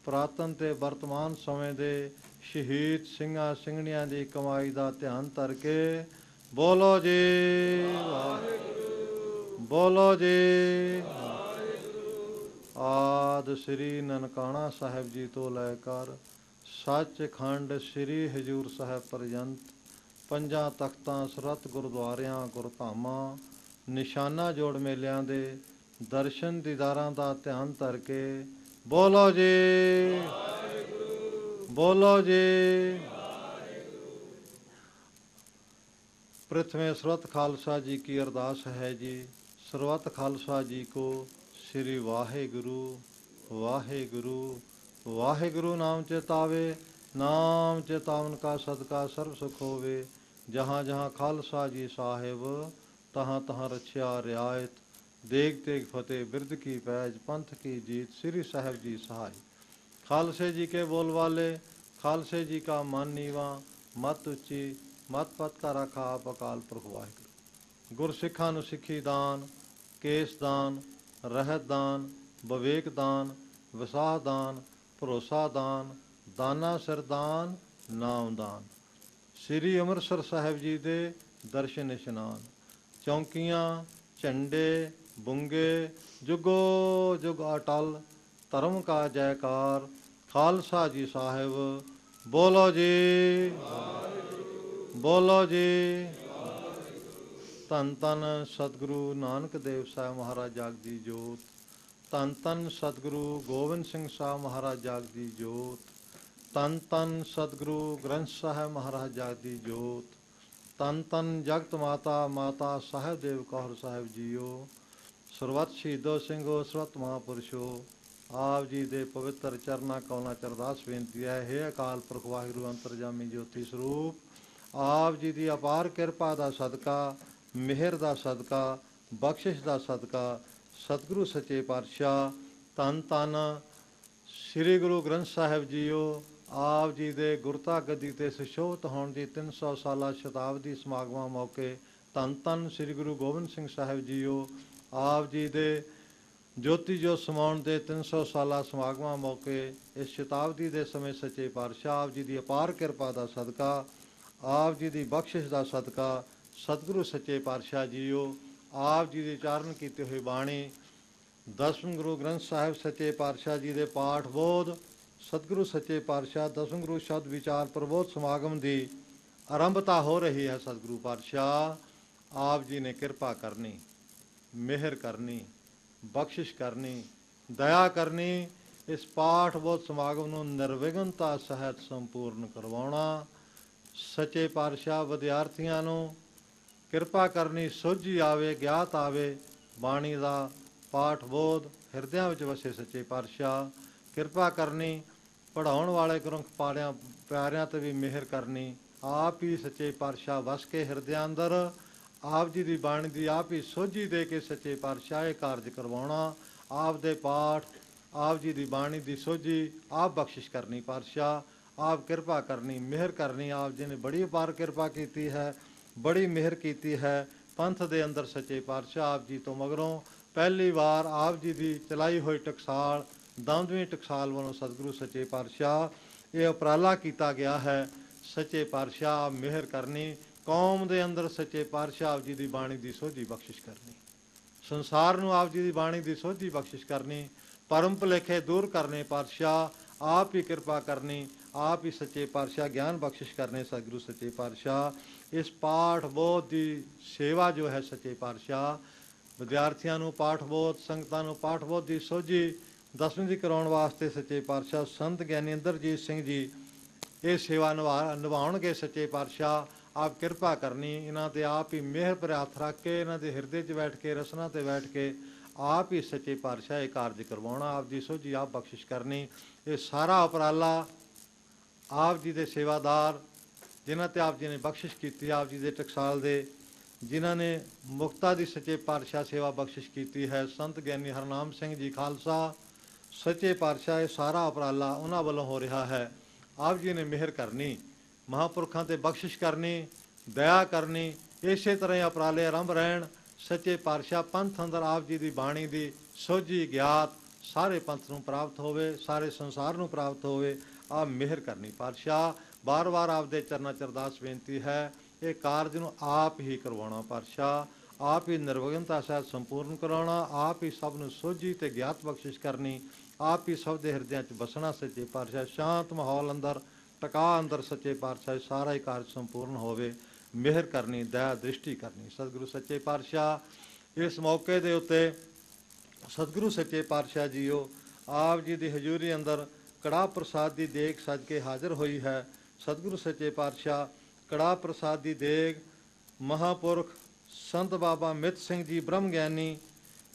ਪੁਰਾਤਨ ਤੇ ਵਰਤਮਾਨ ਸਮੇਂ ਦੇ ਸ਼ਹੀਦ ਸਿੰਘਾਂ ਸਿੰਘਣੀਆਂ ਦੀ ਕਮਾਈ ਦਾ ਧਿਆਨ ਧਰ ਕੇ ਬੋਲੋ ਜੀ ਵਾਹਿਗੁਰੂ, ਬੋਲੋ ਜੀ ਵਾਹਿਗੁਰੂ। ਆਦਿ ਸ੍ਰੀ ਨਨਕਾਣਾ ਸਾਹਿਬ ਜੀ ਤੋਂ ਲੈ ਕਰ ਸੱਚਖੰਡ ਸ੍ਰੀ ਹਜ਼ੂਰ ਸਾਹਿਬ ਪਰਯੰਤ ਪੰਜਾਂ ਤਖਤਾਂ, ਸਰਹੱਦ ਗੁਰਦੁਆਰਿਆਂ, ਗੁਰਧਾਮਾਂ, ਨਿਸ਼ਾਨਾ ਜੋੜ ਮੇਲਿਆਂ ਦੇ ਦਰਸ਼ਨ ਦੀਦਾਰਾਂ ਦਾ ਧਿਆਨ ਧਰ ਕੇ ਬੋਲੋ ਜੀ ਵਾਹਿਗੁਰੂ, ਬੋਲੋ ਜੀ ਵਾਹਿਗੁਰੂ। प्रथमे सर्वत खालसा जी की अरदास है जी। सर्वत खालसा जी को श्री वाहेगुरु वाहेगुरु वाहेगुरु नाम चेतावे, नाम चेतावन का सदका सर्व सुख होवे। जहाँ जहाँ खालसा जी साहेब तहाँ तहाँ रक्षा रियायत। देग तेग फतेह बिरद की पैज, पंथ की जीत श्री साहेब जी सहाय। खालसे जी के बोल वाले, खालसे जी का मान नीवा, मत उच्ची, मत पत का रखा आप अकाल पुरख वाहिगुरू। गुरसिखां नूं सिੱਖੀ ਦਾਨ, ਕੇਸ ਦਾਨ, ਰਹਿਤ ਦਾਨ, ਵਿਵੇਕ ਦਾਨ, ਵਿਸਾਹ ਦਾਨ, ਭਰੋਸਾ ਦਾਨ, ਦਾਨਾ ਸਿਰ ਦਾਨ, ਨਾਮ ਦਾਨ। ਸ੍ਰੀ ਅੰਮ੍ਰਿਤਸਰ ਸਾਹਿਬ ਜੀ ਦੇ ਦਰਸ਼ਨ ਇਸ਼ਨਾਨ। ਚੌਂਕੀਆਂ, ਝੰਡੇ, ਬੁੰਗੇ, ਜੁਗੋ ਜੁਗ ਅਟਲ, ਧਰਮ ਕਾ ਜੈਕਾਰ। ਖਾਲਸਾ ਜੀ ਸਾਹਿਬ ਬੋਲੋ ਜੀ, ਬੋਲੋ ਜੀ। ਧੰਨ ਧੰਨ ਸਤਿਗੁਰੂ ਨਾਨਕ ਦੇਵ ਸਾਹਿਬ ਮਹਾਰਾਜ ਜਗ ਦੀ ਜੋਤ। ਧੰਨ ਧੰਨ ਸਤਿਗੁਰੂ ਗੋਬਿੰਦ ਸਿੰਘ ਸਾਹਿਬ ਮਹਾਰਾਜ ਜਾਗ ਦੀ ਜੋਤ, ਧੰਨ ਧੰਨ ਸਤਿਗੁਰੂ ਗ੍ਰੰਥ ਸਾਹਿਬ ਮਹਾਰਾਜ ਜਾਗ ਦੀ ਜੋਤ, ਧੰਨ ਧੰਨ ਜਗਤ ਮਾਤਾ ਮਾਤਾ ਸਾਹਿਬ ਦੇਵ ਕੌਰ ਸਾਹਿਬ ਜੀਓ, ਸਰਬੱਤ ਸ਼ਹੀਦੋ ਸਿੰਘੋ ਸਰਬੱਤ ਮਹਾਂਪੁਰਸ਼ੋ, ਆਪ ਜੀ ਦੇ ਪਵਿੱਤਰ ਚਰਨਾਂ ਕੌਲਾਂ ਚ ਅਰਦਾਸ ਬੇਨਤੀ ਹੈ। ਹੇ ਅਕਾਲ ਪੁਰਖ ਵਾਹਿਗੁਰੂ ਅੰਤਰਜਾਮੀ ਜੋਤੀ ਸਰੂਪ, ਆਪ ਜੀ ਦੀ ਅਪਾਰ ਕਿਰਪਾ ਦਾ ਸਦਕਾ, ਮਿਹਰ ਦਾ ਸਦਕਾ, ਬਖਸ਼ਿਸ਼ ਦਾ ਸਦਕਾ, ਸਤਿਗੁਰੂ ਸੱਚੇ ਪਾਤਸ਼ਾਹ ਧੰਨ ਧੰਨ ਸ੍ਰੀ ਗੁਰੂ ਗ੍ਰੰਥ ਸਾਹਿਬ ਜੀਓ, ਆਪ ਜੀ ਦੇ ਗੁਰਤਾ ਗੱਦੀ ਤੇ ਸੁਸ਼ੋਭਿਤ ਹੋਣ ਦੀ 300 ਸਾਲਾ ਸ਼ਤਾਬਦੀ ਸਮਾਗਮਾਂ ਮੌਕੇ ਧੰਨ ਧੰਨ ਸ੍ਰੀ ਗੁਰੂ ਗੋਬਿੰਦ ਸਿੰਘ ਸਾਹਿਬ ਜੀਓ, ਆਪ ਜੀ ਦੇ ਜੋਤੀ ਜੋਤ ਸਮਾਉਣ ਦੇ 300 ਸਾਲਾ ਸਮਾਗਮਾਂ ਮੌਕੇ ਇਸ ਸ਼ਤਾਬਦੀ ਦੇ ਸਮੇਂ ਸੱਚੇ ਪਾਤਸ਼ਾਹ ਆਪ ਜੀ ਦੀ ਅਪਾਰ ਕਿਰਪਾ ਦਾ ਸਦਕਾ, ਆਪ ਜੀ ਦੀ ਬਖਸ਼ਿਸ਼ ਦਾ ਸਦਕਾ, ਸਤਿਗੁਰੂ ਸੱਚੇ ਪਾਤਸ਼ਾਹ ਜੀਓ, ਆਪ ਜੀ ਦੇ ਉਚਾਰਨ ਕੀਤੇ ਹੋਏ ਬਾਣੀ ਦਸਮ ਗੁਰੂ ਗ੍ਰੰਥ ਸਾਹਿਬ ਸੱਚੇ ਪਾਤਸ਼ਾਹ ਜੀ ਦੇ ਪਾਠ ਬੋਧ, ਸਤਿਗੁਰੂ ਸੱਚੇ ਪਾਤਸ਼ਾਹ ਦਸਮ ਗੁਰੂ ਸ਼ਬਦ ਵਿਚਾਰ ਪ੍ਰਬੋਧ ਸਮਾਗਮ ਦੀ ਆਰੰਭਤਾ ਹੋ ਰਹੀ ਹੈ। ਸਤਿਗੁਰੂ ਪਾਤਸ਼ਾਹ ਆਪ ਜੀ ਨੇ ਕਿਰਪਾ ਕਰਨੀ, ਮਿਹਰ ਕਰਨੀ, ਬਖਸ਼ਿਸ਼ ਕਰਨੀ, ਦਇਆ ਕਰਨੀ, ਇਸ ਪਾਠ ਬੋਧ ਸਮਾਗਮ ਨੂੰ ਨਿਰਵਿਘਨਤਾ ਸਹਿਤ ਸੰਪੂਰਨ ਕਰਵਾਉਣਾ। ਸੱਚੇ ਪਾਤਸ਼ਾਹ ਵਿਦਿਆਰਥੀਆਂ ਨੂੰ ਕਿਰਪਾ ਕਰਨੀ, ਸੋਝੀ ਆਵੇ, ਗਿਆਤ ਆਵੇ, ਬਾਣੀ ਦਾ ਪਾਠ ਬੋਧ ਹਿਰਦਿਆਂ ਵਿੱਚ ਵਸੇ। ਸੱਚੇ ਪਾਤਸ਼ਾਹ ਕਿਰਪਾ ਕਰਨੀ, ਪੜ੍ਹਾਉਣ ਵਾਲੇ ਗੁਰਮੁਖ ਪਾੜਿਆਂ ਪਿਆਰਿਆਂ ਤੇ ਵੀ ਮਿਹਰ ਕਰਨੀ। ਆਪ ਹੀ ਸੱਚੇ ਪਾਤਸ਼ਾਹ ਵਸ ਕੇ ਹਿਰਦਿਆਂ ਅੰਦਰ ਆਪ ਜੀ ਦੀ ਬਾਣੀ ਦੀ ਆਪ ਹੀ ਸੋਝੀ ਦੇ ਕੇ ਸੱਚੇ ਪਾਤਸ਼ਾਹ ਇਹ ਕਾਰਜ ਕਰਵਾਉਣਾ। ਆਪ ਦੇ ਪਾਠ, ਆਪ ਜੀ ਦੀ ਬਾਣੀ ਦੀ ਸੋਝੀ ਆਪ ਬਖਸ਼ਿਸ਼ ਕਰਨੀ। ਪਾਤਸ਼ਾਹ ਆਪ ਕਿਰਪਾ ਕਰਨੀ, ਮਿਹਰ ਕਰਨੀ। ਆਪ ਜੀ ਨੇ ਬੜੀ ਅਪਾਰ ਕਿਰਪਾ ਕੀਤੀ ਹੈ, ਬੜੀ ਮਿਹਰ ਕੀਤੀ ਹੈ ਪੰਥ ਦੇ ਅੰਦਰ। ਸੱਚੇ ਪਾਤਸ਼ਾਹ ਆਪ ਜੀ ਤੋਂ ਮਗਰੋਂ ਪਹਿਲੀ ਵਾਰ ਆਪ ਜੀ ਦੀ ਚਲਾਈ ਹੋਈ ਟਕਸਾਲ, ਦਮਦਮੀ ਟਕਸਾਲ ਵੱਲੋਂ ਸਤਿਗੁਰੂ ਸੱਚੇ ਪਾਤਸ਼ਾਹ ਇਹ ਉਪਰਾਲਾ ਕੀਤਾ ਗਿਆ ਹੈ। ਸੱਚੇ ਪਾਤਸ਼ਾਹ ਆਪ ਮਿਹਰ ਕਰਨੀ, ਕੌਮ ਦੇ ਅੰਦਰ ਸੱਚੇ ਪਾਤਸ਼ਾਹ ਆਪ ਜੀ ਦੀ ਬਾਣੀ ਦੀ ਸੋਝੀ ਬਖਸ਼ਿਸ਼ ਕਰਨੀ, ਸੰਸਾਰ ਨੂੰ ਆਪ ਜੀ ਦੀ ਬਾਣੀ ਦੀ ਸੋਝੀ ਬਖਸ਼ਿਸ਼ ਕਰਨੀ, ਭਰਮ ਭੁਲੇਖੇ ਦੂਰ ਕਰਨੇ। ਪਾਤਸ਼ਾਹ ਆਪ ਹੀ ਕਿਰਪਾ ਕਰਨੀ, ਆਪ ਹੀ ਸੱਚੇ ਪਾਤਸ਼ਾਹ ਗਿਆਨ ਬਖਸ਼ਿਸ਼ ਕਰਨੇ। ਸਤਿਗੁਰੂ ਸੱਚੇ ਪਾਤਸ਼ਾਹ ਇਸ ਪਾਠ ਬੋਧ ਦੀ ਸੇਵਾ ਜੋ ਹੈ ਸੱਚੇ ਪਾਤਸ਼ਾਹ ਵਿਦਿਆਰਥੀਆਂ ਨੂੰ ਪਾਠ ਬੋਧ, ਸੰਗਤਾਂ ਨੂੰ ਪਾਠ ਬੋਧ ਦੀ ਸੋਝੀ ਦਸਵੀਂ ਦੀ ਕਰਾਉਣ ਵਾਸਤੇ ਸੱਚੇ ਪਾਤਸ਼ਾਹ ਸੰਤ ਗਿਆਨੀ ਇੰਦਰਜੀਤ ਸਿੰਘ ਜੀ ਇਹ ਸੇਵਾ ਨਿਭਾਉਣਗੇ। ਸੱਚੇ ਪਾਤਸ਼ਾਹ ਆਪ ਕਿਰਪਾ ਕਰਨੀ, ਇਹਨਾਂ ਤੇ ਆਪ ਹੀ ਮਿਹਰ ਭਰਿਆ ਹੱਥ ਰੱਖ ਕੇ, ਇਹਨਾਂ ਦੇ ਹਿਰਦੇ 'ਚ ਬੈਠ ਕੇ, ਰਸਨਾ ਤੇ ਬੈਠ ਕੇ ਆਪ ਹੀ ਸੱਚੇ ਪਾਤਸ਼ਾਹ ਇਹ ਕਾਰਜ ਕਰਵਾਉਣਾ। ਆਪ ਦੀ ਸੋਝੀ ਆਪ ਬਖਸ਼ਿਸ਼ ਕਰਨੀ। ਇਹ ਸਾਰਾ ਉਪਰਾਲਾ ਆਪ ਜੀ ਦੇ ਸੇਵਾਦਾਰ ਜਿਨ੍ਹਾਂ ਤੇ ਆਪ ਜੀ ਨੇ ਬਖਸ਼ਿਸ਼ ਕੀਤੀ, ਆਪ ਜੀ ਦੇ ਟਕਸਾਲ ਦੇ ਜਿਨ੍ਹਾਂ ਨੇ ਮੁਕਤਾ ਦੀ ਸੱਚੇ ਪਾਤਸ਼ਾਹ ਸੇਵਾ ਬਖਸ਼ਿਸ਼ ਕੀਤੀ ਹੈ, ਸੰਤ ਗਿਆਨੀ ਹਰਨਾਮ ਸਿੰਘ ਜੀ ਖਾਲਸਾ ਸੱਚੇ ਪਾਤਸ਼ਾਹ ਇਹ ਸਾਰਾ ਉਪਰਾਲਾ ਉਹਨਾਂ ਵੱਲੋਂ ਹੋ ਰਿਹਾ ਹੈ। ਆਪ ਜੀ ਨੇ ਮਿਹਰ ਕਰਨੀ, ਮਹਾਂਪੁਰਖਾਂ ਤੇ ਬਖਸ਼ਿਸ਼ ਕਰਨੀ, ਦਇਆ ਕਰਨੀ। ਇਸੇ ਤਰ੍ਹਾਂ ਹੀ ਉਪਰਾਲੇ ਆਰੰਭ ਰਹਿਣ। ਸੱਚੇ ਪਾਤਸ਼ਾਹ ਪੰਥ ਅੰਦਰ ਆਪ ਜੀ ਦੀ ਬਾਣੀ ਦੀ ਸੋਝੀ ਗਿਆਤ ਸਾਰੇ ਪੰਥ ਨੂੰ ਪ੍ਰਾਪਤ ਹੋਵੇ, ਸਾਰੇ ਸੰਸਾਰ ਨੂੰ ਪ੍ਰਾਪਤ ਹੋਵੇ। ਆਪ ਮਿਹਰ ਕਰਨੀ। ਪਾਤਸ਼ਾਹ ਬਾਰ-ਬਾਰ ਆਪਦੇ ਚਰਨਾਂ 'ਚ ਅਰਦਾਸ ਬੇਨਤੀ ਹੈ, ਇਹ ਕਾਰਜ ਨੂੰ ਆਪ ਹੀ ਕਰਵਾਉਣਾ। ਪਾਤਸ਼ਾਹ ਆਪ ਹੀ ਨਿਰਵਿਘਨਤਾ ਸਹਿਤ ਸੰਪੂਰਨ ਕਰਾਉਣਾ, ਆਪ ਹੀ ਸਭ ਨੂੰ ਸੋਝੀ ਤੇ ਗਿਆਤ ਬਖਸ਼ਿਸ਼ ਕਰਨੀ, ਆਪ ਹੀ ਸਭ ਦੇ ਹਿਰਦਿਆਂ 'ਚ ਬਸਣਾ। ਸੱਚੇ ਪਾਤਸ਼ਾਹ ਸ਼ਾਂਤ ਮਾਹੌਲ ਅੰਦਰ, ਟਕਾ ਅੰਦਰ ਸੱਚੇ ਪਾਤਸ਼ਾਹ ਸਾਰਾ ਹੀ ਕਾਰਜ ਸੰਪੂਰਨ ਹੋਵੇ। ਮਿਹਰ ਕਰਨੀ, ਦਇਆ ਦ੍ਰਿਸ਼ਟੀ ਕਰਨੀ। ਸਤਿਗੁਰੂ ਸੱਚੇ ਪਾਤਸ਼ਾਹ ਇਸ ਮੌਕੇ ਦੇ ਉੱਤੇ ਸਤਿਗੁਰੂ ਸੱਚੇ ਪਾਤਸ਼ਾਹ ਜੀਓ ਆਪ ਜੀ ਦੀ ਹਜ਼ੂਰੀ ਅੰਦਰ ਕੜਾਹ ਪ੍ਰਸਾਦ ਦੀ ਦੇਗ ਸਜ ਕੇ ਹਾਜ਼ਰ ਹੋਈ ਹੈ। ਸਤਿਗੁਰੂ ਸੱਚੇ ਪਾਤਸ਼ਾਹ ਕੜਾਹ ਪ੍ਰਸਾਦ ਦੀ ਦੇਗ ਮਹਾਂਪੁਰਖ ਸੰਤ ਬਾਬਾ ਮਿੱਤ ਸਿੰਘ ਜੀ ਬ੍ਰਹਮ ਗਿਆਨੀ,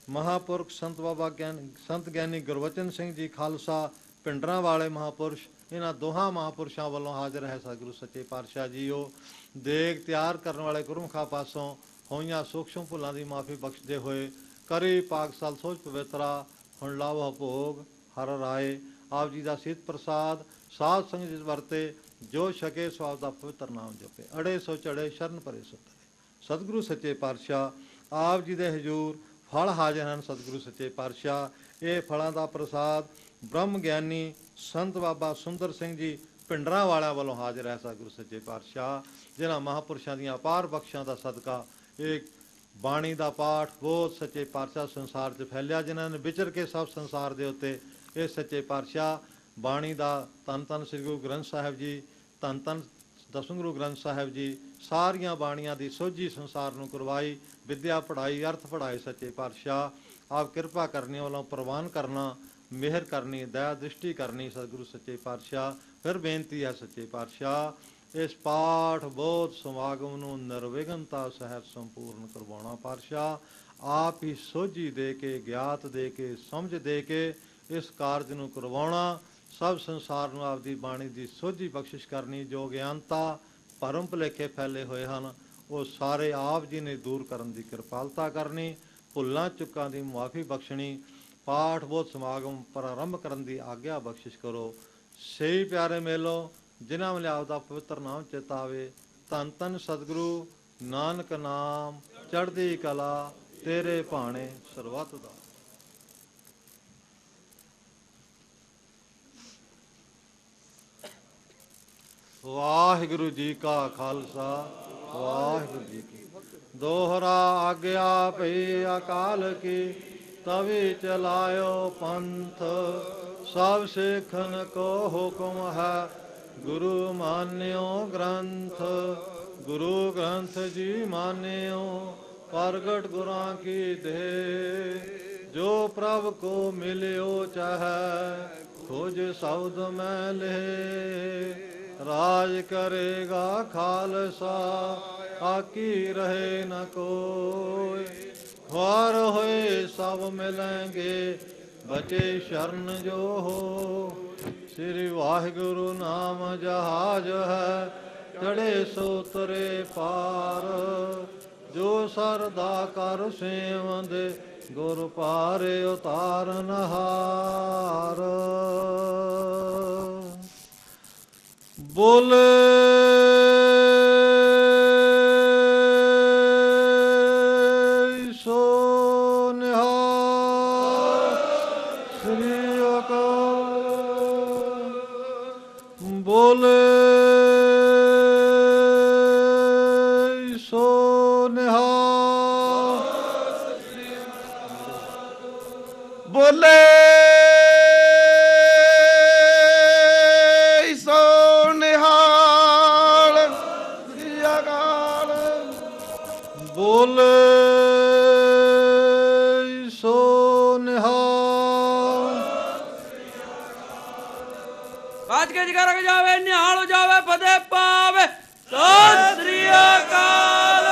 ਮਹਾਂਪੁਰਖ ਸੰਤ ਗਿਆਨੀ ਗੁਰਵਚਨ ਸਿੰਘ ਜੀ ਖਾਲਸਾ ਪਿੰਡਰਾਂ ਵਾਲੇ ਮਹਾਂਪੁਰਸ਼, ਇਹਨਾਂ ਦੋਹਾਂ ਮਹਾਂਪੁਰਸ਼ਾਂ ਵੱਲੋਂ ਹਾਜ਼ਰ ਹੈ। ਸਤਿਗੁਰੂ ਸੱਚੇ ਪਾਤਸ਼ਾਹ ਜੀਓ ਦੇਗ ਤਿਆਰ ਕਰਨ ਵਾਲੇ ਗੁਰਮੁਖਾਂ ਪਾਸੋਂ ਹੋਈਆਂ ਸੂਖਸ਼ਮ ਭੁੱਲਾਂ ਦੀ ਮਾਫੀ ਬਖਸ਼ਦੇ ਹੋਏ ਕਰੀ ਪਾਕਸਾਲ ਸੋਚ ਪਵਿੱਤਰਾ ਹੁਣ ਲਾਵੋ ਭੋਗ ਹਰ ਰਾਏ। ਆਪ ਜੀ ਦਾ ਸਿੱਧ ਪ੍ਰਸਾਦ ਸਾਧ ਸੰਗਤ ਜਿਸ ਵਰਤੇ ਜੋ ਛਕੇ ਸੋ ਆਪ ਦਾ ਪਵਿੱਤਰ ਨਾਮ ਜਪੇ। ਅੜੇ ਸੋ ਚੜੇ ਸ਼ਰਨ ਪਰੇ ਸੋ ਤਰੇ। ਸਤਿਗੁਰੂ ਸੱਚੇ ਪਾਤਸ਼ਾਹ ਆਪ ਜੀ ਦੇ ਹਜ਼ੂਰ ਫਲ ਹਾਜ਼ਰ ਹਨ। ਸਤਿਗੁਰੂ ਸੱਚੇ ਪਾਤਸ਼ਾਹ ਇਹ ਫਲਾਂ ਦਾ ਪ੍ਰਸਾਦ ਬ੍ਰਹਮ ਗਿਆਨੀ ਸੰਤ ਬਾਬਾ ਸੁੰਦਰ ਸਿੰਘ ਜੀ ਪਿੰਡਰਾਂ ਵਾਲਿਆਂ ਵੱਲੋਂ ਹਾਜ਼ਰ ਹੈ। ਸਤਿਗੁਰੂ ਸੱਚੇ ਪਾਤਸ਼ਾਹ ਜਿਨ੍ਹਾਂ ਮਹਾਂਪੁਰਸ਼ਾਂ ਦੀਆਂ ਅਪਾਰ ਬਖਸ਼ਾਂ ਦਾ ਸਦਕਾ ਇਹ ਬਾਣੀ ਦਾ ਪਾਠ ਬਹੁਤ ਸੱਚੇ ਪਾਤਸ਼ਾਹ ਸੰਸਾਰ 'ਚ ਫੈਲਿਆ, ਜਿਨ੍ਹਾਂ ਨੇ ਵਿਚਰ ਕੇ ਸਭ ਸੰਸਾਰ ਦੇ ਉੱਤੇ ਇਹ ਸੱਚੇ ਪਾਤਸ਼ਾਹ ਬਾਣੀ ਦਾ ਧੰਨ ਧੰਨ ਸ੍ਰੀ ਗੁਰੂ ਗ੍ਰੰਥ ਸਾਹਿਬ ਜੀ, ਧੰਨ ਧੰਨ ਦਸਮ ਗੁਰੂ ਗ੍ਰੰਥ ਸਾਹਿਬ ਜੀ ਸਾਰੀਆਂ ਬਾਣੀਆਂ ਦੀ ਸੋਝੀ ਸੰਸਾਰ ਨੂੰ ਕਰਵਾਈ, ਵਿੱਦਿਆ ਪੜ੍ਹਾਈ, ਅਰਥ ਪੜ੍ਹਾਏ। ਸੱਚੇ ਪਾਤਸ਼ਾਹ ਆਪ ਕਿਰਪਾ ਕਰਨੀ, ਵੱਲੋਂ ਪ੍ਰਵਾਨ ਕਰਨਾ, ਮਿਹਰ ਕਰਨੀ, ਦਇਆ ਦ੍ਰਿਸ਼ਟੀ ਕਰਨੀ ਸਤਿਗੁਰੂ ਸੱਚੇ ਪਾਤਸ਼ਾਹ। ਫਿਰ ਬੇਨਤੀ ਹੈ ਸੱਚੇ ਪਾਤਸ਼ਾਹ ਇਸ ਪਾਠ ਬੋਧ ਸਮਾਗਮ ਨੂੰ ਨਿਰਵਿਘਨਤਾ ਸਹਿਤ ਸੰਪੂਰਨ ਕਰਵਾਉਣਾ ਪਾਤਸ਼ਾਹ। ਆਪ ਹੀ ਸੋਝੀ ਦੇ ਕੇ, ਗਿਆਤ ਦੇ ਕੇ, ਸਮਝ ਦੇ ਕੇ ਇਸ ਕਾਰਜ ਨੂੰ ਕਰਵਾਉਣਾ। ਸਭ ਸੰਸਾਰ ਨੂੰ ਆਪਦੀ ਬਾਣੀ ਦੀ ਸੋਝੀ ਬਖਸ਼ਿਸ਼ ਕਰਨੀ। ਜੋ ਗਿਆਨਤਾ ਭਰਮ ਭੁਲੇਖੇ ਫੈਲੇ ਹੋਏ ਹਨ ਉਹ ਸਾਰੇ ਆਪ ਜੀ ਨੇ ਦੂਰ ਕਰਨ ਦੀ ਕਿਰਪਾਲਤਾ ਕਰਨੀ। ਭੁੱਲਾਂ ਚੁੱਕਾਂ ਦੀ ਮੁਆਫੀ ਬਖਸ਼ਣੀ। ਪਾਠ ਬੋਧ ਸਮਾਗਮ ਪ੍ਰਾਰੰਭ ਕਰਨ ਦੀ ਆਗਿਆ ਬਖਸ਼ਿਸ਼ ਕਰੋ। ਸਹੀ ਪਿਆਰੇ ਮੇਲੋ ਜਿਨ੍ਹਾਂ ਵੱਲ ਆਪਦਾ ਪਵਿੱਤਰ ਨਾਮ ਚੇਤਾਵੇ। ਧੰਨ ਧੰਨ ਸਤਿਗੁਰੂ ਨਾਨਕ ਨਾਮ ਚੜ੍ਹਦੀ ਕਲਾ ਤੇਰੇ ਭਾਣੇ ਸਰਬੱਤ ਦਾ। ਵਾਹਿਗੁਰੂ ਜੀ ਕਾ ਖਾਲਸਾ ਵਾਹਿਗੁਰੂ ਜੀ ਕੀ ਫਤਿਹ। ਦੋਹਰਾ ਆਗਿਆ ਭਈ ਅਕਾਲ ਕੀ ਤਵੇ ਚਲਾਇਓ ਪੰਥ। ਸਭ ਸਿੱਖਨ ਕੋ ਹੁਕਮ ਹੈ ਗੁਰੂ ਮਾਨਿਓ ਗ੍ਰੰਥ। ਗੁਰੂ ਗ੍ਰੰਥ ਜੀ ਮਾਨਿਓ ਪ੍ਰਗਟ ਗੁਰਾਂ ਕੀ ਦੇ। ਜੋ ਪ੍ਰਭ ਕੋ ਮਿਲਿਓ ਚਾਹੈ ਖੋਜ ਸ਼ਬਦ ਮੈਂ ਲਹੇ। ਰਾਜ ਕਰੇਗਾ ਖਾਲਸਾ ਆਕੀ ਰਹੇ ਨ ਕੋਈ। ਖੁਆਰ ਹੋਏ ਸਭ ਮਿਲਣਗੇ ਬਚੇ ਸ਼ਰਨ ਜੋ ਹੋ। ਸ੍ਰੀ ਵਾਹਿਗੁਰੂ ਨਾਮ ਜਹਾਜ ਹੈ ਚੜੇ ਸੋ ਤਰੇ ਪਾਰ। ਜੋ ਸਰਦਾ ਕਰ ਸੇਵੰਦੇ ਗੁਰ ਪਾਰੇ ਉਤਾਰਨ ਹਾਰ। ਬੋਲੇ ਸੋ ਨਿਹਾਲ ਸ੍ਰੀ ਅਕਾਲ। ਬੋਲੇ ਸੋ ਨਿਹਾਲ। ਬੋਲੇ ਬੋਲੇ ਸੋ ਨਿਹਾਲ। ਬਾਜ ਕੇ ਜਗਰ ਜਾਵੇ ਨਿਹਾਲ ਹੋ ਜਾਵੇ ਫਤਿਹ ਪਾਵੇ ਸਤਿ ਸ੍ਰੀ ਅਕਾਲ।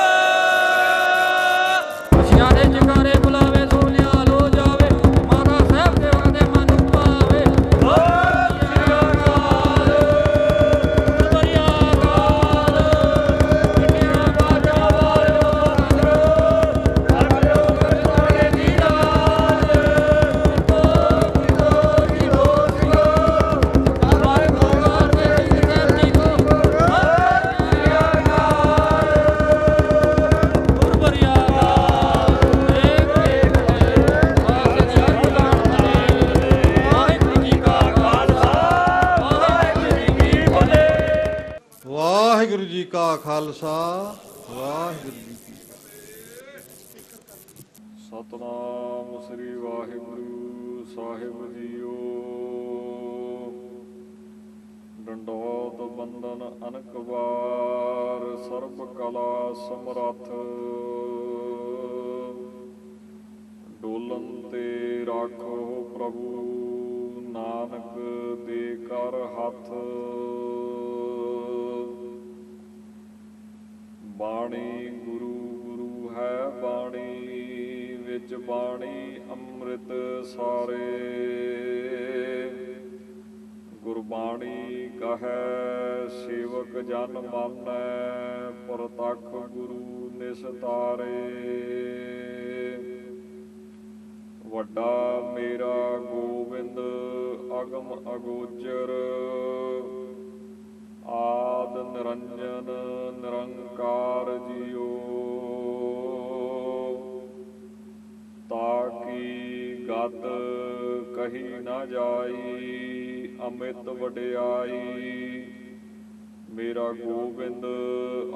ਖੁਸ਼ੀਆਂ ਦੇ ਜਗਾਰੇ ਬੁਲਾਵੇ ਸੋ ਨਿਹਾਲ ਹੋ ਜਾਵੇ ਮਾਤਾ ਸਾਹਿਬ ਸੇਵਾ ਦੇ ਮਨ ਪਾਵੇ। ਸਤਿ ਸ੍ਰੀ ਅਕਾਲ ਸ੍ਰੀ ਅਕਾਲ। ਇੰਡੀਆ ਬਾਜਾ ਵਾਲੋ ਵਾਹਿਗੁਰੂ ਜੀ ਕਾ ਖਾਲਸਾ ਵਾਹਿਗੁਰੂ ਜੀ ਕੀ ਸਤਨਾਮ ਸ੍ਰੀ ਵਾਹਿਗੁਰੂ ਸਾਹਿਬ ਜੀਓ। ਡੰਡੋਤ ਬੰਦਨ ਅਨਕ ਵਾਰ ਸਰਬ ਕਲਾ ਸਮਰੱਥ। ਡੋਲਨ ਤੇ ਰਾਖੋ ਪ੍ਰਭੂ ਨਾਨਕ ਦੇ ਕਰ ਹੱਥ। ਬਾਣੀ ਗੁਰੂ ਗੁਰੂ ਹੈ ਬਾਣੀ ਵਿੱਚ ਬਾਣੀ ਅੰਮ੍ਰਿਤ ਸਾਰੇ। ਗੁਰਬਾਣੀ ਕਹੈ ਸੇਵਕ ਜਨ ਮਾਨੈ ਪ੍ਰਤੱਖ ਗੁਰੂ ਨਿਸਤਾਰੇ। ਵੱਡਾ ਮੇਰਾ ਗੋਬਿੰਦ ਅਗਮ ਅਗੋਚਰ ਆਦ ਨਿਰੰਜਨ ਨਿਰੰਕਾਰ ਜੀਓ। ਤਾਕੀ ਗਤ ਕਹੀ ਨਾ ਜਾਈ ਅਮਿਤ ਵਡਿਆਈ। ਮੇਰਾ ਗੋਬਿੰਦ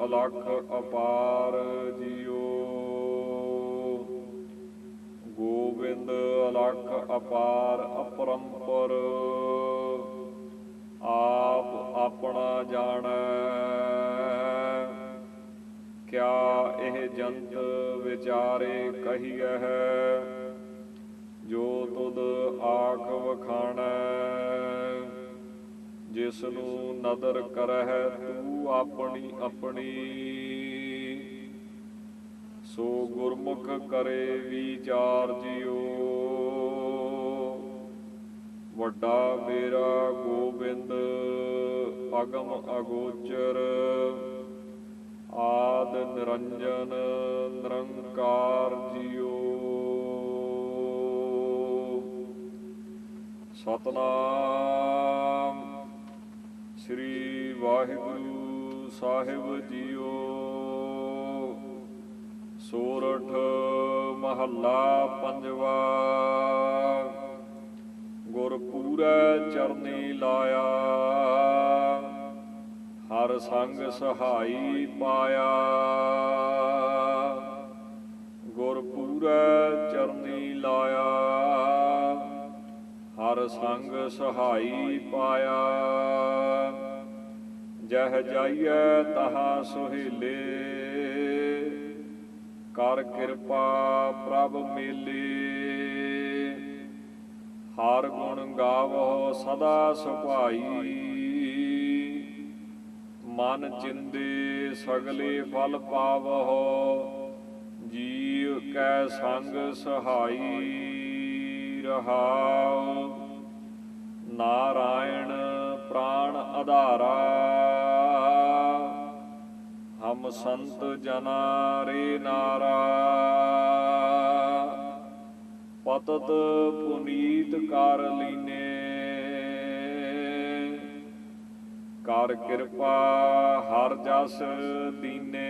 ਅਲਖ ਅਪਾਰ ਜੀਓ। ਗੋਬਿੰਦ ਅਲਖ ਅਪਾਰ ਅਪਰੰਪਰ ਆਪ ਆਪਣਾ ਜਾਣੈ। ਕਿਆ ਇਹ ਜੰਤ ਵਿਚਾਰੇ ਕਹੀਐ ਜੋ ਤੁਧ ਆਖ ਵਖਾਣੈ ਜਿਸ ਨੂੰ ਨਦਰ ਕਰਹਿ ਤੂੰ ਆਪਣੀ ਆਪਣੀ ਸੋ ਗੁਰਮੁਖ ਕਰੇ ਵਿਚਾਰ ਜਿਉ ਵੱਡਾ ਮੇਰਾ ਗੋਬਿੰਦ ਅਗਮ ਅਗੋਚਰ ਆਦ ਨਿਰੰਜਨ ਨਿਰੰਕਾਰ ਜਿਉ ਸਤਨਾਮ ਸ੍ਰੀ ਵਾਹਿਗੁਰੂ ਸਾਹਿਬ ਜੀਓ। ਸੋਰਠ ਮਹੱਲਾ ਪੰਜਵਾ। ਗੁਰਪੂਰੈ ਚਰਨੀ ਲਾਇਆ ਹਰ ਸੰਗ ਸਹਾਈ ਪਾਇਆ। ਗੁਰਪੂਰੈ ਚਰਨੀ ਲਾਇਆ ਹਰ ਸੰਗ ਸਹਾਈ ਪਾਇਆ। ਜਹ ਜਾਈਐ ਤਹਾਂ ਸੁਹੇਲੇ ਕਰ ਕਿਰਪਾ ਪ੍ਰਭ ਮੇਲੇ। ਹਰ ਗੁਣ ਗਾਵੋ ਸਦਾ ਸੁਭਾਈ ਮਨ ਚਿੰਦੇ ਸਗਲੇ ਫਲ ਪਾਵੋ। ਜੀਵ ਕੈ ਸੰਗ ਸਹਾਈ ਰਹਾਉ। ਨਾਰਾਇਣ ਪ੍ਰਾਣ ਆਧਾਰਾ ਹਮ ਸੰਤ ਜਨਾ ਰੇ ਨਾਰਾ। ਪਤਤ ਪੁਨੀਤ ਕਰ ਲੀਨੇ ਕਰ ਕਿਰਪਾ ਹਰ ਜਸ ਦੀਨੇ।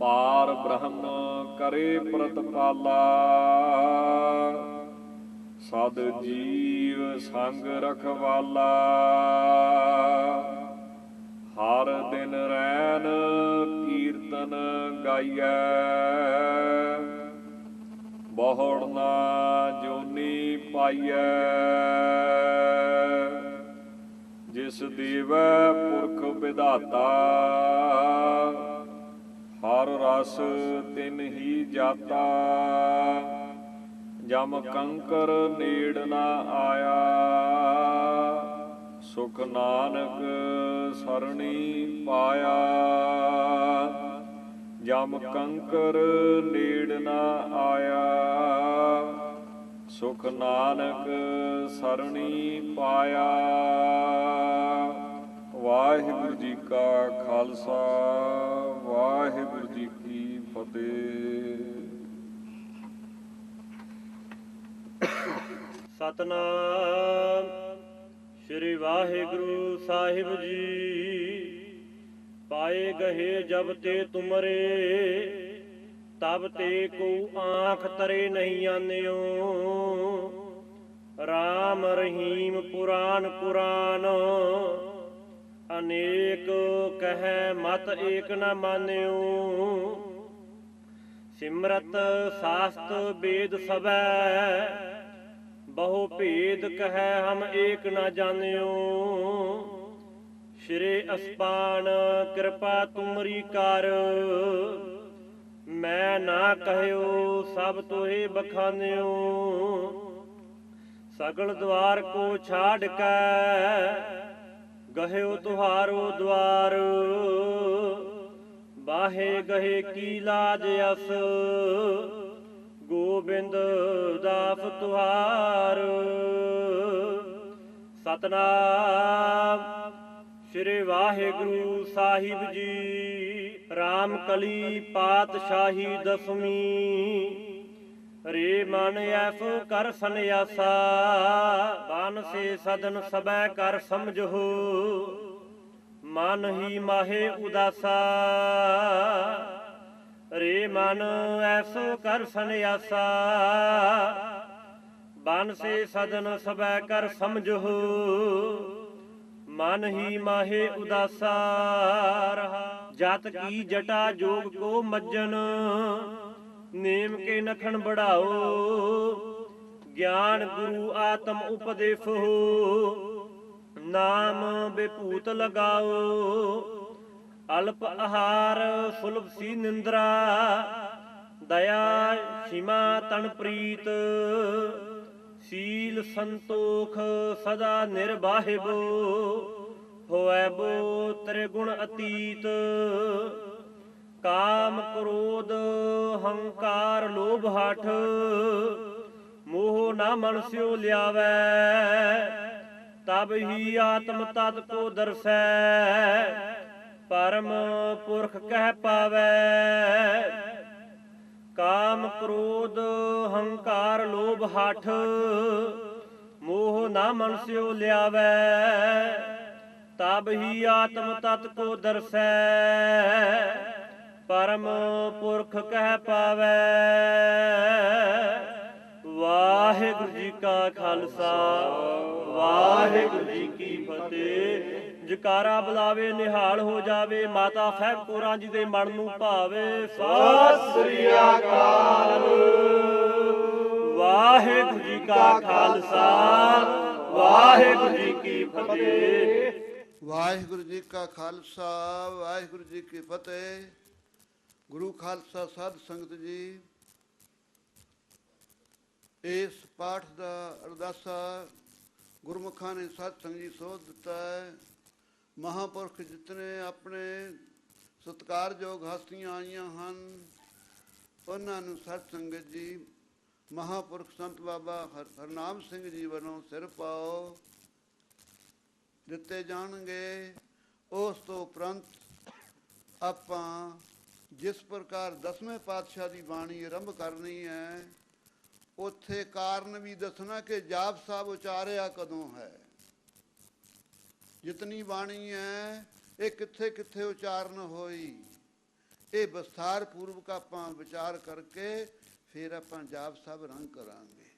ਪਾਰ ਬ੍ਰਹਮ ਕਰੇ ਪ੍ਰਤਪਾਲਾ ਸਦ ਜੀਵ ਸੰਗ ਰਖਵਾਲਾ। ਹਰ ਦਿਨ ਰੈਨ ਕੀਰਤਨ ਗਾਈਐ ਬਹੁੜ ਨਾ ਜੋਨੀ ਪਾਈਐ। ਜਿਸ ਦੇਵੈ ਪੁਰਖ ਵਿਧਾਤਾ ਹਰ ਰਸ ਤਿਨ ਹੀ ਜਾਤਾ। ਜਮ ਕੰਕਰ ਨੇੜ ਨਾ ਆਇਆ ਸੁਖ ਨਾਨਕ ਸਰਣੀ ਪਾਇਆ। ਜਮ ਕੰਕਰ ਨੇੜ ਨਾ ਆਇਆ ਸੁਖ ਨਾਨਕ ਸਰਣੀ ਪਾਇਆ। ਵਾਹਿਗੁਰੂ ਜੀ ਕਾ ਖਾਲਸਾ ਵਾਹਿਗੁਰੂ ਜੀ ਕੀ ਫਤਿਹ। ਸਤਨਾਮ ਸ੍ਰੀ ਵਾਹਿਗੁਰੂ ਸਾਹਿਬ ਜੀ। ਪਾਏ ਗਏ ਜਬ ਤੇ ਤੁਮਰੇ ਤਬ ਤੇ ਕੋ ਆਂਖ ਤਰੇ ਨਹੀਂ ਆਨਿਓ। ਰਾਮ ਰਹੀਮ ਪੁਰਾਨ ਪੁਰਾਨ ਅਨੇਕ ਕਹਿ ਮਤ ਏਕ ਨ ਮਾਨਿਓ। ਸਿਮਰਤ ਸਾਸਤ ਵੇਦ ਸਭੈ ਬਹੁ ਭੇਦ ਕਹਿ ਹਮ ਏਕ ਨ ਜਾਣਿਓ। ਸ਼੍ਰੀ ਅਸਪਾਨ ਕਿਰਪਾ ਤੁਮਰੀ ਕਰ ਮੈਂ ਨਾ ਕਹਿਓ ਸਭ ਤੋਹਿ ਬਖਾਨਿਓ। ਸਗਲ ਦਵਾਰ ਕੋ ਛਾੜ ਕੇ ਗਹਿਓ ਤੁਹਾਰੋ ਦਵਾਰ। ਬਾਹੇ ਗਹੇ ਕੀ ਲਾਜ ਅਸ ਗੋਬਿੰਦ ਦਾਸ ਤੁਹਾਰ। ਸਤਨਾਮ ਸ੍ਰੀ ਵਾਹਿਗੁਰੂ ਸਾਹਿਬ ਜੀ। ਰਾਮ ਕਲੀ ਪਾਤਸ਼ਾਹੀ ਦਸਵੀਂ ਰੇ ਮਨ ਐਸੋ ਕਰ ਸੰਿਆਸਾ। ਬਨ ਸੇ ਸਦਨ ਸਬੈ ਕਰ ਸਮਝੋ ਮਨ ਹੀ ਮਾਹੇ ਉਦਾਸਾ। ਰੇ ਮਨ ਐਸੋ ਕਰ ਸੰਿਆਸਾ ਬਨ ਸੇ ਸਦਨ ਸਬੈ ਕਰ ਸਮਝੋ ਮਨ ਹੀ ਮਾਹੇ ਉਦਾਸਾ। ਰਹਾ ਜਤ ਕੀ ਜਟਾ ਜੋਗ ਕੋ ਮੱਜਨ ਨੇਮ ਕੇ ਨਖਣ ਬੜਾਓ। ਗਿਆਨ ਗੁਰੂ ਆਤਮ ਉਪਦੇਸੋ ਨਾਮ ਬੇਭੂਤ ਲਗਾਓ। ਅਲਪ ਆਹਾਰ ਸੁਲਭ ਸੀ ਨਿੰਦਰਾ ਦਇਆ ਸੀਮਾ ਤਨ ਪ੍ਰੀਤ ਸੀਲ ਸੰਤੋਖ ਸਦਾ ਨਿਰਬਾਹਿਬ ਹੋਇ ਬੋ ਤੇਰੇ ਗੁਣ ਅਤੀਤ ਕਾਮ ਕ੍ਰੋਧ ਹੰਕਾਰ ਲੋਭ ਹਠ ਮੋਹ ਨਾ ਮਨ ਸਿਓ ਲਿਆਵੈ ਤਬ ਹੀ ਆਤਮ ਤਤ ਕੋ ਦਰਸੈ ਪਰਮ ਪੁਰਖ ਕਹਿ ਪਾਵੈ ਕਾਮ ਕ੍ਰੋਧ ਹੰਕਾਰ ਲੋਭ ਹਠ ਮੋਹ ਨਾ ਮਨ ਸਿਓ ਲਿਆਵੈ ਤਬ ਹੀ ਆਤਮ ਤਤ ਕੋ ਦਰਸੈ ਪਰਮ ਪੁਰਖ ਕਹਿ ਪਾਵੈ ਵਾਹਿਗੁਰੂ ਜੀ ਕਾ ਖਾਲਸਾ ਵਾਹਿਗੁਰੂ ਜੀ ਕੀ ਫਤਿਹ। ਜਕਾਰਾ ਬੁਲਾਵੇ ਨਿਹਾਲ ਹੋ ਜਾਵੇ ਮਾਤਾ ਸਾਹਿਬ ਕੌਰਾਂ ਜੀ ਦੇ ਮਨ ਨੂੰ ਭਾਵੇ ਸਤਿ ਸ੍ਰੀ ਅਕਾਲ। ਵਾਹਿਗੁਰੂ ਜੀ ਕਾ ਖਾਲਸਾ ਵਾਹਿਗੁਰੂ ਜੀ ਕੀ ਫਤਿਹ। ਵਾਹਿਗੁਰੂ ਜੀ ਕਾ ਖਾਲਸਾ ਵਾਹਿਗੁਰੂ ਜੀ ਕੀ ਫਤਿਹ। ਗੁਰੂ ਖਾਲਸਾ ਸਾਧ ਸੰਗਤ ਜੀ, ਇਸ ਪਾਠ ਦਾ ਅਰਦਾਸਾ ਗੁਰਮੁਖਾਂ ਨੇ ਸਾਧ ਸੰਗਤ ਜੀ ਸੋਧ ਦਿੱਤਾ ਹੈ। ਮਹਾਂਪੁਰਖ ਜਿਤਨੇ ਆਪਣੇ ਸਤਿਕਾਰਯੋਗ ਹਸਤੀਆਂ ਆਈਆਂ ਹਨ ਉਹਨਾਂ ਨੂੰ ਸਾਧ ਸੰਗਤ ਜੀ ਮਹਾਂਪੁਰਖ ਸੰਤ ਬਾਬਾ ਹਰਨਾਮ ਸਿੰਘ ਜੀ ਵੱਲੋਂ ਸਿਰ ਪਾਓ ਦਿੱਤੇ ਜਾਣਗੇ। ਉਸ ਤੋਂ ਉਪਰੰਤ ਆਪਾਂ ਜਿਸ ਪ੍ਰਕਾਰ 10ਵੇਂ ਪਾਤਸ਼ਾਹ ਦੀ ਬਾਣੀ ਆਰੰਭ ਕਰਨੀ ਹੈ ਉੱਥੇ ਕਾਰਨ ਵੀ ਦੱਸਣਾ ਕਿ ਜਾਪ ਸਾਹਿਬ ਉਚਾਰਿਆ ਕਦੋਂ ਹੈ। ਜਿਤਨੀ ਬਾਣੀ ਹੈ ਇਹ ਕਿੱਥੇ ਕਿੱਥੇ ਉਚਾਰਨ ਹੋਈ, ਇਹ ਵਿਸਥਾਰ ਪੂਰਵਕ ਆਪਾਂ ਵਿਚਾਰ ਕਰਕੇ ਫਿਰ ਆਪਾਂ ਜਾਪ ਸਾਹਿਬ ਆਰੰਭ ਕਰਾਂਗੇ।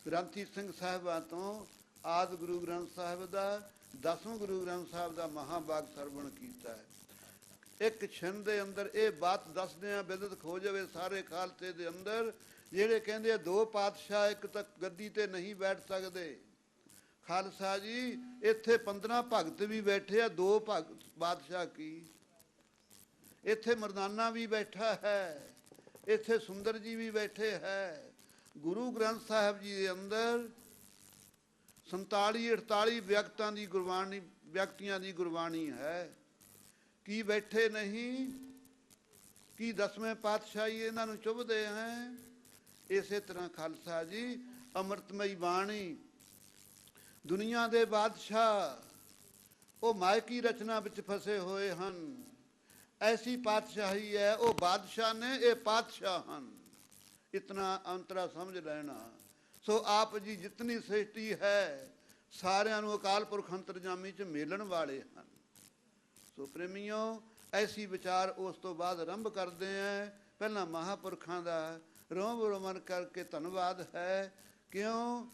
ਗ੍ਰੰਥੀ ਸਿੰਘ ਸਾਹਿਬਾਂ ਤੋਂ ਆਦਿ ਗੁਰੂ ਗ੍ਰੰਥ ਸਾਹਿਬ ਦਾ 10ਵਾਂ ਗੁਰੂ ਗ੍ਰੰਥ ਸਾਹਿਬ ਦਾ ਮਹਾਂਭਾਗ ਸਰਵਣ ਕੀਤਾ ਹੈ। ਇੱਕ ਛਿੰਨ ਦੇ ਅੰਦਰ ਇਹ ਬਾਤ ਦੱਸਦੇ ਆ ਬਿਦਤ ਖੋ ਜਾਵੇ ਸਾਰੇ ਖਾਲਸੇ ਦੇ ਅੰਦਰ। ਜਿਹੜੇ ਕਹਿੰਦੇ ਆ ਦੋ ਪਾਤਸ਼ਾਹ ਇੱਕ ਤੱਕ ਗੱਦੀ ਤੇ ਨਹੀਂ ਬੈਠ ਸਕਦੇ। ਖਾਲਸਾ ਜੀ ਇੱਥੇ 15 ਭਗਤ ਵੀ ਬੈਠੇ ਆ, ਦੋ ਬਾਦਸ਼ਾਹ ਕੀ। ਇੱਥੇ ਮਰਦਾਨਾ ਵੀ ਬੈਠਾ ਹੈ, ਇੱਥੇ ਸੁੰਦਰ ਜੀ ਵੀ ਬੈਠੇ ਹੈ। ਗੁਰੂ ਗ੍ਰੰਥ ਸਾਹਿਬ ਜੀ ਦੇ ਅੰਦਰ 47-48 ਵਿਅਕਤੀਆਂ ਦੀ ਗੁਰਬਾਣੀ ਹੈ। ਕੀ ਬੈਠੇ ਨਹੀਂ? ਕੀ 10ਵੇਂ ਪਾਤਸ਼ਾਹੀ ਇਹਨਾਂ ਨੂੰ ਚੁੱਭਦੇ ਹੈ? ਇਸੇ ਤਰ੍ਹਾਂ ਖਾਲਸਾ ਜੀ ਅੰਮ੍ਰਿਤਮਈ ਬਾਣੀ ਦੁਨੀਆ ਦੇ ਬਾਦਸ਼ਾਹ ਉਹ ਮਾਇਕੀ ਰਚਨਾ ਵਿੱਚ ਫਸੇ ਹੋਏ ਹਨ। ਐਸੀ ਪਾਤਸ਼ਾਹੀ ਹੈ, ਉਹ ਬਾਦਸ਼ਾਹ ਨੇ, ਇਹ ਪਾਤਸ਼ਾਹ ਹਨ। ਇਤਨਾ ਅੰਤਰਾ ਸਮਝ ਲੈਣਾ। ਸੋ ਆਪ ਜੀ ਜਿਤਨੀ ਸ੍ਰਿਸ਼ਟੀ ਹੈ ਸਾਰਿਆਂ ਨੂੰ ਅਕਾਲ ਪੁਰਖ ਅੰਤਰਜਾਮੀ 'ਚ ਮੇਲਣ ਵਾਲੇ ਹਨ। ਸੋ ਪ੍ਰੇਮੀਓ ਐਸੀ ਵਿਚਾਰ ਉਸ ਤੋਂ ਬਾਅਦ ਆਰੰਭ ਕਰਦੇ ਹਾਂ। ਪਹਿਲਾਂ ਮਹਾਂਪੁਰਖਾਂ ਦਾ ਰੋਮ ਰੋਮਨ ਕਰਕੇ ਧੰਨਵਾਦ ਹੈ। ਕਿਉਂ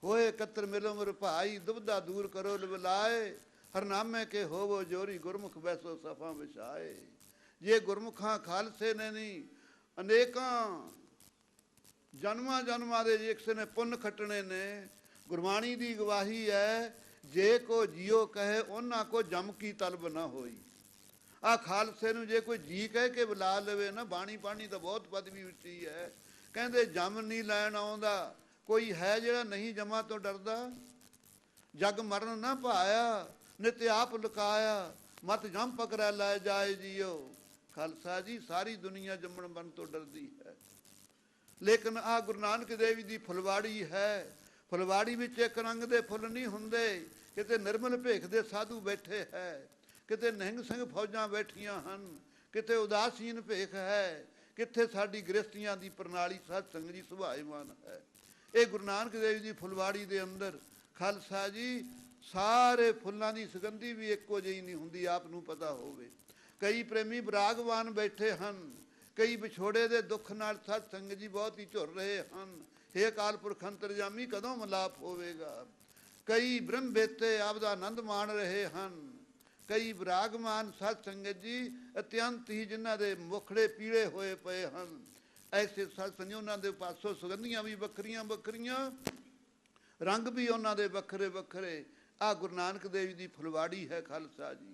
ਹੋਏ ਇਕੱਤਰ ਮਿਲੋ ਮਰ ਭਾਈ ਦੁਬਦਾ ਦੂਰ ਕਰੋ ਲਵਲਾਏ ਹਰਨਾਮੇ ਕੇ ਹੋਵੋ ਜੋਰੀ ਗੁਰਮੁਖ ਬੈਸੋ ਸਫਾ ਵਿਛਾਏ। ਜੇ ਗੁਰਮੁਖਾਂ ਖਾਲਸੇ ਨੇ ਨਹੀਂ ਅਨੇਕਾਂ ਜਨਮਾਂ ਦੇ ਜੇ ਕਿਸੇ ਨੇ ਪੁੰਨ ਖੱਟਣੇ ਨੇ। ਗੁਰਬਾਣੀ ਦੀ ਗਵਾਹੀ ਹੈ ਜੇ ਕੋ ਜੀਓ ਕਹੇ ਉਹਨਾਂ ਕੋ ਜਮ ਕੀ ਤਲਬ ਨਾ ਹੋਈ। ਆਹ ਖਾਲਸੇ ਨੂੰ ਜੇ ਕੋਈ ਜੀ ਕਹਿ ਕੇ ਬੁਲਾ ਲਵੇ ਨਾ, ਬਾਣੀ ਪਾਣੀ ਤਾਂ ਬਹੁਤ ਪਦਵੀ ਉੱਚੀ ਹੈ। ਕਹਿੰਦੇ ਜਮ ਨਹੀਂ ਲੈਣ ਆਉਂਦਾ ਕੋਈ ਹੈ ਜਿਹੜਾ ਨਹੀਂ ਜਮਾਂ ਤੋਂ ਡਰਦਾ। ਜਗ ਮਰਨ ਨਾ ਭਾਇਆ ਨਿਤ ਆਪ ਲੁਕਾਇਆ ਮਤ ਜਮ ਪਕੜਾ ਲੈ ਜਾਏ ਜੀਓ। ਖਾਲਸਾ ਜੀ ਸਾਰੀ ਦੁਨੀਆ ਜੰਮਣ ਮਰਨ ਤੋਂ ਡਰਦੀ ਹੈ, ਲੇਕਿਨ ਆਹ ਗੁਰੂ ਨਾਨਕ ਦੇਵ ਦੀ ਫੁਲਵਾੜੀ ਹੈ। ਫੁਲਵਾੜੀ ਵਿੱਚ ਇੱਕ ਰੰਗ ਦੇ ਫੁੱਲ ਨਹੀਂ ਹੁੰਦੇ। ਕਿਤੇ ਨਿਰਮਲ ਭੇਖ ਦੇ ਸਾਧੂ ਬੈਠੇ ਹੈ, ਕਿਤੇ ਨਿਹੰਗ ਸਿੰਘ ਫੌਜਾਂ ਬੈਠੀਆਂ ਹਨ, ਕਿਤੇ ਉਦਾਸੀਨ ਭੇਖ ਹੈ, ਕਿੱਥੇ ਸਾਡੀ ਗ੍ਰਸਤੀਆਂ ਦੀ ਪ੍ਰਣਾਲੀ ਸਾਧ ਸੰਗਤ ਜੀ ਸੁਭਾਏਮਾਨ ਹੈ। ਇਹ ਗੁਰੂ ਨਾਨਕ ਦੇਵ ਦੀ ਫੁਲਵਾੜੀ ਦੇ ਅੰਦਰ ਖਾਲਸਾ ਜੀ ਸਾਰੇ ਫੁੱਲਾਂ ਦੀ ਸੁਗੰਧੀ ਵੀ ਇੱਕੋ ਜਿਹੀ ਨਹੀਂ ਹੁੰਦੀ, ਆਪ ਨੂੰ ਪਤਾ ਹੋਵੇ। ਕਈ ਪ੍ਰੇਮੀ ਬਰਾਗਵਾਨ ਬੈਠੇ ਹਨ, ਕਈ ਵਿਛੋੜੇ ਦੇ ਦੁੱਖ ਨਾਲ ਸਾਧ ਸੰਗਤ ਜੀ ਬਹੁਤ ਹੀ ਝੁਰ ਰਹੇ ਹਨ। ਹੇ ਅਕਾਲ ਪੁਰਖ ਅੰਤਰਜਾਮੀ ਕਦੋਂ ਮਿਲਾਪ ਹੋਵੇਗਾ। ਕਈ ਬ੍ਰਹਮ ਬੇਤੇ ਆਪਦਾ ਆਨੰਦ ਮਾਣ ਰਹੇ ਹਨ। ਕਈ ਵਿਰਾਗਮਾਨ ਸਾਧ ਸੰਗਤ ਜੀ ਅਤਿਅੰਤ ਹੀ ਜਿਨ੍ਹਾਂ ਦੇ ਮੁਖੜੇ ਪੀਲੇ ਹੋਏ ਪਏ ਹਨ। ਐਸੇ ਸਾਧ ਸੰਗਤ ਉਹਨਾਂ ਦੇ ਪਾਸੋਂ ਸੁਗੰਧੀਆਂ ਵੀ ਵੱਖਰੀਆਂ ਵੱਖਰੀਆਂ, ਰੰਗ ਵੀ ਉਹਨਾਂ ਦੇ ਵੱਖਰੇ ਵੱਖਰੇ। ਆਹ ਗੁਰੂ ਨਾਨਕ ਦੇਵ ਦੀ ਫੁਲਵਾੜੀ ਹੈ ਖਾਲਸਾ ਜੀ।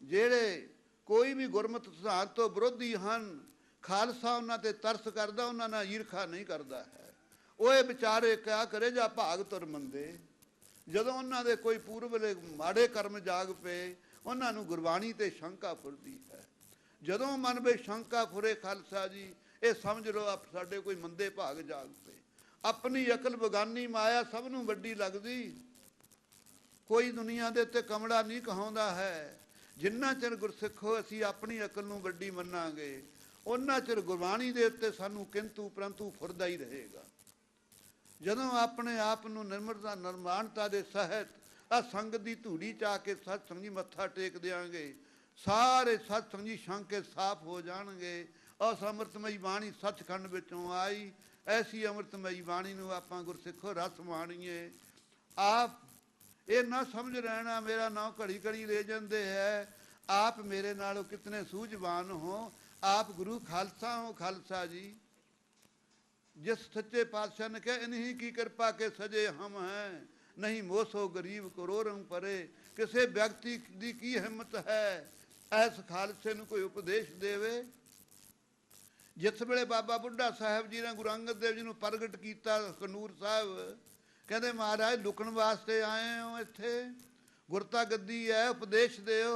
ਜਿਹੜੇ ਕੋਈ ਵੀ ਗੁਰਮਤਿ ਸਿਧਾਂਤ ਤੋਂ ਵਿਰੋਧੀ ਹਨ, ਖਾਲਸਾ ਉਹਨਾਂ ਤੇ ਤਰਸ ਕਰਦਾ, ਉਹਨਾਂ ਨਾਲ ਈਰਖਾ ਨਹੀਂ ਕਰਦਾ ਹੈ। ਉਹ ਇਹ ਵਿਚਾਰੇ ਕਿਆ ਕਰੇ ਜਾਂ ਭਾਗ ਤੁਰ ਮੰਦੇ। ਜਦੋਂ ਉਹਨਾਂ ਦੇ ਕੋਈ ਪੂਰਬਲੇ ਮਾੜੇ ਕਰਮ ਜਾਗ ਪਏ, ਉਹਨਾਂ ਨੂੰ ਗੁਰਬਾਣੀ ਤੇ ਸ਼ੰਕਾ ਫੁਰਦੀ ਹੈ। ਜਦੋਂ ਮਨ ਵਿੱਚ ਸ਼ੰਕਾ ਫੁਰੇ ਖਾਲਸਾ ਜੀ, ਇਹ ਸਮਝ ਲਓ ਸਾਡੇ ਕੋਈ ਮੰਦੇ ਭਾਗ ਜਾਗ ਪਏ। ਆਪਣੀ ਅਕਲ ਬਗਾਨੀ ਮਾਇਆ ਸਭ ਨੂੰ ਵੱਡੀ ਲੱਗਦੀ। ਕੋਈ ਦੁਨੀਆ ਦੇ ਉੱਤੇ ਕਮਲਾ ਨਹੀਂ ਕਹਾਉਂਦਾ ਹੈ। ਜਿੰਨਾ ਚਿਰ ਗੁਰਸਿੱਖੋ ਅਸੀਂ ਆਪਣੀ ਅਕਲ ਨੂੰ ਵੱਡੀ ਮੰਨਾਂਗੇ, ਉਹਨਾਂ ਚਿਰ ਗੁਰਬਾਣੀ ਦੇ ਉੱਤੇ ਸਾਨੂੰ ਕਿੰਤੂ ਪਰੰਤੂ ਫੁਰਦਾ ਹੀ ਰਹੇਗਾ। ਜਦੋਂ ਆਪਣੇ ਆਪ ਨੂੰ ਨਿਰਮਲਤਾ ਨਿਰਮਾਣਤਾ ਦੇ ਸਹਿਤ ਆ ਸੰਗਤ ਦੀ ਧੂੜੀ ਚ ਆ ਕੇ ਸਤਸੰਗ ਜੀ ਮੱਥਾ ਟੇਕ ਦਿਆਂਗੇ, ਸਾਰੇ ਸਤਸੰਗ ਜੀ ਸ਼ੰਕੇ ਸਾਫ਼ ਹੋ ਜਾਣਗੇ। ਉਸ ਅੰਮ੍ਰਿਤਮਈ ਬਾਣੀ ਸੱਚਖੰਡ ਵਿੱਚੋਂ ਆਈ, ਐਸੀ ਅੰਮ੍ਰਿਤਮਈ ਬਾਣੀ ਨੂੰ ਆਪਾਂ ਗੁਰਸਿੱਖੋ ਰਸ ਮਾਣੀਏ। ਆਪ ਇਹ ਨਾ ਸਮਝ ਰਹਿਣਾ ਮੇਰਾ ਨਾਂ ਘੜੀ ਘੜੀ ਲੈ ਜਾਂਦੇ ਹੈ, ਆਪ ਮੇਰੇ ਨਾਲੋਂ ਕਿਤਨੇ ਸੂਝਵਾਨ ਹੋ, ਆਪ ਗੁਰੂ ਖਾਲਸਾ ਹੋ। ਖਾਲਸਾ ਜੀ जिस सच्चे पातशाह ने कहा इन्हीं की कृपा के सजे हम हैं, नहीं मोसो गरीब करो रंग परे। किसी व्यक्ति की हिम्मत है ऐस खालसे ਨੂੰ ਕੋਈ ਉਪਦੇਸ਼ ਦੇਵੇ। ਜਿਸ ਵੇਲੇ ਬਾਬਾ ਬੁੱਢਾ ਸਾਹਿਬ ਜੀ ਨੇ ਗੁਰੂ ਅੰਗਦ ਦੇਵ ਜੀ ਨੂੰ ਪ੍ਰਗਟ ਕੀਤਾ ਕਨੂਰ ਸਾਹਿਬ, ਕਹਿੰਦੇ ਮਹਾਰਾਜ ਲੁਕਣ ਵਾਸਤੇ ਆਏ ਹੋ ਇੱਥੇ, ਗੁਰਤਾ ਗੱਦੀ ਹੈ, ਉਪਦੇਸ਼ ਦਿਓ।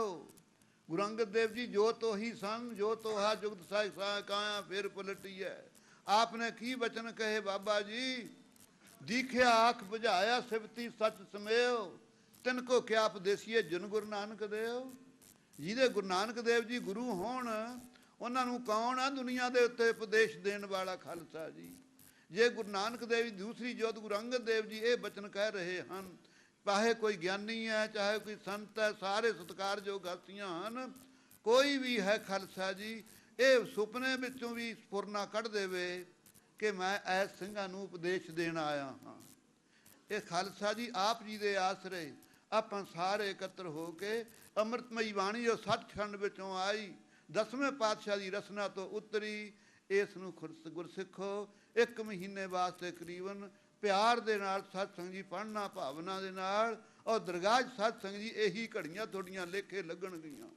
ਗੁਰੂ ਅੰਗਦ ਦੇਵ ਜੀ ਜੋ ਤੋਹੀ ਸੰਗ ਜੋ ਤੋਹਾ ਜੁਗਤ ਸਾਹਿਬ ਕਾਇਆ ਫਿਰ ਪਲਟੀ ਹੈ। आपने की वचन कहे बाबा जी, दीखिया आख बुझाया सिफती सच समेओ, तिनको क्या उपदेसीए जिन गुरु नानक देव। ਜਿਹਦੇ ਗੁਰੂ ਨਾਨਕ ਦੇਵ ਜੀ ਗੁਰੂ ਹੋਣ, ਉਹਨਾਂ ਨੂੰ ਕੌਣ ਆ ਦੁਨੀਆ ਦੇ ਉੱਤੇ ਉਪਦੇਸ਼ ਦੇਣ ਵਾਲਾ? ਖਾਲਸਾ ਜੀ। ਜੇ ਗੁਰੂ ਨਾਨਕ ਦੇਵ ਜੀ ਦੂਸਰੀ ਜੋਤ ਗੁਰੂ ਅੰਗਦ ਦੇਵ ਜੀ ਇਹ ਬਚਨ ਕਹਿ ਰਹੇ ਹਨ, ਚਾਹੇ ਕੋਈ ਗਿਆਨੀ ਹੈ ਚਾਹੇ ਕੋਈ ਸੰਤ ਹੈ, ਸਾਰੇ ਸਤਿਕਾਰਯੋਗ ਹਸਤੀਆਂ ਹਨ, ਕੋਈ ਵੀ ਹੈ ਖਾਲਸਾ ਜੀ, ਇਹ ਸੁਪਨੇ ਵਿੱਚੋਂ ਵੀ ਸਪੁਰਨਾ ਕੱਢ ਦੇਵੇ ਕਿ ਮੈਂ ਐਸ ਸਿੰਘਾਂ ਨੂੰ ਉਪਦੇਸ਼ ਦੇਣ ਆਇਆ ਹਾਂ। ਇਹ ਖਾਲਸਾ ਜੀ ਆਪ ਜੀ ਦੇ ਆਸਰੇ ਆਪਾਂ ਸਾਰੇ ਇਕੱਤਰ ਹੋ ਕੇ ਅੰਮ੍ਰਿਤਮਈ ਬਾਣੀ ਜੋ ਸੱਚਖੰਡ ਵਿੱਚੋਂ ਆਈ, 10ਵੇਂ ਪਾਤਸ਼ਾਹ ਦੀ ਰਸਨਾ ਤੋਂ ਉਤਰੀ, ਇਸ ਨੂੰ ਗੁਰਸਿੱਖੋ 1 ਮਹੀਨੇ ਵਾਸਤੇ ਕਰੀਬਨ ਪਿਆਰ ਦੇ ਨਾਲ ਸਤਸੰਗ ਜੀ ਪੜ੍ਹਨਾ, ਭਾਵਨਾ ਦੇ ਨਾਲ। ਔਰ ਦਰਗਾਹ ਸਤਸੰਗ ਜੀ ਇਹੀ ਘੜੀਆਂ ਤੁਹਾਡੀਆਂ ਲੇਖੇ ਲੱਗਣਗੀਆਂ।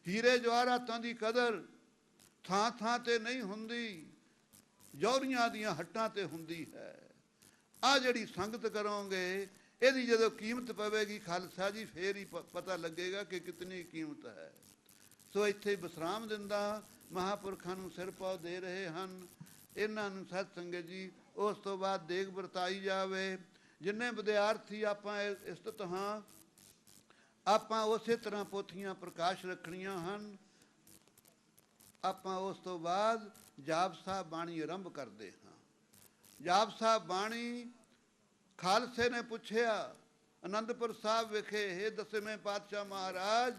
ਹੀਰੇ ਜਵਾਹਰਾਤਾਂ ਦੀ ਕਦਰ ਥਾਂ ਥਾਂ ਤੇ ਨਹੀਂ ਹੁੰਦੀ, ਜੌਹਰੀਆਂ ਦੀਆਂ ਹੱਟਾਂ ਤੇ ਹੁੰਦੀ ਹੈ। ਆ ਜਿਹੜੀ ਸੰਗਤ ਕਰੋਗੇ, ਇਹਦੀ ਜਦੋਂ ਕੀਮਤ ਪਵੇਗੀ ਖਾਲਸਾ ਜੀ, ਫੇਰ ਹੀ ਪਤਾ ਲੱਗੇਗਾ ਕਿ ਕਿਤਨੀ ਕੀਮਤ ਹੈ। ਸੋ ਇੱਥੇ ਵਿਸਰਾਮ ਦਿੰਦਾ, ਮਹਾਂਪੁਰਖਾਂ ਨੂੰ ਸਿਰ ਪਾਉ ਦੇ ਰਹੇ ਹਨ, ਇਹਨਾਂ ਨੂੰ ਸਤ ਸੰਗਤ ਜੀ ਉਸ ਤੋਂ ਬਾਅਦ ਦੇਗ ਵਰਤਾਈ ਜਾਵੇ। ਜਿੰਨੇ ਵਿਦਿਆਰਥੀ ਆਪਾਂ ਇਸਤਤ ਹਾਂ, ਆਪਾਂ ਉਸੇ ਤਰ੍ਹਾਂ ਪੋਥੀਆਂ ਪ੍ਰਕਾਸ਼ ਰੱਖਣੀਆਂ ਹਨ। ਆਪਾਂ ਉਸ ਤੋਂ ਬਾਅਦ ਜਾਪ ਸਾਹਿਬ ਬਾਣੀ ਆਰੰਭ ਕਰਦੇ ਹਾਂ। ਜਾਪ ਸਾਹਿਬ ਬਾਣੀ ਖਾਲਸੇ ਨੇ ਪੁੱਛਿਆ ਅਨੰਦਪੁਰ ਸਾਹਿਬ ਵਿਖੇ, ਹੇ 10ਵੇਂ ਪਾਤਸ਼ਾਹ ਮਹਾਰਾਜ,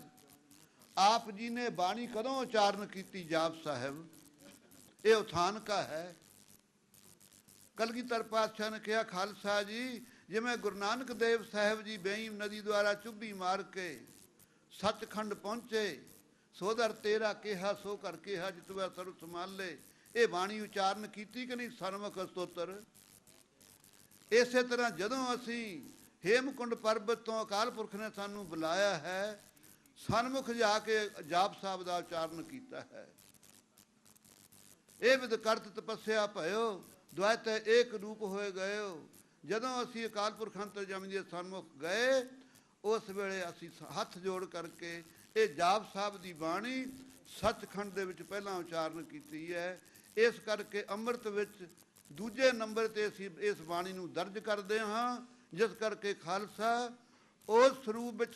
ਆਪ ਜੀ ਨੇ ਬਾਣੀ ਕਦੋਂ ਉਚਾਰਨ ਕੀਤੀ? ਜਾਪ ਸਾਹਿਬ ਇਹ ਉਥਾਨਕਾ ਹੈ। ਕਲਗੀਧਰ ਪਾਤਸ਼ਾਹ ਨੇ ਕਿਹਾ, ਖਾਲਸਾ ਜੀ ਜਿਵੇਂ ਗੁਰੂ ਨਾਨਕ ਦੇਵ ਸਾਹਿਬ ਜੀ ਬੇਈਮ ਨਦੀ ਦੁਆਰਾ ਚੁੱਭੀ ਮਾਰ ਕੇ ਸੱਚਖੰਡ ਪਹੁੰਚੇ, ਸੋਦਰ ਤੇਰਾ ਕਿਹਾ ਸੋ ਕਰ ਕਿਹਾ ਜਿਤਵਾ ਸਰਬ ਸੰਭਾਲੇ, ਇਹ ਬਾਣੀ ਉਚਾਰਨ ਕੀਤੀ ਕਿ ਨਹੀਂ? ਸਨਮੁਖ ਸਤੋਤਰ। ਇਸੇ ਤਰ੍ਹਾਂ ਜਦੋਂ ਅਸੀਂ ਹੇਮਕੁੰਡ ਪਰਬਤ ਤੋਂ ਅਕਾਲ ਪੁਰਖ ਨੇ ਸਾਨੂੰ ਬੁਲਾਇਆ ਹੈ, ਸਨਮੁਖ ਜਾ ਕੇ ਜਾਪ ਸਾਹਿਬ ਦਾ ਉਚਾਰਨ ਕੀਤਾ ਹੈ। ਇਹ ਵਿਦ ਕਰਤ ਤਪੱਸਿਆ ਭਇਓ, ਦੁਆਇਤੇ ਏਕ ਰੂਪ ਹੋਏ ਗਇਓ। ਜਦੋਂ ਅਸੀਂ ਅਕਾਲ ਪੁਰਖ ਅੰਤਰਜਾਮੀ ਦੇ ਸਨਮੁਖ ਗਏ, ਉਸ ਵੇਲੇ ਅਸੀਂ ਹੱਥ ਜੋੜ ਕਰਕੇ ਇਹ ਜਾਪ ਸਾਹਿਬ ਦੀ ਬਾਣੀ ਸੱਚਖੰਡ ਦੇ ਵਿੱਚ ਪਹਿਲਾਂ ਉਚਾਰਨ ਕੀਤੀ ਹੈ। ਇਸ ਕਰਕੇ ਅੰਮ੍ਰਿਤ ਵਿੱਚ ਦੂਜੇ ਨੰਬਰ 'ਤੇ ਅਸੀਂ ਇਸ ਬਾਣੀ ਨੂੰ ਦਰਜ ਕਰਦੇ ਹਾਂ, ਜਿਸ ਕਰਕੇ ਖਾਲਸਾ ਉਸ ਸਰੂਪ ਵਿੱਚ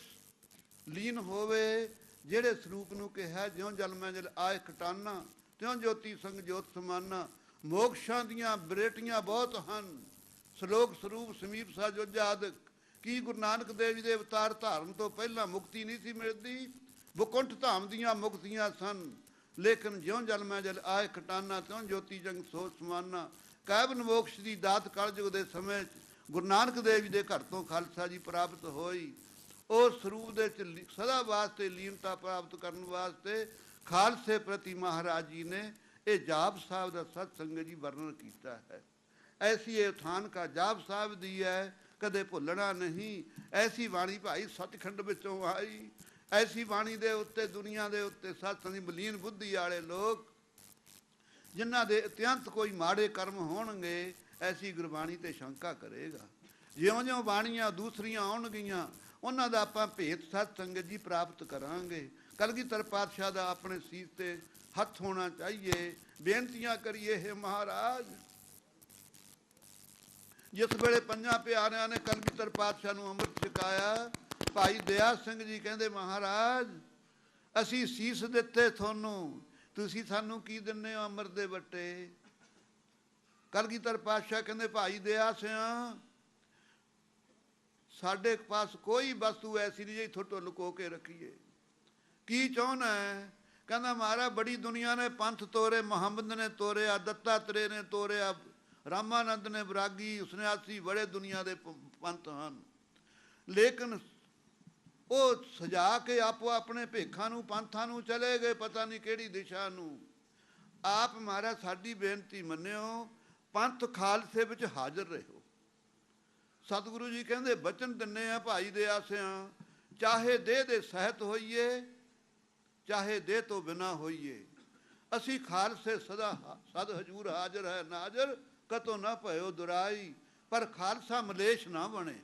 ਲੀਨ ਹੋਵੇ ਜਿਹੜੇ ਸਰੂਪ ਨੂੰ ਕਿਹਾ, ਜਿਉਂ ਜਲ ਮੈਂ ਜਲ ਆਏ ਖਟਾਨਾ, ਤਿਉਂ ਜੋਤੀ ਸੰਗ ਜੋਤ ਸਮਾਨਾ। ਮੋਕਸ਼ਾਂ ਦੀਆਂ ਬਰੇਟੀਆਂ ਬਹੁਤ ਹਨ, ਸ਼ਲੋਕ ਸਰੂਪ ਸਮੀਪ ਸਾਜੋਜਾ ਆਦਿਕ। ਕੀ ਗੁਰੂ ਨਾਨਕ ਦੇਵ ਜੀ ਦੇ ਅਵਤਾਰ ਧਾਰਨ ਤੋਂ ਪਹਿਲਾਂ ਮੁਕਤੀ ਨਹੀਂ ਸੀ ਮਿਲਦੀ? ਬੁਕੁੰਠ ਧਾਮ ਦੀਆਂ ਮੁਕਤੀਆਂ ਸਨ, ਲੇਕਿਨ ਜਿਉਂ ਜਲ ਮੈਂ ਜਲ ਆਏ ਖਟਾਨਾ, ਤਿਉਂ ਜੋਤੀ ਜੰਗ ਸੋਚ ਸਮਾਨਾ। ਕੈਬਨ ਮੋਕਸ਼ ਦੀ ਦਾਤ ਕਲਯੁਗ ਦੇ ਸਮੇਂ 'ਚ ਗੁਰੂ ਨਾਨਕ ਦੇਵ ਜੀ ਦੇ ਘਰ ਤੋਂ ਖਾਲਸਾ ਜੀ ਪ੍ਰਾਪਤ ਹੋਈ। ਉਸ ਸਰੂਪ ਦੇ ਵਿੱਚ ਸਦਾ ਵਾਸਤੇ ਲੀਨਤਾ ਪ੍ਰਾਪਤ ਕਰਨ ਵਾਸਤੇ ਖਾਲਸੇ ਪ੍ਰਤੀ ਮਹਾਰਾਜ ਜੀ ਨੇ ਇਹ ਜਾਪ ਸਾਹਿਬ ਦਾ ਸਤ ਸੰਗਤ ਜੀ ਵਰਣਨ ਕੀਤਾ ਹੈ। ਐਸੀ ਇਹ ਉਥਾਨਕਾ ਜਾਪ ਸਾਹਿਬ ਦੀ ਹੈ, ਕਦੇ ਭੁੱਲਣਾ ਨਹੀਂ। ਐਸੀ ਬਾਣੀ ਭਾਈ ਸੱਚਖੰਡ ਵਿੱਚੋਂ ਆਈ, ਐਸੀ ਬਾਣੀ ਦੇ ਉੱਤੇ ਦੁਨੀਆ ਦੇ ਉੱਤੇ ਸਤਸੰਗ ਦੀ ਮਲੀਨ ਬੁੱਧੀ ਵਾਲੇ ਲੋਕ ਜਿਨ੍ਹਾਂ ਦੇ ਅਤਿਅੰਤ ਕੋਈ ਮਾੜੇ ਕਰਮ ਹੋਣਗੇ ਐਸੀ ਗੁਰਬਾਣੀ ਤੇ ਸ਼ੰਕਾ ਕਰੇਗਾ। ਜਿਉਂ-ਜਿਉਂ ਬਾਣੀਆਂ ਦੂਸਰੀਆਂ ਆਉਣਗੀਆਂ ਉਹਨਾਂ ਦਾ ਆਪਾਂ ਭੇਤ ਸਤ ਸੰਗਤ ਜੀ ਪ੍ਰਾਪਤ ਕਰਾਂਗੇ। ਕਲਗੀਧਰ ਪਾਤਸ਼ਾਹ ਦਾ ਆਪਣੇ ਸੀਸ ਤੇ ਹੱਥ ਹੋਣਾ ਚਾਹੀਏ। ਬੇਨਤੀਆਂ ਕਰੀਏ, ਹੈ ਮਹਾਰਾਜ, ਜਿਸ ਵੇਲੇ ਪੰਜਾਂ ਪਿਆਰਿਆਂ ਨੇ ਕਲਗੀਧਰ ਪਾਤਸ਼ਾਹ ਨੂੰ ਅੰਮ੍ਰਿਤ ਛਕਾਇਆ, ਭਾਈ ਦਇਆ ਸਿੰਘ ਜੀ ਕਹਿੰਦੇ, ਮਹਾਰਾਜ ਅਸੀਂ ਸੀਸ ਦਿੱਤੇ ਤੁਹਾਨੂੰ, ਤੁਸੀਂ ਸਾਨੂੰ ਕੀ ਦਿੰਦੇ ਹੋ? ਅੰਮ੍ਰਿਤ ਦੇ ਵੱਟੇ। ਕਲਗੀਧਰ ਪਾਤਸ਼ਾਹ ਕਹਿੰਦੇ, ਭਾਈ ਦਇਆ ਸਿੰਘ, ਸਾਡੇ ਪਾਸ ਕੋਈ ਵਸਤੂ ਐਸੀ ਨਹੀਂ ਜਿਹੜੀ ਤੁਹਾਡੇ ਤੋਂ ਲੁਕੋ ਕੇ ਰੱਖੀਏ। ਕੀ ਚਾਹੁੰਦਾ ਹੈ? ਕਹਿੰਦਾ, ਮਹਾਰਾਜ ਬੜੀ ਦੁਨੀਆ ਨੇ ਪੰਥ ਤੋਰੇ, ਮੁਹੰਮਦ ਨੇ ਤੋਰਿਆ, ਦੱਤਾਤਰੇ ਨੇ ਤੋਰਿਆ, ਰਾਮਾਨੰਦ ਨੇ, ਵਿਰਾਗੀ, ਸੰਨਿਆਸੀ, ਬੜੇ ਦੁਨੀਆ ਦੇ ਪੰਥ ਹਨ, ਲੇਕਿਨ ਉਹ ਸਜਾ ਕੇ ਆਪੋ ਆਪਣੇ ਭੇਖਾਂ ਨੂੰ, ਪੰਥਾਂ ਨੂੰ ਚਲੇ ਗਏ, ਪਤਾ ਨਹੀਂ ਕਿਹੜੀ ਦਿਸ਼ਾ ਨੂੰ। ਆਪ ਮਹਾਰਾਜ ਸਾਡੀ ਬੇਨਤੀ ਮੰਨਿਓ, ਪੰਥ ਖਾਲਸੇ ਵਿੱਚ ਹਾਜ਼ਰ ਰਹੋ। ਸਤਿਗੁਰੂ ਜੀ ਕਹਿੰਦੇ ਬਚਨ ਦਿੰਨੇ ਆ ਭਾਈ ਦਇਆ ਸਿਆਂ, ਚਾਹੇ ਦੇਹ ਦੇ ਸਹਿਤ ਹੋਈਏ, ਚਾਹੇ ਦੇਹ ਤੋਂ ਬਿਨਾ ਹੋਈਏ, ਅਸੀਂ ਖਾਲਸੇ ਸਦਾ ਸਦ ਹਜੂਰ ਹਾਜ਼ਰ ਹੈ ਨਾਜ਼ਰ, ਕਤੋਂ ਨਾ ਭਇਓ ਦੁਰਾਈ। ਪਰ ਖਾਲਸਾ ਮਲੇਸ਼ ਨਾ ਬਣੇ।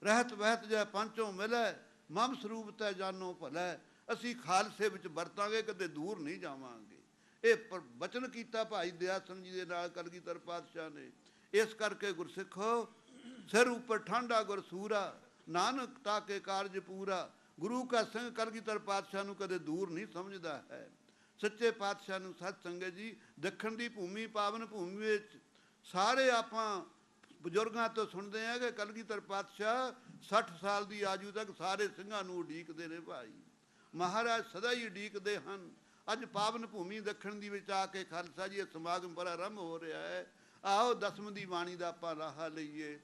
ਰਹਿਤ ਵਹਿਤ ਜੈ ਪੰਚੋਂ ਮਿਲੈ, ਮਮ ਸਰੂਪ ਤੈ ਜਾਨੋ ਭਲੈ। ਅਸੀਂ ਖਾਲਸੇ ਵਿੱਚ ਵਰਤਾਂਗੇ, ਕਦੇ ਦੂਰ ਨਹੀਂ ਜਾਵਾਂਗੇ। ਇਹ ਬਚਨ ਕੀਤਾ ਭਾਈ ਦਇਆ ਸਿੰਘ ਜੀ ਦੇ ਨਾਲ ਕਲਗੀਧਰ ਪਾਤਸ਼ਾਹ ਨੇ। ਇਸ ਕਰਕੇ ਗੁਰਸਿੱਖੋ, ਸਿਰ ਉੱਪਰ ਠਾਂਡਾ ਗੁਰਸੂਰਾ, ਨਾਨਕ ਤਾਕੇ ਕਾਰਜ ਪੂਰਾ। ਗੁਰੂ ਕਾ ਸਿੰਘ ਕਲਗੀਧਰ ਪਾਤਸ਼ਾਹ ਨੂੰ ਕਦੇ ਦੂਰ ਨਹੀਂ ਸਮਝਦਾ ਹੈ। ਸੱਚੇ ਪਾਤਸ਼ਾਹ ਨੂੰ ਸਤ ਸੰਗਤ ਜੀ, ਦੱਖਣ ਦੀ ਭੂਮੀ, ਪਾਵਨ ਭੂਮੀ ਵਿੱਚ ਸਾਰੇ ਆਪਾਂ ਬਜ਼ੁਰਗਾਂ ਤੋਂ ਸੁਣਦੇ ਆ ਕਿ ਕਲਗੀਧਰ ਪਾਤਸ਼ਾਹ 60 ਸਾਲ ਦੀ ਆਯੂ ਤੱਕ ਸਾਰੇ ਸਿੰਘਾਂ ਨੂੰ ਉਡੀਕਦੇ ਨੇ। ਭਾਈ ਮਹਾਰਾਜ ਸਦਾ ਹੀ ਉਡੀਕਦੇ ਹਨ। ਅੱਜ ਪਾਵਨ ਭੂਮੀ ਦੱਖਣ ਦੀ ਵਿੱਚ ਆ ਕੇ ਖਾਲਸਾ ਜੀ ਸਮਾਗਮ ਬੜਾ ਆਰੰਭ ਹੋ ਰਿਹਾ ਹੈ। ਆਓ ਦਸਮ ਦੀ ਬਾਣੀ ਦਾ ਆਪਾਂ ਲਾਹਾ ਲਈਏ।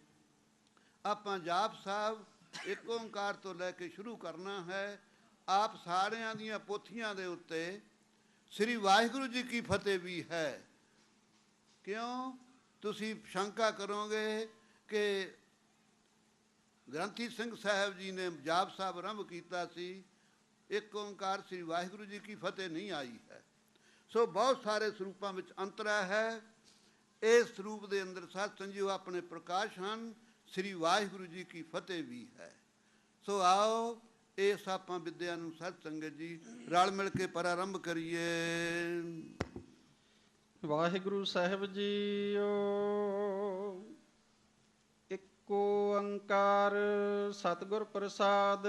ਆਪਾਂ ਜਾਪ ਸਾਹਿਬ ਇੱਕ ਓਂਕਾਰ ਤੋਂ ਲੈ ਕੇ ਸ਼ੁਰੂ ਕਰਨਾ ਹੈ। ਆਪ ਸਾਰਿਆਂ ਦੀਆਂ ਪੋਥੀਆਂ ਦੇ ਉੱਤੇ ਸ੍ਰੀ ਵਾਹਿਗੁਰੂ ਜੀ ਕੀ ਫਤਿਹ ਵੀ ਹੈ। ਕਿਉਂ? ਤੁਸੀਂ ਸ਼ੰਕਾ ਕਰੋਗੇ ਕਿ ਗ੍ਰੰਥੀ ਸਿੰਘ ਸਾਹਿਬ ਜੀ ਨੇ ਜਾਪ ਸਾਹਿਬ ਆਰੰਭ ਕੀਤਾ ਸੀ, ਇੱਕ ਓਂਕਾਰ ਸ੍ਰੀ ਵਾਹਿਗੁਰੂ ਜੀ ਕੀ ਫਤਿਹ ਨਹੀਂ ਆਈ ਹੈ। ਸੋ ਬਹੁਤ ਸਾਰੇ ਸਰੂਪਾਂ ਵਿੱਚ ਅੰਤਰ ਹੈ। ਇਸ ਸਰੂਪ ਦੇ ਅੰਦਰ ਸਤ ਸੰਜੀਵ ਆਪਣੇ ਪ੍ਰਕਾਸ਼ ਹਨ। ਸ੍ਰੀ ਵਾਹਿਗੁਰੂ ਜੀ ਕੀ ਫਤਿਹ ਵੀ ਹੈ। ਸੋ ਆਓ ਇਸ ਆਪਾਂ ਵਿਦਿਆ ਨੂੰ ਸਤ ਸੰਗਤ ਜੀ ਰਲ ਮਿਲ ਕੇ ਪ੍ਰਾਰੰਭ ਕਰੀਏ। ਵਾਹਿਗੁਰੂ ਸਾਹਿਬ ਜੀਓ। ਇੱਕ ਓੰਕਾਰ ਸਤਿਗੁਰ ਪ੍ਰਸਾਦ।